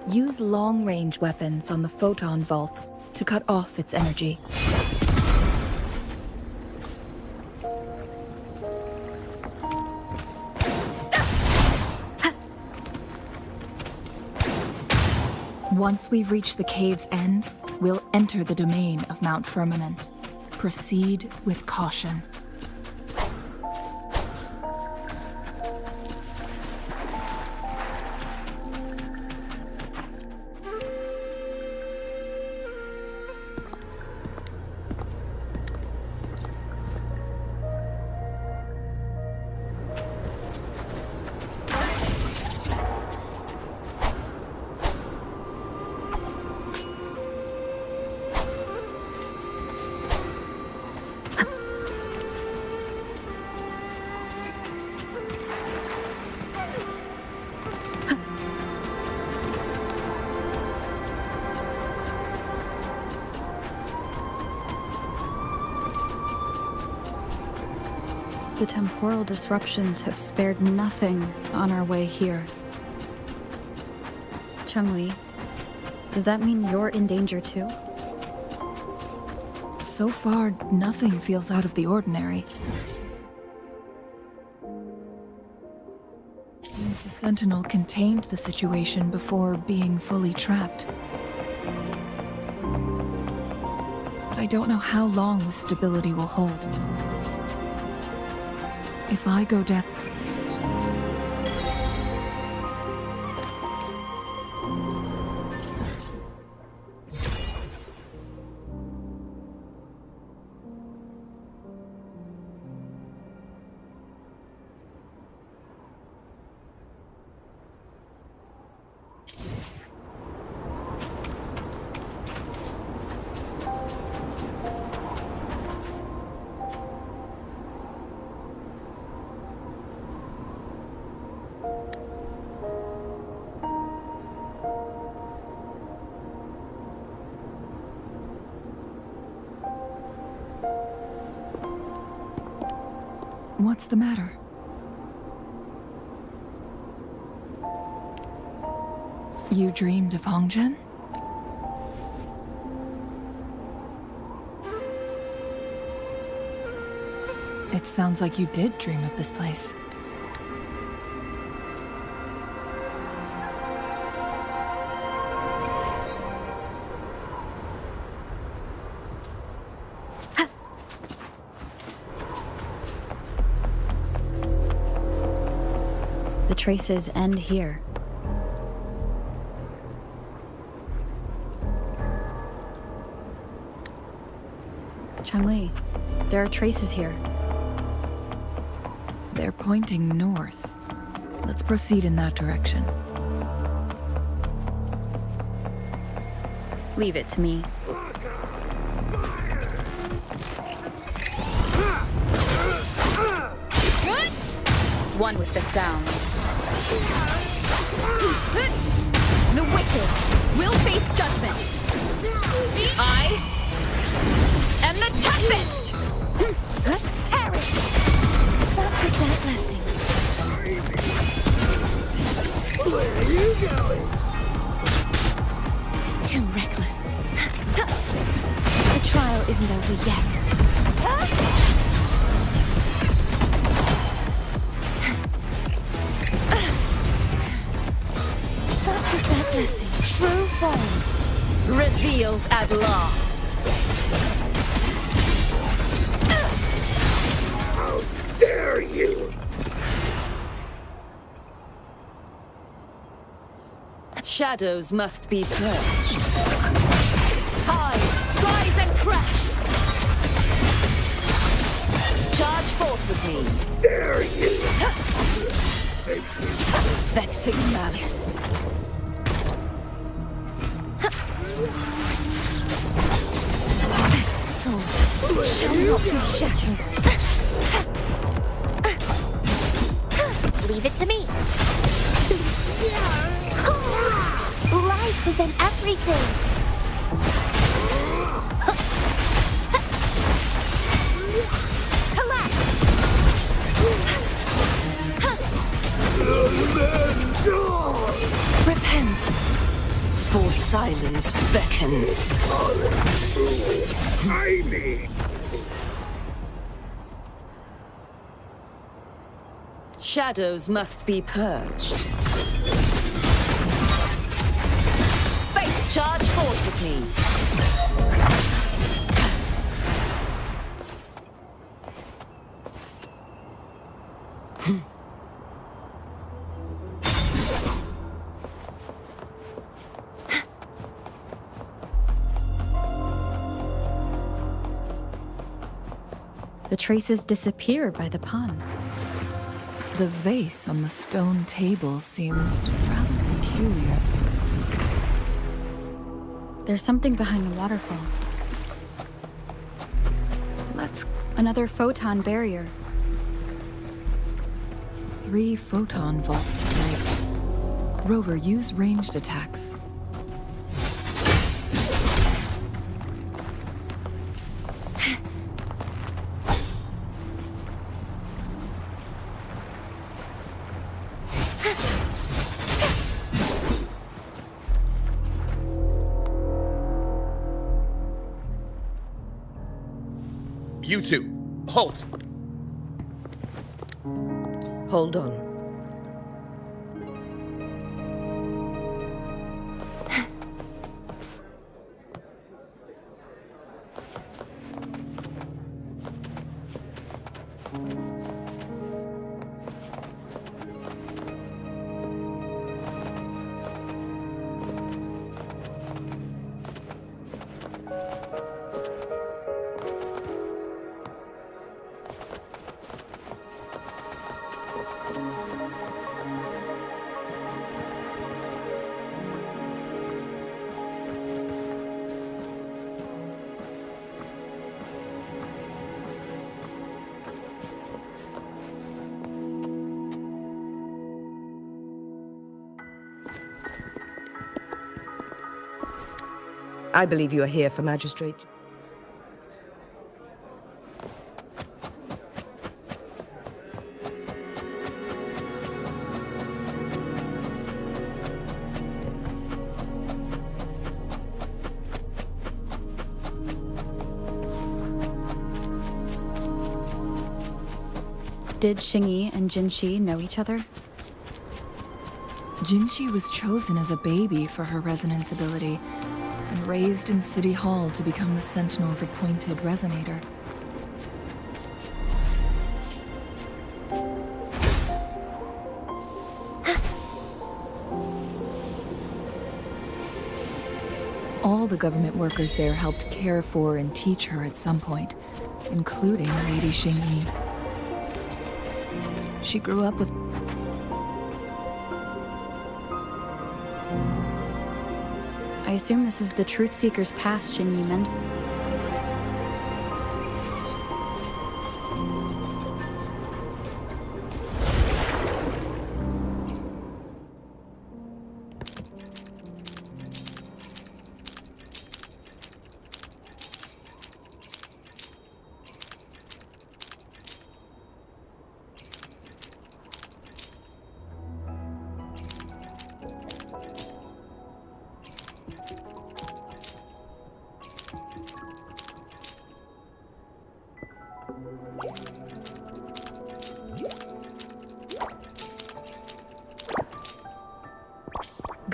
Use long-range weapons on the photon vaults to cut off its energy. Once we've reached the cave's end, we'll enter the domain of Mount Firmament. Proceed with caution. The temporal disruptions have spared nothing on our way here. Chun-Li, does that mean you're in danger too? So far, nothing feels out of the ordinary. Seems the Sentinel contained the situation before being fully trapped. But I don't know how long the stability will hold. If I go down... What's the matter? You dreamed of Hongzhen? It sounds like you did dream of this place. The traces end here. Chun-Li, there are traces here. They're pointing north. Let's proceed in that direction. Leave it to me. one with the sound. The wicked will face judgment. I am the Tempest! Perish! Such is their blessing. Where are you going? Too reckless. The trial isn't over yet. Such is their blessing. True form, revealed at last. How dare you! Shadows must be purged. Tides, rise and crash! Charge forth with me. Dare you! Vexing malice. Their sword shall not be shattered. Leave it to me. Life is in everything. Repent, for silence beckons. Shadows must be purged. Face charge forth with me. The traces disappear by the pond. The vase on the stone table seems rather peculiar. There's something behind the waterfall. Another photon barrier. 3 photon vaults to break. Rover, use ranged attacks. You two, halt! Hold on. I believe you are here for Magistrate. Did Xingyi and Jinshi know each other? Jinshi was chosen as a baby for her resonance ability, and raised in City Hall to become the Sentinel's appointed Resonator. All the government workers there helped care for and teach her at some point, including Lady Xingyi. She grew up with I assume this is the Truth Seeker's past Xingyi meant.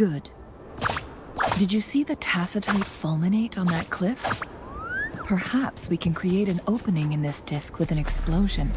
Good. Did you see the tacitite fulminate on that cliff? Perhaps we can create an opening in this disk with an explosion.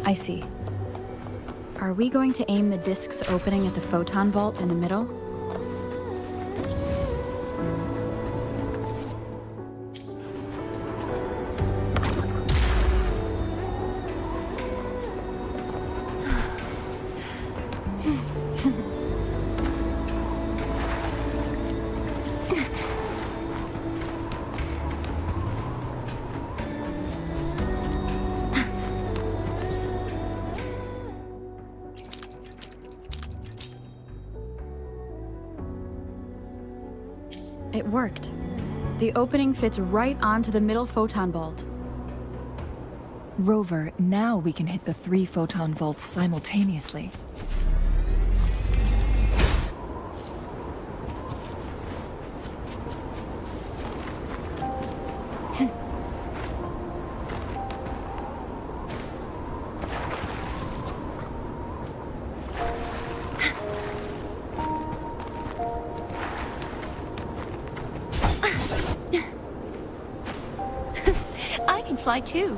I see. Are we going to aim the disk's opening at the photon vault in the middle? It worked. The opening fits right onto the middle photon vault. Rover, now we can hit the 3 photon vaults simultaneously. I can fly too.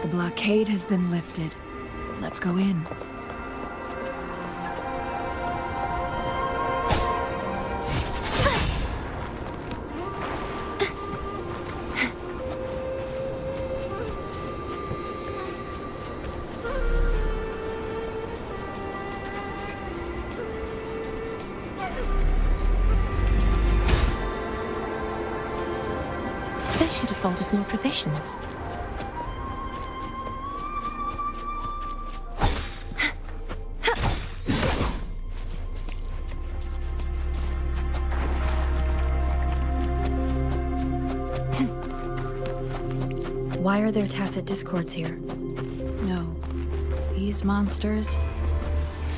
The blockade has been lifted. Let's go in. This should afford us more provisions. Why are there tacit discords here? No. These monsters...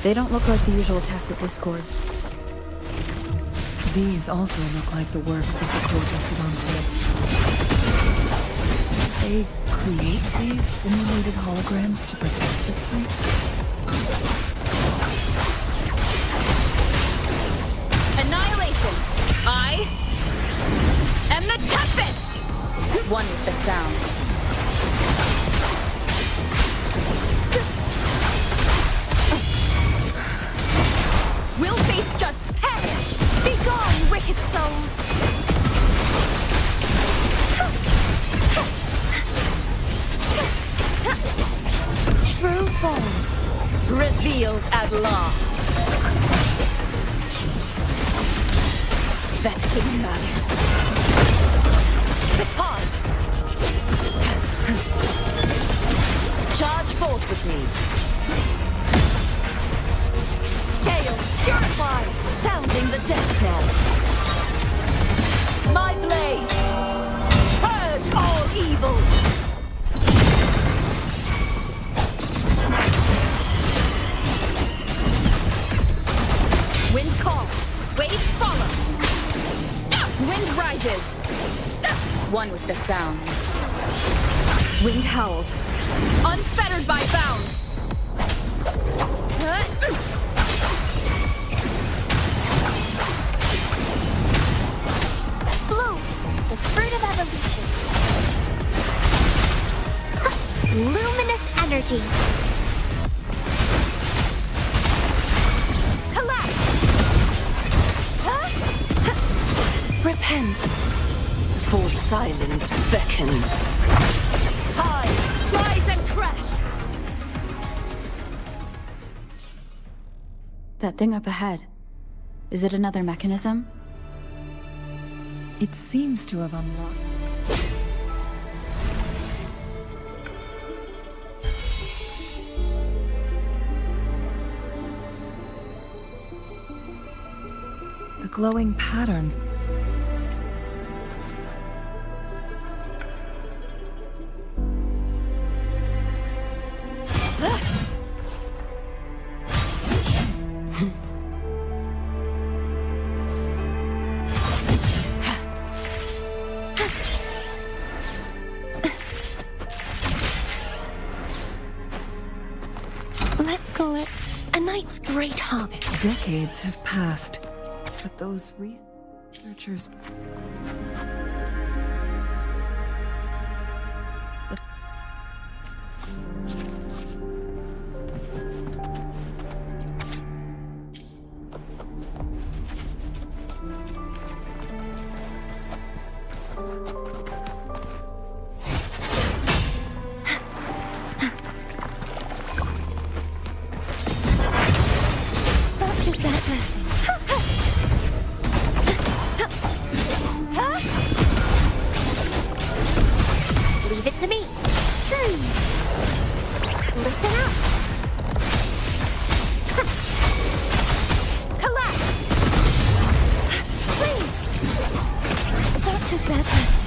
They don't look like the usual tacit discords. These also look like the works of the Court of Savante. They create these simulated holograms to protect this place? Annihilation! I am the Tempest! One with the sound. We'll face just perish! Begone, wicked souls! True form, revealed at last. Vexing malice. Baton! Charge forth with me. Chaos purified, sounding the death knell. My blade, purge all evil. Wind calls, waves follow. Wind rises. One with the sound. Wind howls, unfettered by bounds. Bloom, the fruit of evolution. luminous energy. Collect! Repent, for silence beckons. Tide, rise and crash! That thing up ahead. Is it another mechanism? It seems to have unlocked. The glowing patterns. Let's call it a night's great harvest. Decades have passed, but those researchers. Such is that blessing. Leave it to me. Listen up. Collect! Such is that blessing.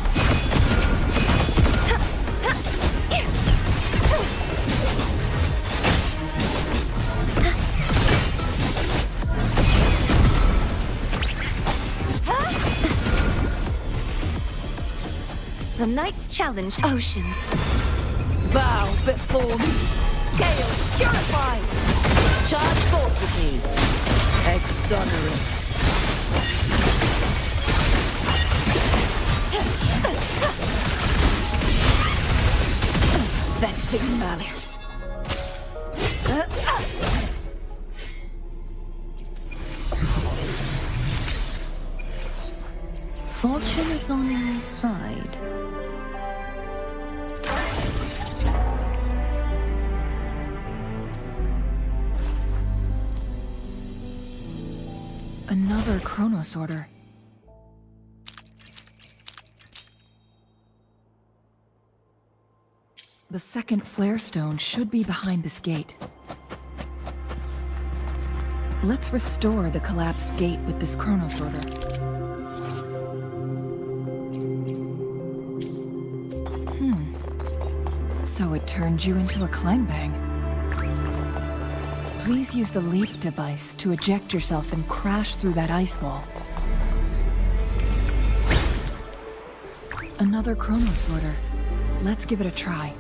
The night's challenge, oceans. Bow before me. Chaos purified. Charge forth with me. Exonerate. Vexing malice. Fortune is on my side. Another Chronos order. The second flare stone should be behind this gate. Let's restore the collapsed gate with this Chronos order. So it turned you into a Klangbang. Please use the leap device to eject yourself and crash through that ice wall. Another Chronos order. Let's give it a try.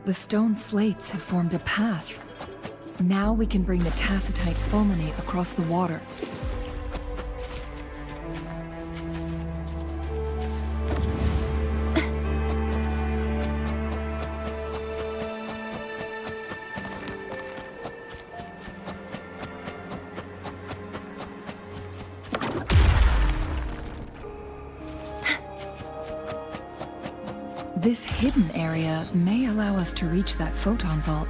The stone slates have formed a path. Now we can bring the tacitite fulminate across the water. This hidden area may allow us to reach that photon vault.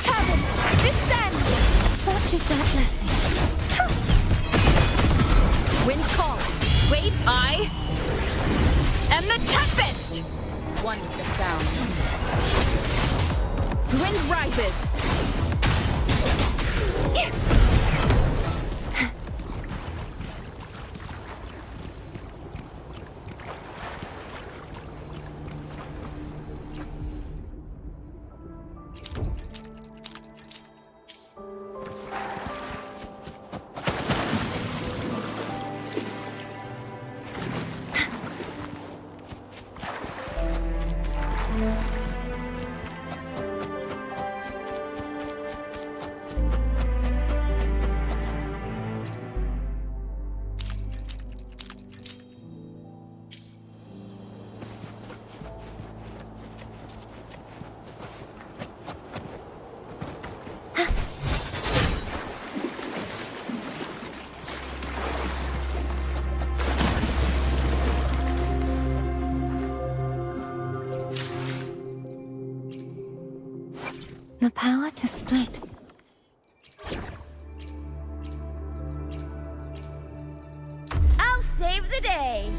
Heavens, descend! Such is that blessing. Wind calls, waves I am the tempest! One with the sound. Wind rises. The power to split. I'll save the day.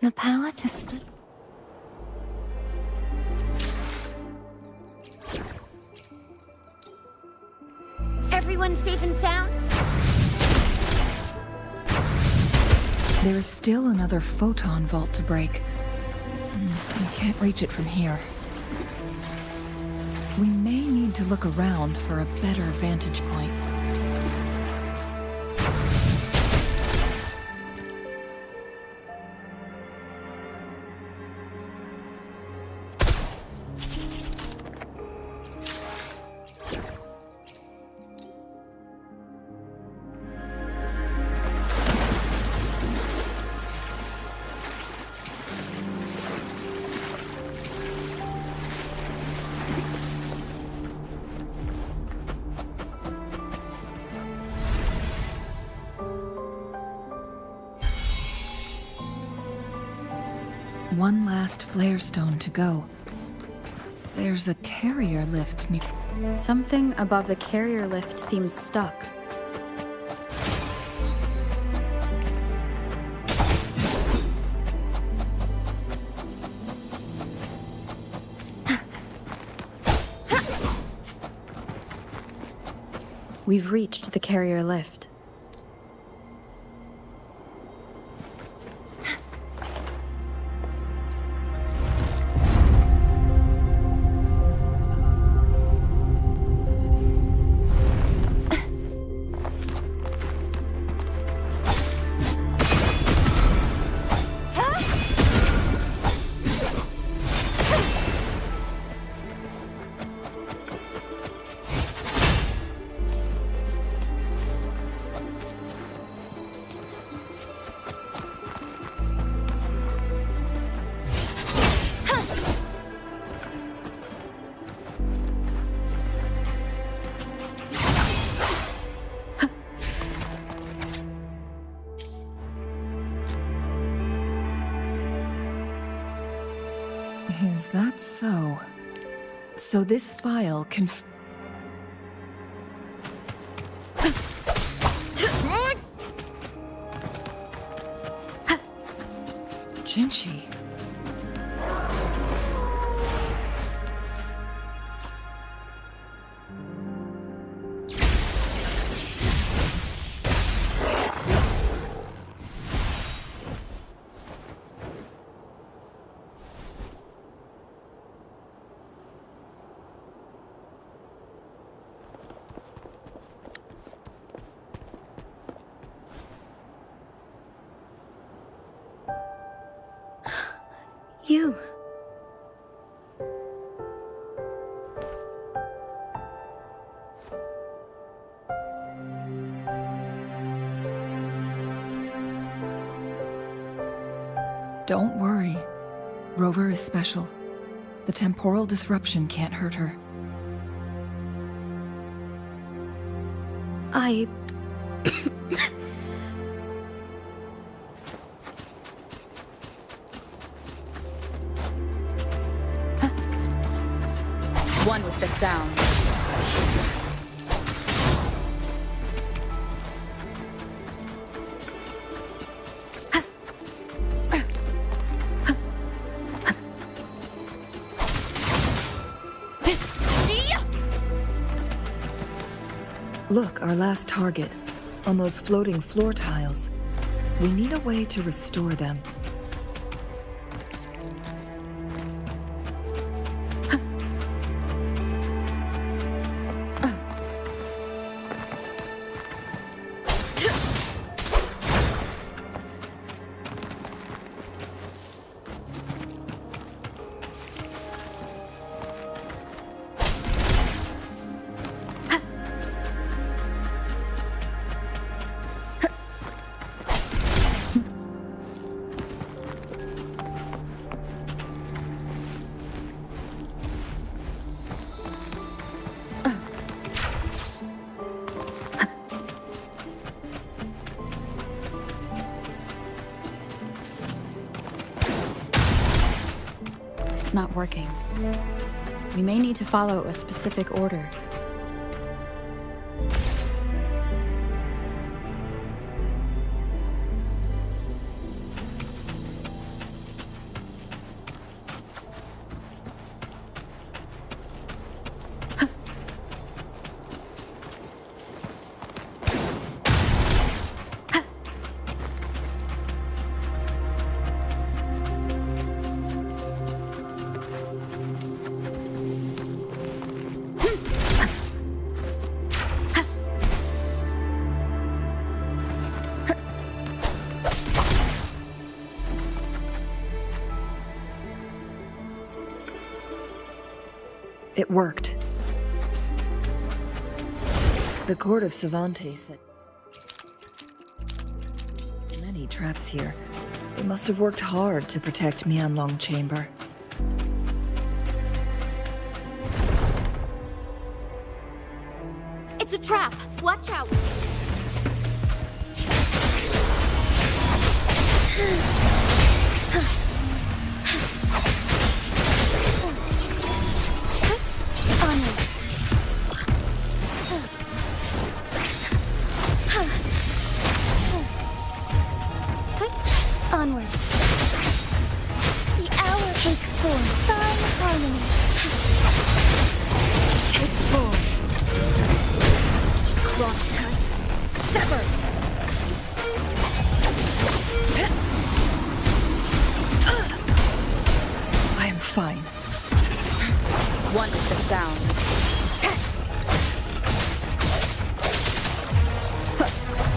The power to split. Everyone safe and sound? There is still another photon vault to break. We can't reach it from here. We may need to look around for a better vantage point. One last flare stone to go. There's a carrier lift near. Something above the carrier lift seems stuck. We've reached the carrier lift. Is that so? So this file can... Jinchi. You. Don't worry. Rover is special. The temporal disruption can't hurt her. I... One with the sound. Look, our last target. On those floating floor tiles. We need a way to restore them. It's not working. We may need to follow a specific order. It worked. The court of Savantes said many traps here. They must have worked hard to protect Mianlong Chamber. It's a trap! Watch out! Onward. The hour take form. Fine harmony. Take form. Crosscut. Sever. I am fine. One with the sound.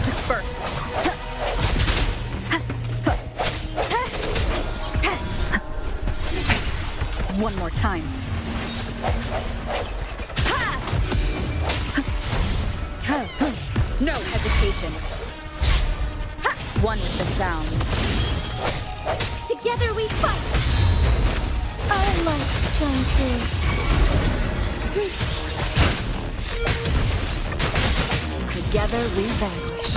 Disperse. One more time. No hesitation. One with the sound. Together we fight! Our lights shine through. Together we vanquish.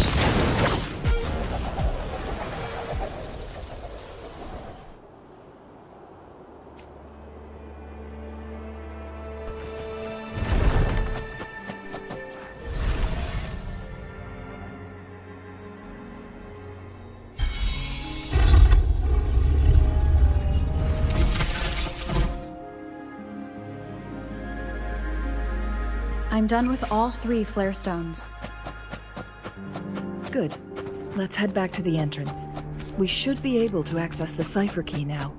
I'm done with all 3 flare stones. Good. Let's head back to the entrance. We should be able to access the cipher key now.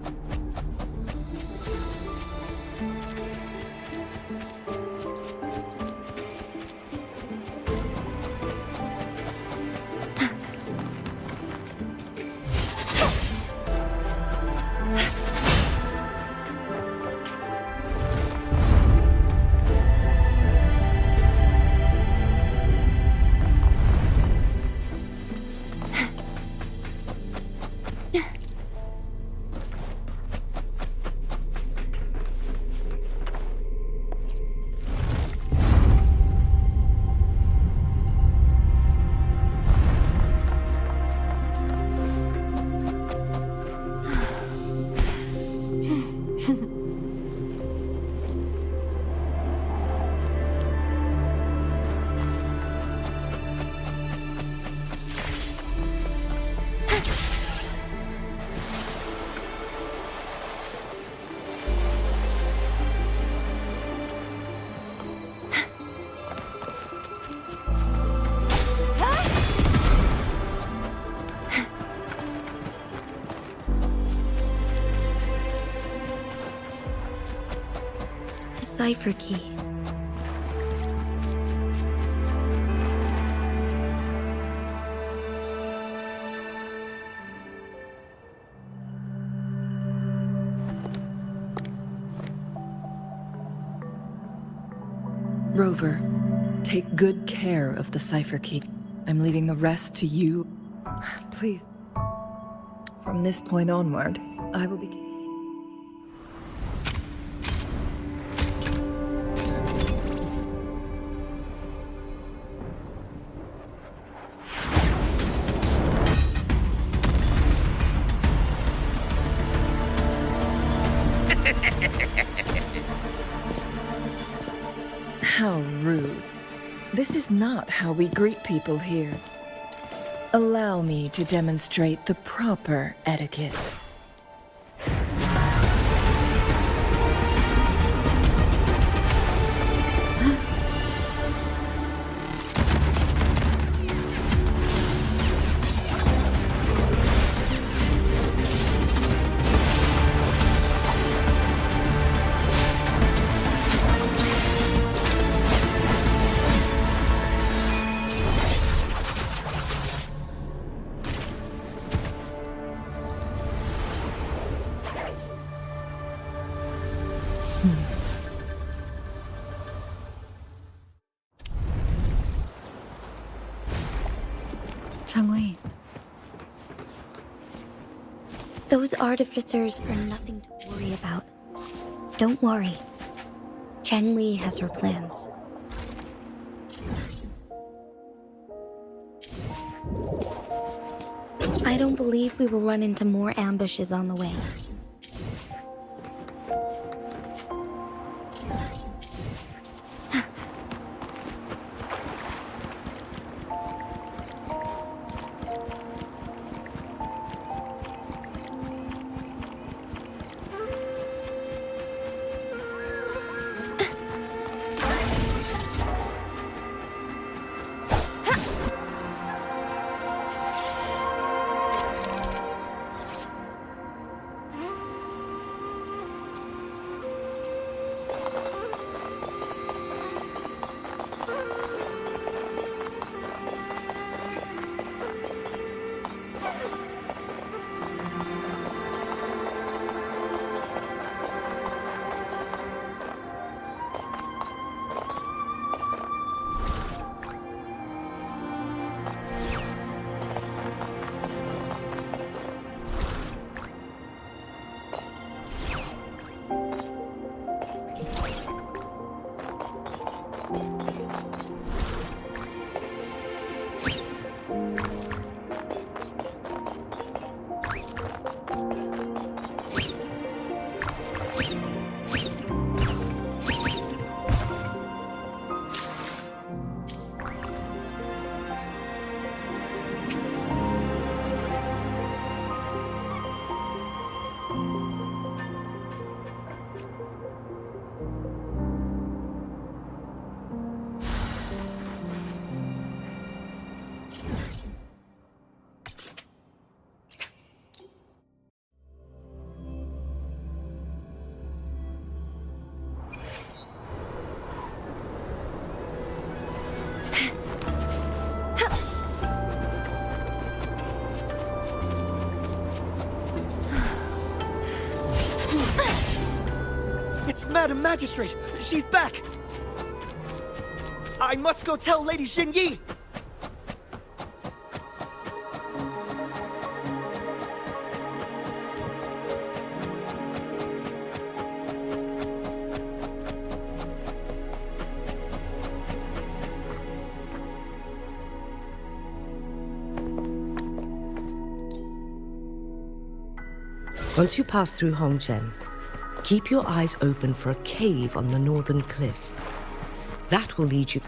Cipher key. Rover, take good care of the cipher key. I'm leaving the rest to you. Please. From this point onward, I will be... This is not how we greet people here. Allow me to demonstrate the proper etiquette. Changli. Those artificers are nothing to worry about. Don't worry. Changli has her plans. I don't believe we will run into more ambushes on the way. Madam Magistrate, she's back! I must go tell Lady Xinyi! Once you pass through Hongchen, keep your eyes open for a cave on the northern cliff. That will lead you...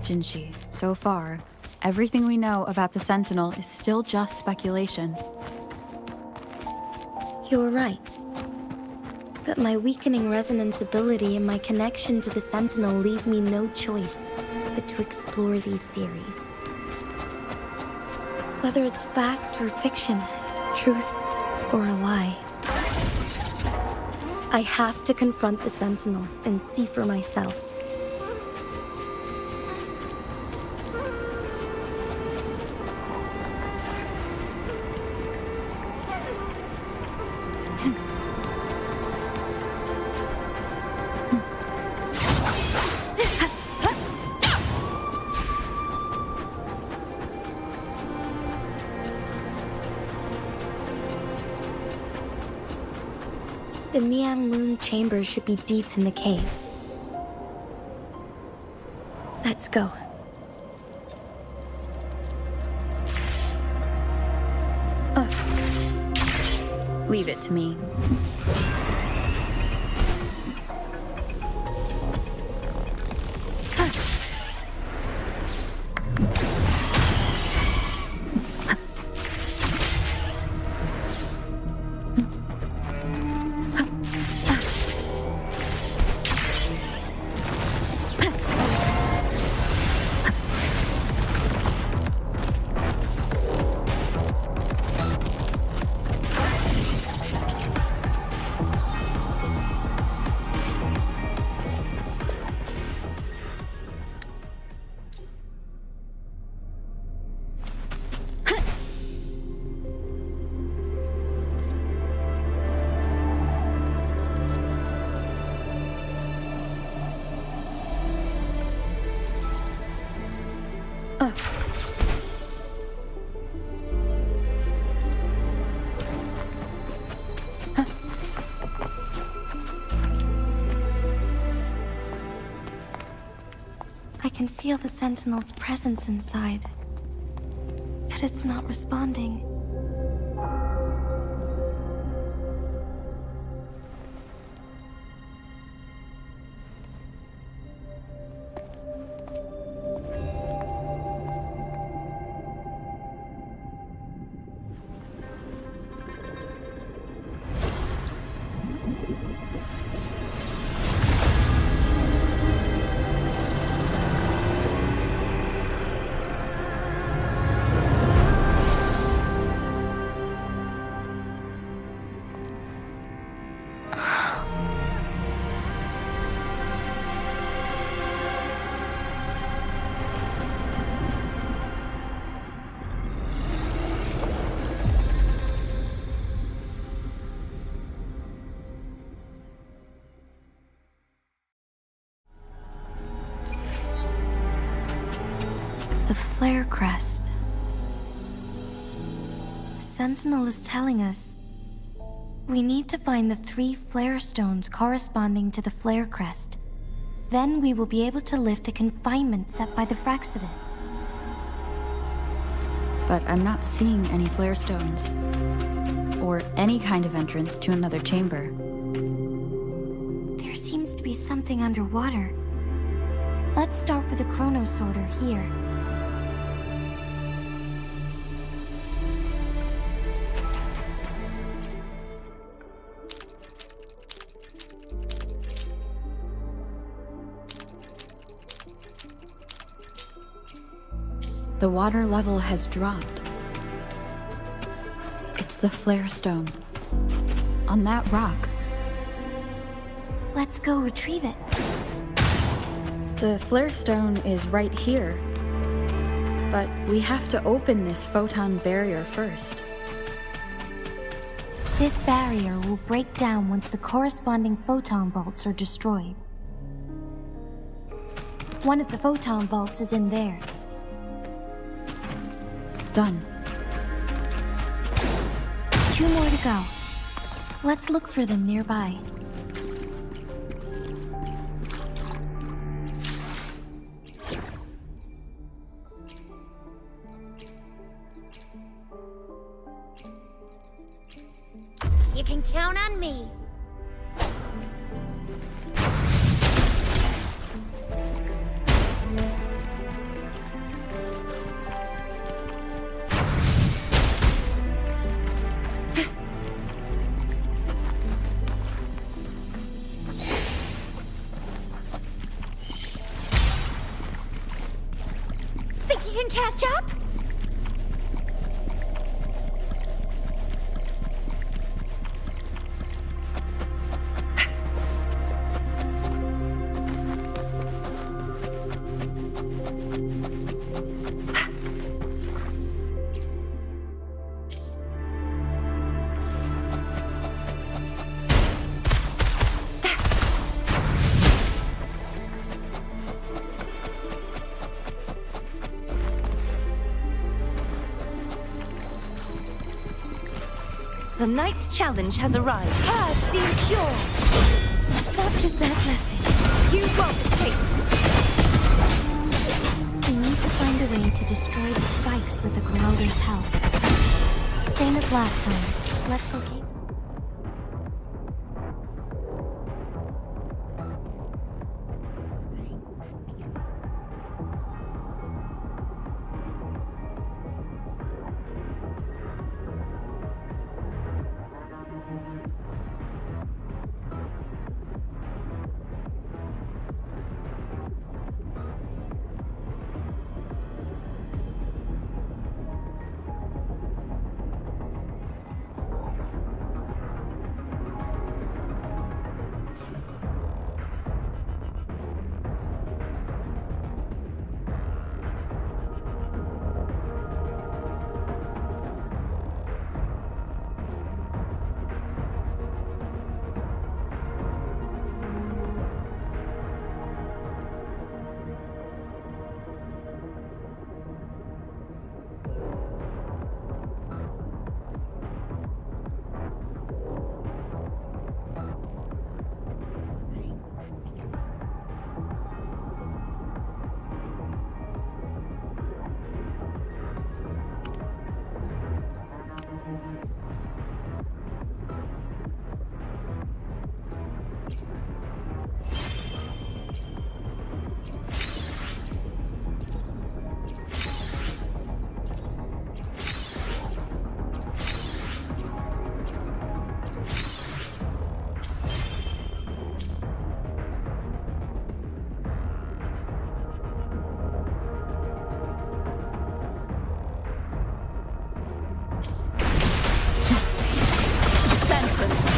Jinshi, so far, everything we know about the Sentinel is still just speculation. You're right. But my weakening resonance ability and my connection to the Sentinel leave me no choice but to explore these theories. Whether it's fact or fiction, truth or a lie. I have to confront the Sentinel and see for myself. The Mian Loon chamber should be deep in the cave. Let's go. Leave it to me. I can feel the Sentinel's presence inside, but it's not responding. The flare crest. The Sentinel is telling us we need to find the 3 flare stones corresponding to the flare crest. Then we will be able to lift the confinement set by the Frexodus. But I'm not seeing any flare stones, or any kind of entrance to another chamber. There seems to be something underwater. Let's start with the chrono sorter here. The water level has dropped. It's the flare stone. On that rock. Let's go retrieve it. The flare stone is right here. But we have to open this photon barrier first. This barrier will break down once the corresponding photon vaults are destroyed. One of the photon vaults is in there. Done. 2 more to go. Let's look for them nearby. You can count on me. Think you can catch up? The Knight's challenge has arrived. Purge the impure! destroy the spikes with the corroder's help. Same as last time. Let's locate.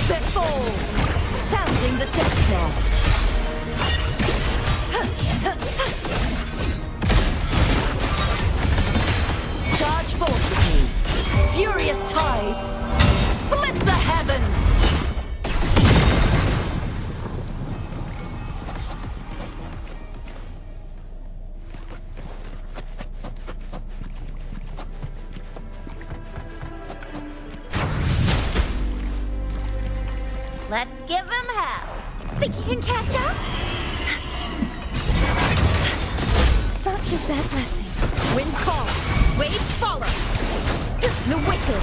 Before sounding the death knell. Charge forth with me. Furious tides. Split the heavens. Let's give him hell. Think you can catch up? Such is their blessing. Wind calls. Waves follow. The wicked.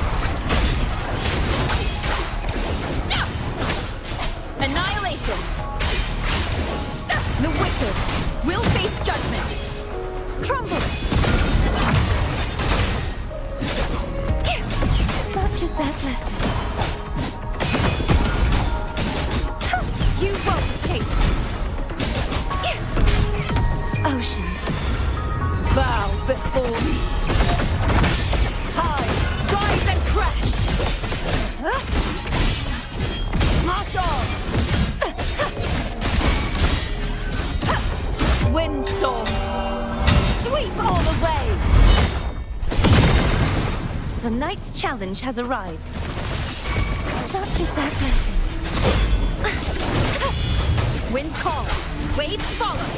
No! Annihilation. The wicked will face judgment. Crumble. Such is their blessing. You won't escape. Oceans. Bow before me. Tides, rise and crash. March on. Windstorm. Sweep all away. The night's challenge has arrived. Such is their blessing. Wind calls, waves follow.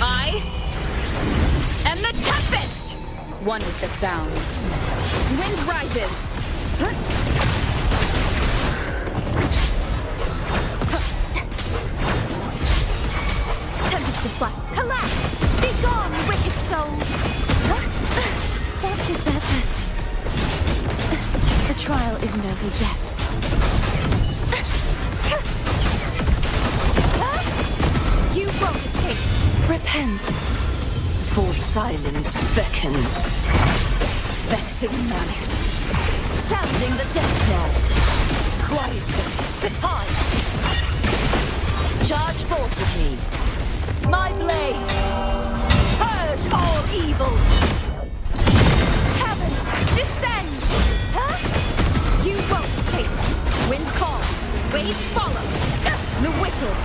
I am the tempest! One with the sound. Wind rises. Tempest of slack. Collapse! Be gone, wicked souls! Such is their blessing. The trial isn't over yet. You won't escape. Repent. For silence beckons. Vexing malice. Sounding the death knell. Quietus, the tide. Charge forth with me. My blade. Purge all evil. Caverns, descend. Huh? You won't escape. Wind calls. Waves follow. The wicked.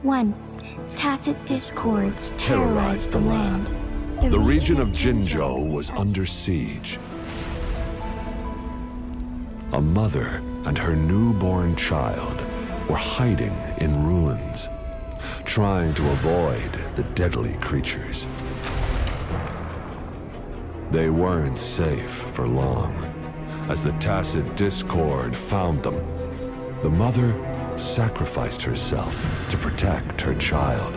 Once, tacit discords terrorized the land. The region of Jinzhou was under siege. A mother and her newborn child were hiding in ruins, trying to avoid the deadly creatures. they weren't safe for long. As the tacit discord found them, the mother sacrificed herself to protect her child.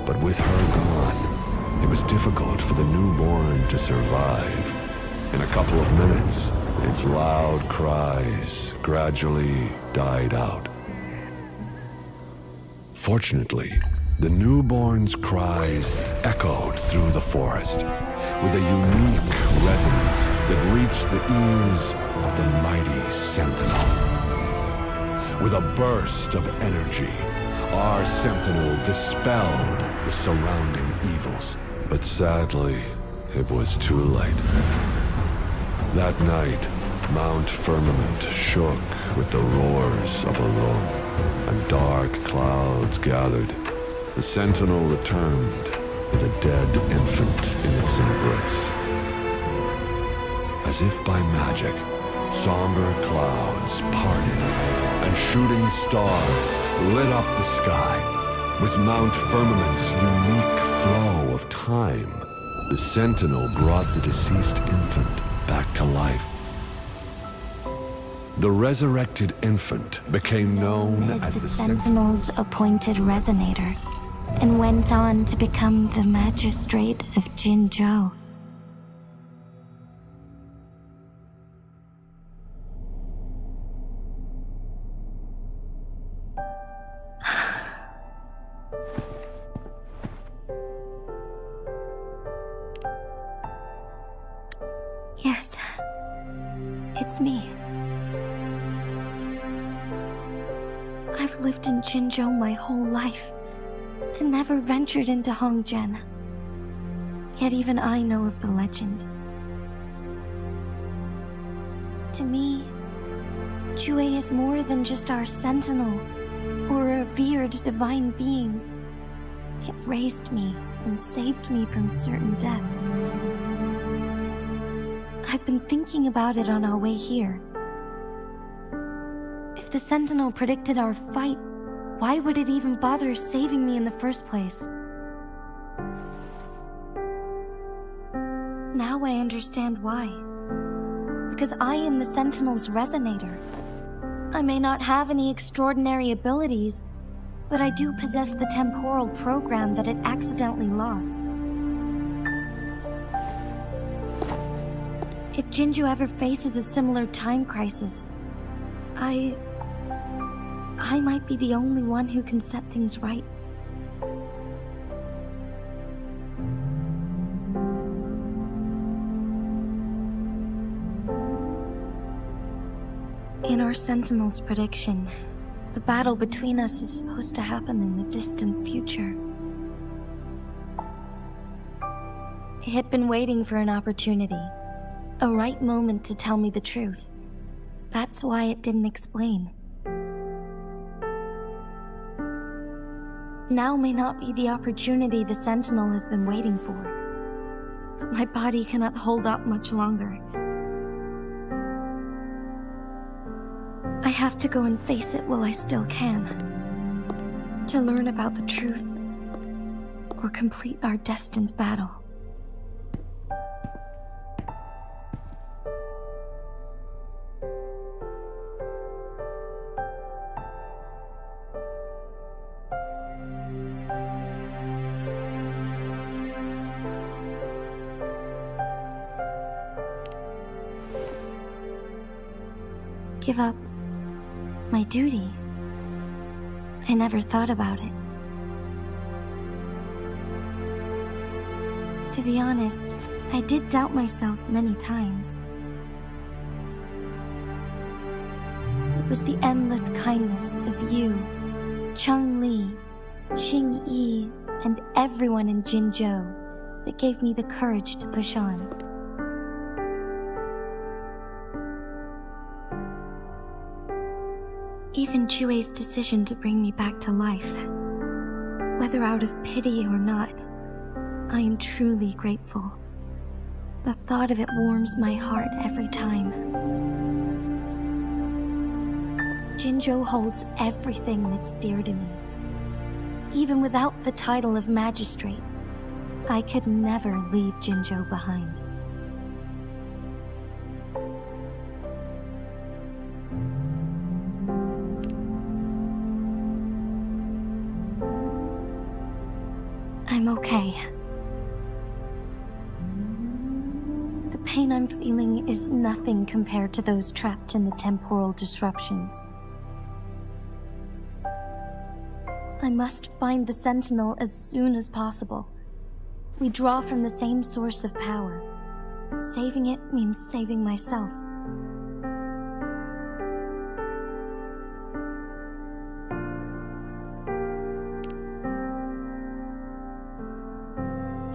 But with her gone, it was difficult for the newborn to survive. In a couple of minutes, its loud cries gradually died out. Fortunately, the newborn's cries echoed through the forest with a unique resonance that reached the ears of the mighty sentinel. With a burst of energy, our sentinel dispelled the surrounding evils. But sadly, it was too late. That night, Mount Firmament shook with the roars of a roar, and dark clouds gathered. The sentinel returned with a dead infant in its embrace. As if by magic, somber clouds parted, and shooting stars lit up the sky. With Mount Firmament's unique flow of time, the sentinel brought the deceased infant back to life. The resurrected infant became known as the Sentinel's appointed Resonator, and went on to become the Magistrate of Jinzhou. Yes, it's me. I've lived in Jinzhou my whole life, and never ventured into Hongzhen. Yet even I know of the legend. To me, Jue is more than just our sentinel, or a revered divine being. It raised me and saved me from certain death. I've been thinking about it on our way here. If the sentinel predicted our fight, why would it even bother saving me in the first place? Now I understand why. Because I am the Sentinel's Resonator. I may not have any extraordinary abilities, but I do possess the temporal program that it accidentally lost. If Jinzhou ever faces a similar time crisis, I might be the only one who can set things right. In our Sentinel's prediction, the battle between us is supposed to happen in the distant future. It had been waiting for an opportunity, a right moment to tell me the truth. That's why it didn't explain. Now may not be the opportunity the Sentinel has been waiting for, but my body cannot hold up much longer. I have to go and face it while I still can, to learn about the truth, or complete our destined battle. Give up my duty. I never thought about it. To be honest, I did doubt myself many times. It was the endless kindness of you, Cheng Li, Xing Yi, and everyone in Jinzhou that gave me the courage to push on. Even Jue's decision to bring me back to life, whether out of pity or not, I am truly grateful. The thought of it warms my heart every time. Jinzhou holds everything that's dear to me. Even without the title of magistrate, I could never leave Jinzhou behind. I'm okay. The pain I'm feeling is nothing compared to those trapped in the temporal disruptions. I must find the Sentinel as soon as possible. We draw from the same source of power. Saving it means saving myself.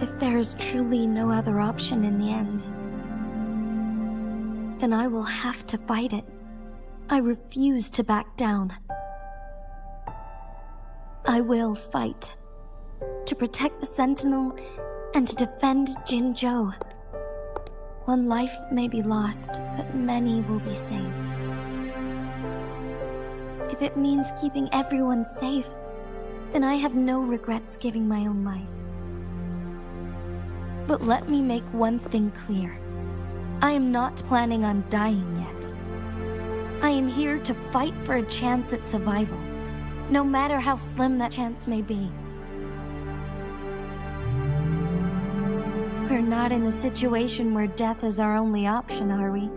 If there is truly no other option in the end, then I will have to fight it. I refuse to back down. I will fight. To protect the Sentinel and to defend Jinzhou. One life may be lost, but many will be saved. If it means keeping everyone safe, then I have no regrets giving my own life. But let me make one thing clear. I am not planning on dying yet. I am here to fight for a chance at survival, no matter how slim that chance may be. We're not in a situation where death is our only option, are we?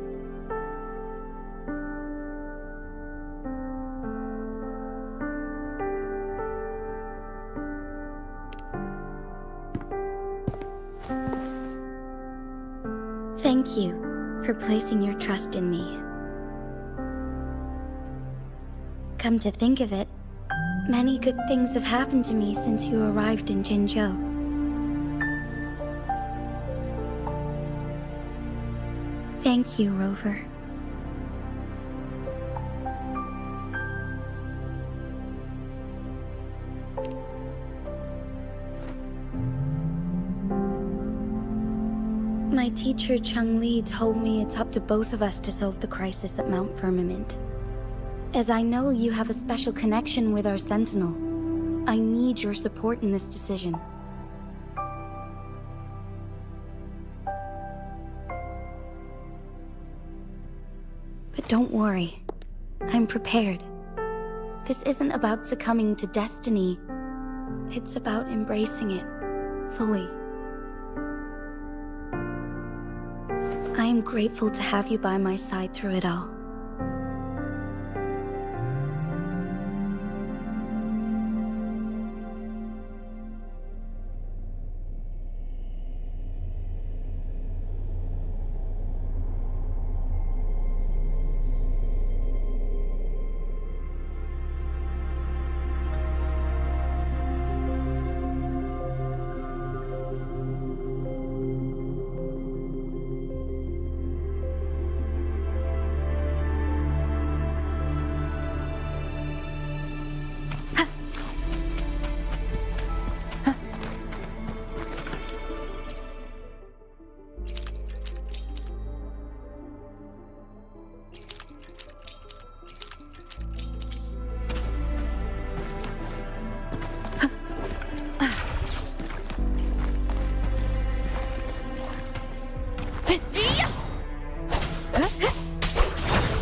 Thank you for placing your trust in me. Come to think of it, many good things have happened to me since you arrived in Jinzhou. Thank you, Rover. My teacher Changli told me it's up to both of us to solve the crisis at Mount Firmament. As I know you have a special connection with our Sentinel, I need your support in this decision. But don't worry, I'm prepared. This isn't about succumbing to destiny, it's about embracing it fully. I am grateful to have you by my side through it all.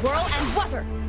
Whirl and Wuthering!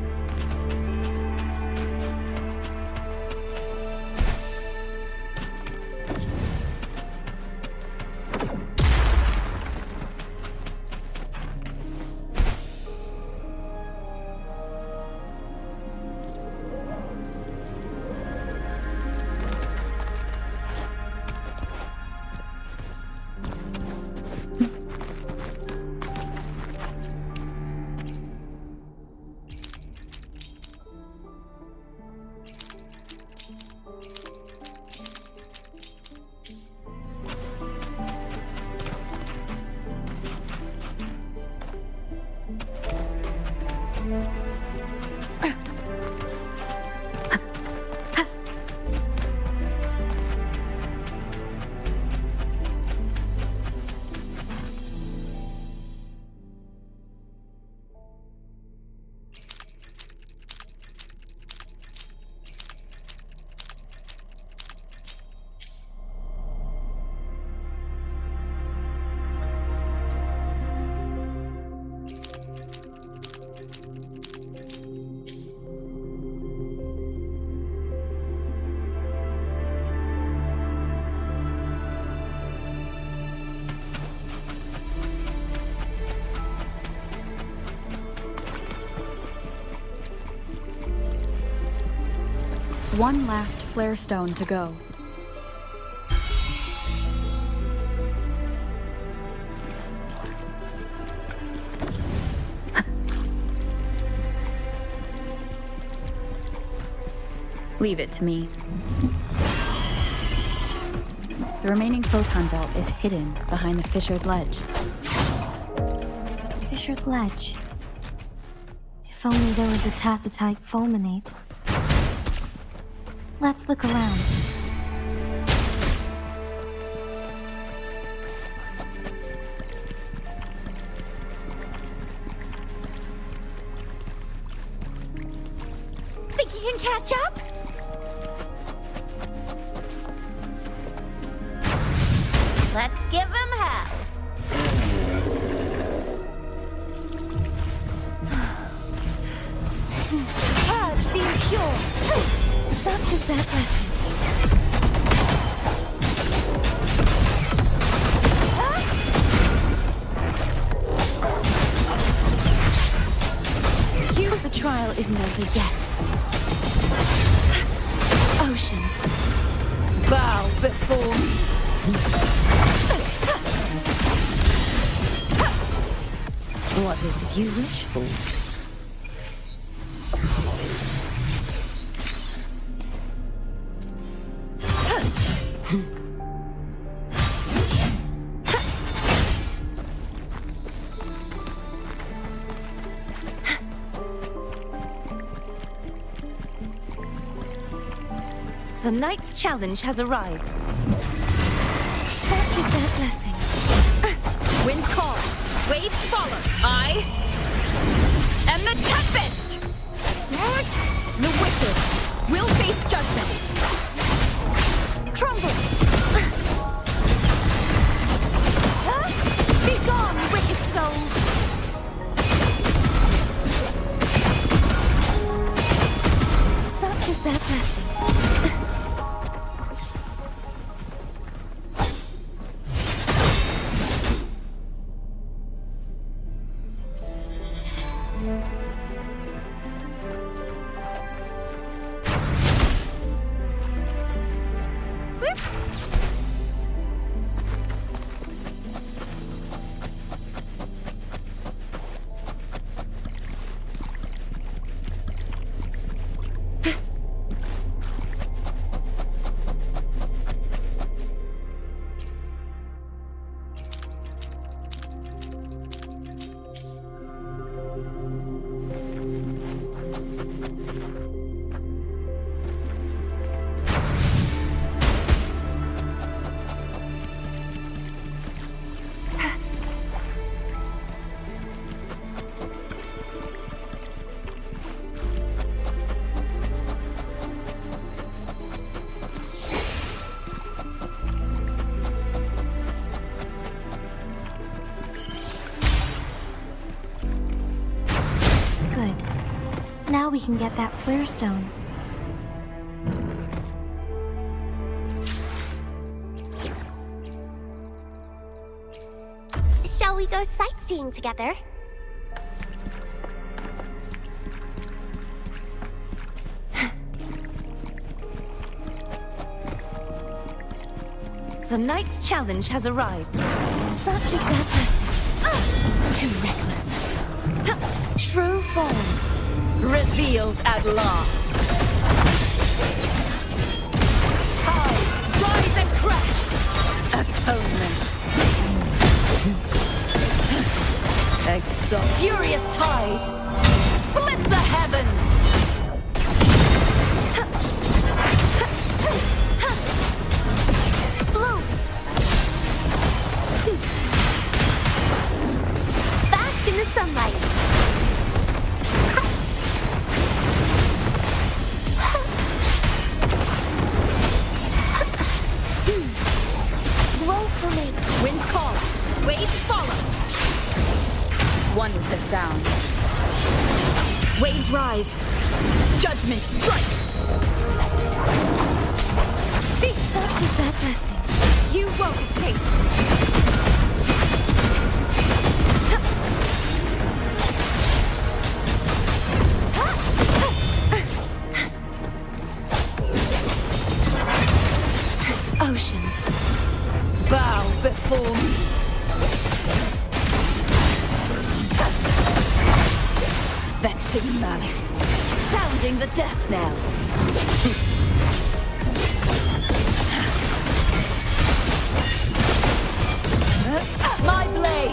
One last flare stone to go. Leave it to me. The remaining photon belt is hidden behind the fissured ledge. Fissured ledge. If only there was a tacitite fulminate. Let's look around. Think you can catch up? Let's give him hell. Purge the impure. Such is their blessing. The trial isn't over yet. Oceans, bow before me. What is it you wish for? The Knight's challenge has arrived. Such is their blessing. Wind calls, waves follow. I am the Tempest! The wicked will face judgment. Crumble! Be gone, wicked souls! Such is their blessing. Now we can get that flare stone. Shall we go sightseeing together? The Knight's challenge has arrived. Such is their blessing. Too reckless. True form. Revealed at last. Tides, rise and crash. Atonement. Furious tides. Split the heavens. Blue. Bask in the sunlight. Wind calls, waves follow. One with the sound. Waves rise. Judgment strikes. Such is their blessing. You won't escape. vexing malice, sounding the death knell. At my blade,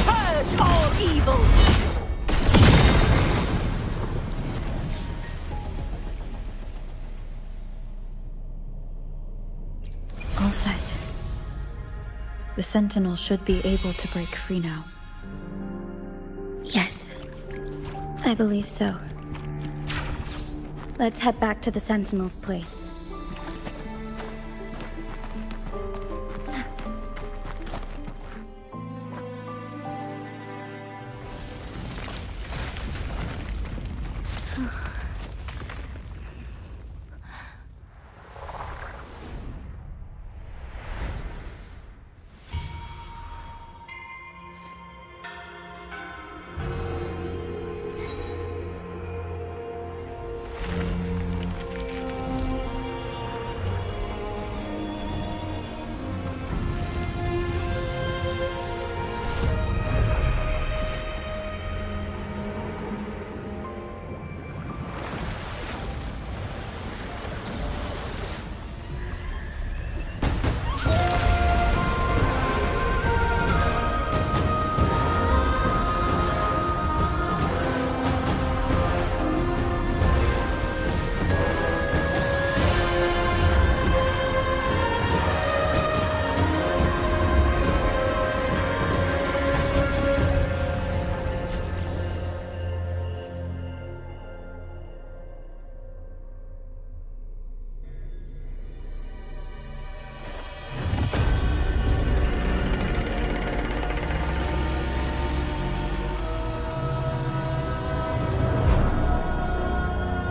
purge all evil. All set. The Sentinel should be able to break free now. Yes, I believe so. Let's head back to the Sentinel's place.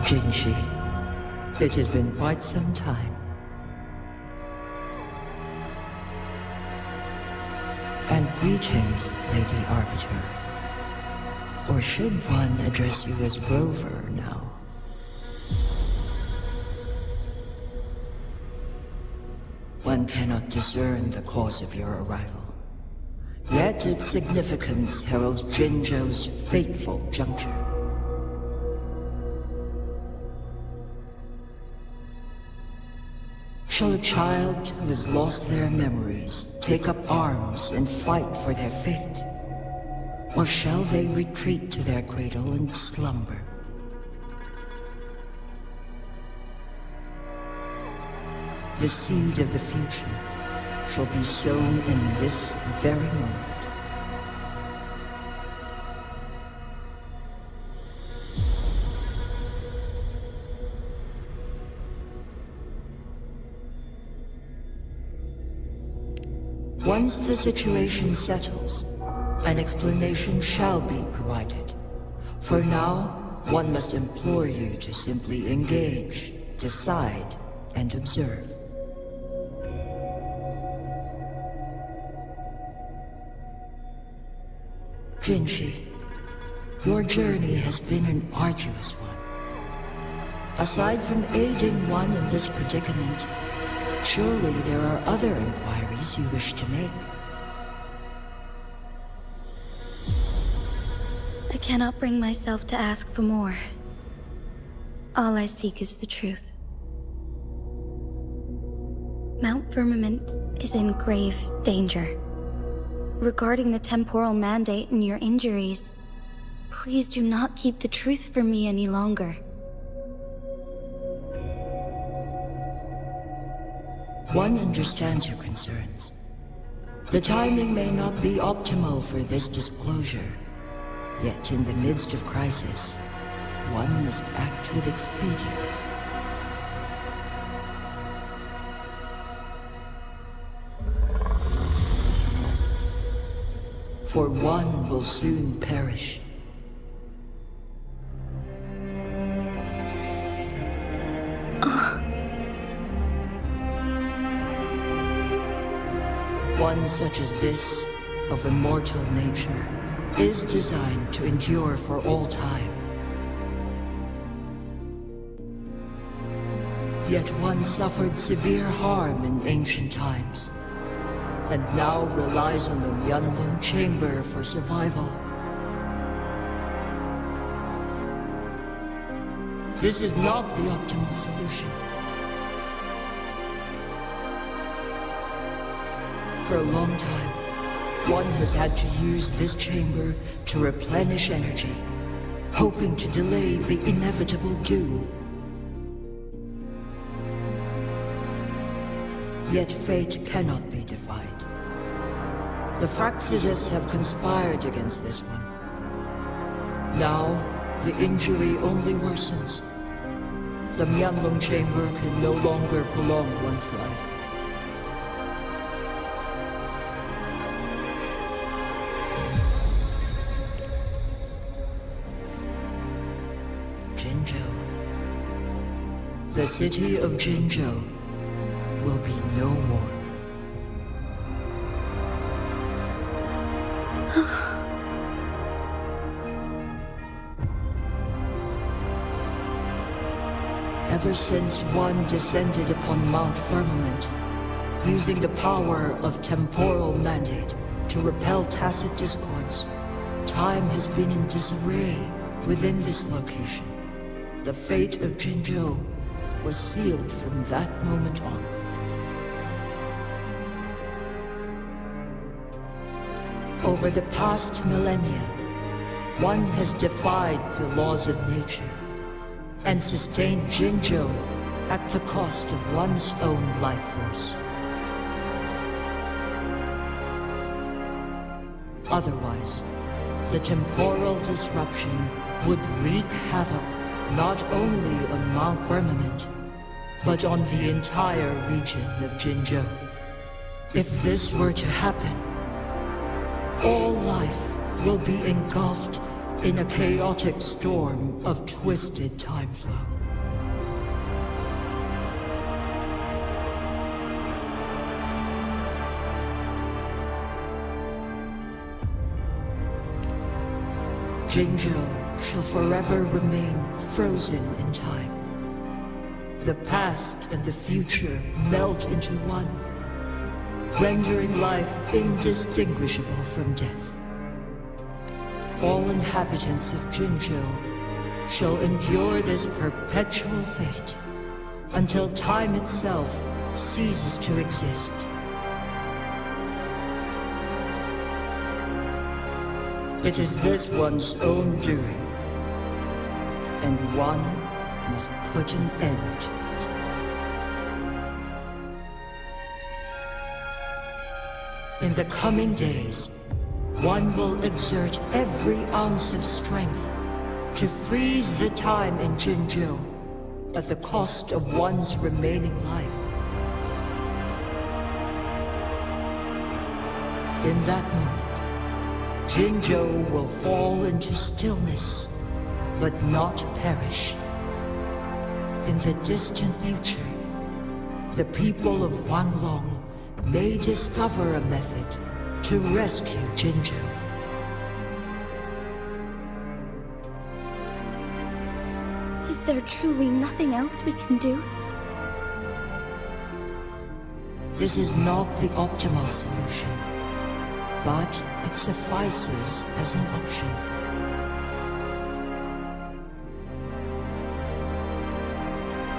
Jinshi, it has been quite some time. And greetings, Lady Arbiter. Or should one address you as Rover now? One cannot discern the cause of your arrival. Yet its significance heralds Jinzhou's fateful juncture. Shall a child who has lost their memories take up arms and fight for their fate? Or shall they retreat to their cradle and slumber? The seed of the future shall be sown in this very moment. Once the situation settles, an explanation shall be provided. For now, one must implore you to simply engage, decide, and observe. Jinshi, your journey has been an arduous one. Aside from aiding one in this predicament, surely there are other inquiries you wish to make. I cannot bring myself to ask for more. All I seek is the truth. Mount Firmament is in grave danger. Regarding the temporal mandate and your injuries, please do not keep the truth from me any longer. One understands your concerns. The timing may not be optimal for this disclosure. Yet in the midst of crisis, one must act with expedience. For one will soon perish. One such as this, of immortal nature, is designed to endure for all time. Yet one suffered severe harm in ancient times, and now relies on the Yunlong chamber for survival. This is not the optimal solution. For a long time, one has had to use this chamber to replenish energy, hoping to delay the inevitable doom. Yet fate cannot be defied. The Resonators have conspired against this one. Now, the injury only worsens. The Myanlong chamber can no longer prolong one's life. Jinzhou. The city of Jinzhou will be no more. Ever since one descended upon Mount Firmament, using the power of temporal mandate to repel tacit discords, time has been in disarray within this location. The fate of Jinzhou was sealed from that moment on. Over the past millennia, one has defied the laws of nature and sustained Jinzhou at the cost of one's own life force. Otherwise, the temporal disruption would wreak havoc not only on Mount Firmament, but on the entire region of Jinzhou. If this were to happen, all life will be engulfed in a chaotic storm of twisted time flow. Jinzhou shall forever remain frozen in time. The past and the future melt into one, rendering life indistinguishable from death. All inhabitants of Jinzhou shall endure this perpetual fate until time itself ceases to exist. It is this one's own doing, and one must put an end to it. In the coming days, one will exert every ounce of strength to freeze the time in Jinzhou at the cost of one's remaining life. In that moment, Jinzhou will fall into stillness, but not perish. In the distant future, the people of Wanglong may discover a method to rescue Jinzhou. Is there truly nothing else we can do? This is not the optimal solution, but it suffices as an option.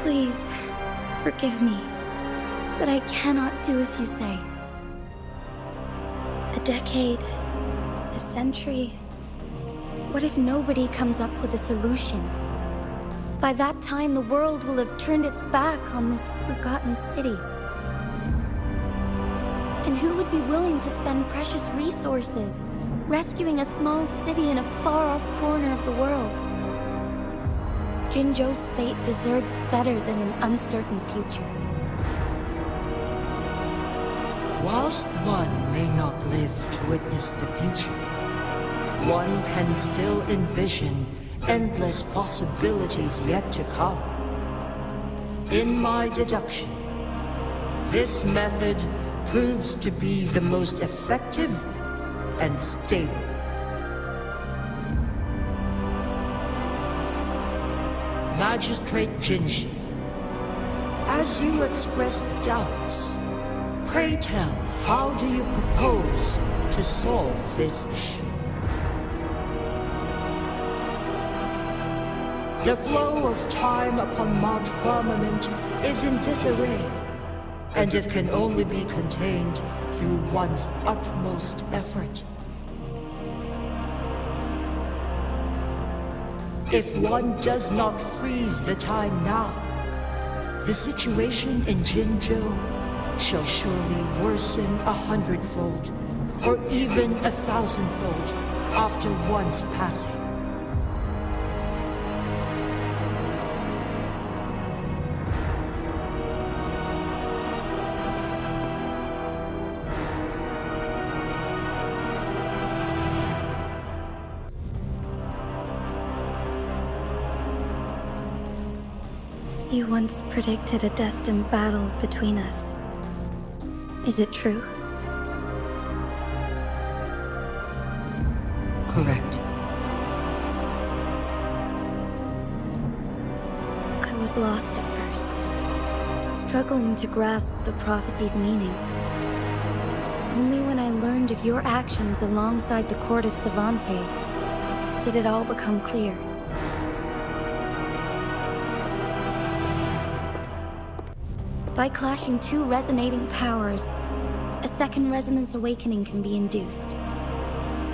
Please, forgive me, but I cannot do as you say. A decade, a century. What if nobody comes up with a solution? By that time, the world will have turned its back on this forgotten city. And who would be willing to spend precious resources rescuing a small city in a far-off corner of the world? Jinzhou's fate deserves better than an uncertain future. Whilst one may not live to witness the future, one can still envision endless possibilities yet to come. In my deduction, this method proves to be the most effective and stable. Magistrate Jinshi, as you express doubts, pray tell, how do you propose to solve this issue? The flow of time upon Mount Firmament is in disarray, and it can only be contained through one's utmost effort. If one does not freeze the time now, the situation in Jinzhou shall surely worsen 100-fold, or even 1,000-fold, after one's passing. You once predicted a destined battle between us. Is it true? Correct. I was lost at first, struggling to grasp the prophecy's meaning. Only when I learned of your actions alongside the court of Savante did it all become clear. By clashing two resonating powers, a second resonance awakening can be induced.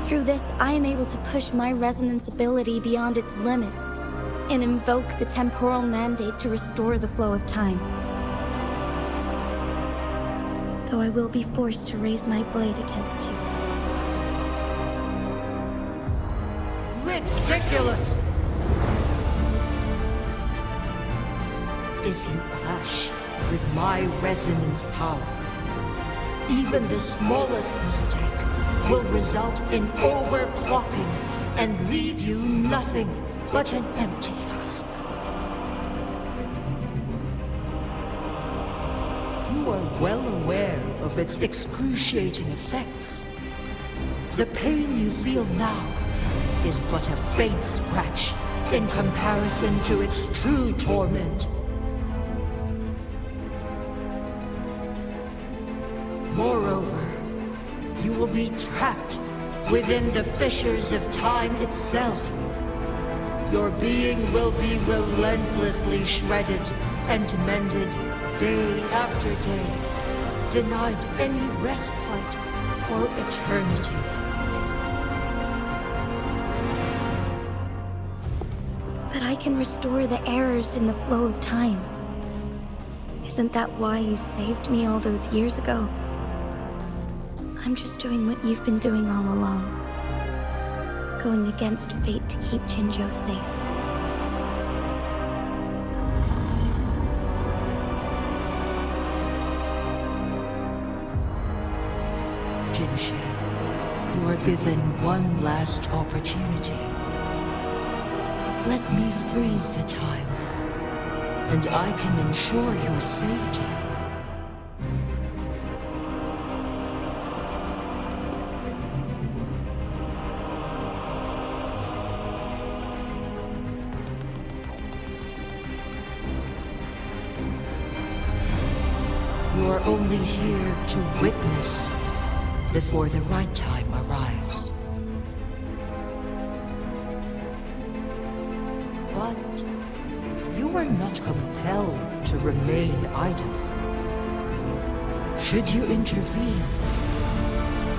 Through this, I am able to push my resonance ability beyond its limits and invoke the temporal mandate to restore the flow of time. Though I will be forced to raise my blade against you. Ridiculous! If you clash with my resonance power, even the smallest mistake will result in overclocking and leave you nothing but an empty husk. You are well aware of its excruciating effects. The pain you feel now is but a faint scratch in comparison to its true torment. Moreover, you will be trapped within the fissures of time itself. Your being will be relentlessly shredded and mended day after day, denied any respite for eternity. But I can restore the errors in the flow of time. Isn't that why you saved me all those years ago? I'm just doing what you've been doing all along. Going against fate to keep Jinzhou safe. Jinshi, you are given one last opportunity. Let me freeze the time, and I can ensure your safety. You are only here to witness before the right time arrives. But you are not compelled to remain idle. Should you intervene,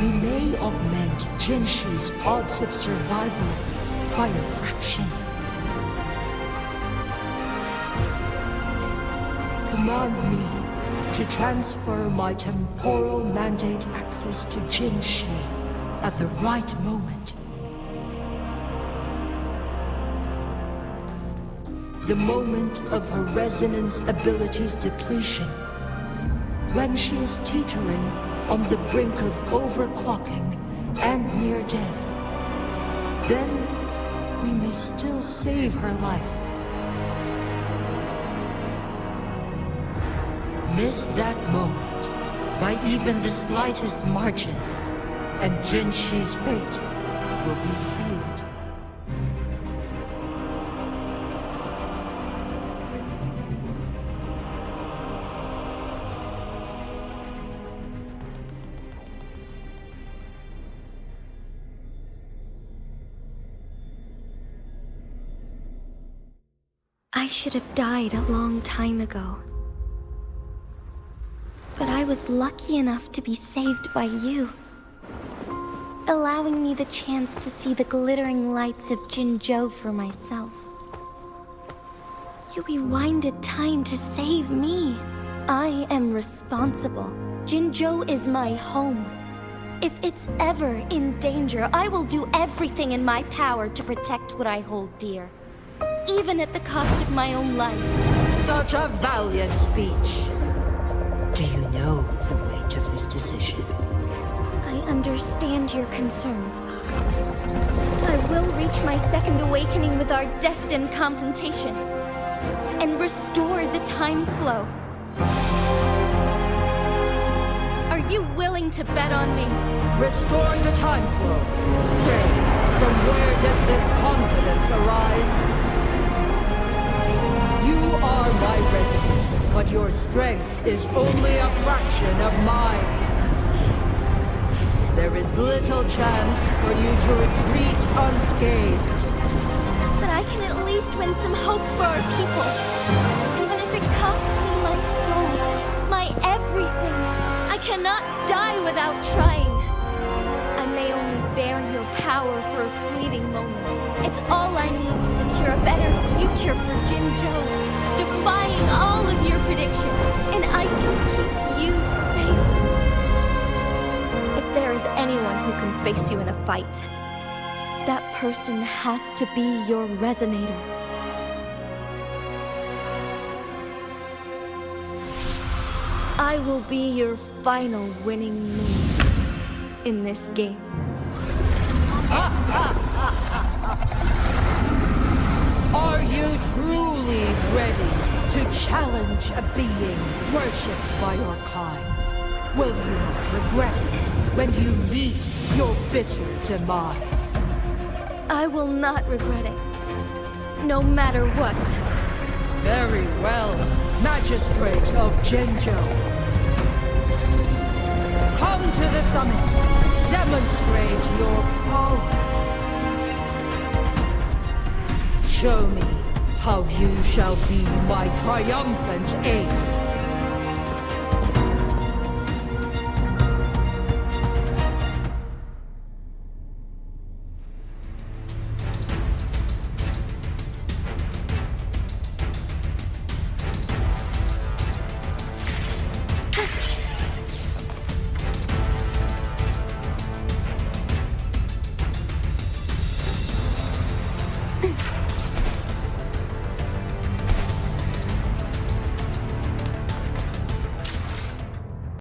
you may augment Jinshi's odds of survival by a fraction. Command me to transfer my temporal mandate access to Jinshi at the right moment. The moment of her resonance ability's depletion, when she is teetering on the brink of overclocking and near death. Then we may still save her life. Miss that moment by even the slightest margin, and Jinshi's fate will be sealed. I should have died a long time ago. But I was lucky enough to be saved by you, allowing me the chance to see the glittering lights of Jinzhou for myself. You rewinded time to save me. I am responsible. Jinzhou is my home. If it's ever in danger, I will do everything in my power to protect what I hold dear, even at the cost of my own life. Such a valiant speech. Do you know the weight of this decision? I understand your concerns. I will reach my second awakening with our destined confrontation and restore the time flow. Are you willing to bet on me? Restore the time flow. Pray, from where does this confidence arise? You are my resident, but your strength is only a fraction of mine. There is little chance for you to retreat unscathed. But I can at least win some hope for our people. Even if it costs me my soul, my everything. I cannot die without trying. I may only bear your power for a fleeting moment. It's all I need to secure a better future for Jinzhou, defying all of your predictions, and I can keep you safe. If there is anyone who can face you in a fight, that person has to be your Resonator. I will be your final winning move in this game. Are you truly ready to challenge a being worshipped by your kind? Will you not regret it when you meet your bitter demise? I will not regret it, no matter what. Very well, Magistrate of Jinzhou. Come to the summit. Demonstrate your prowess. Show me how you shall be my triumphant ace.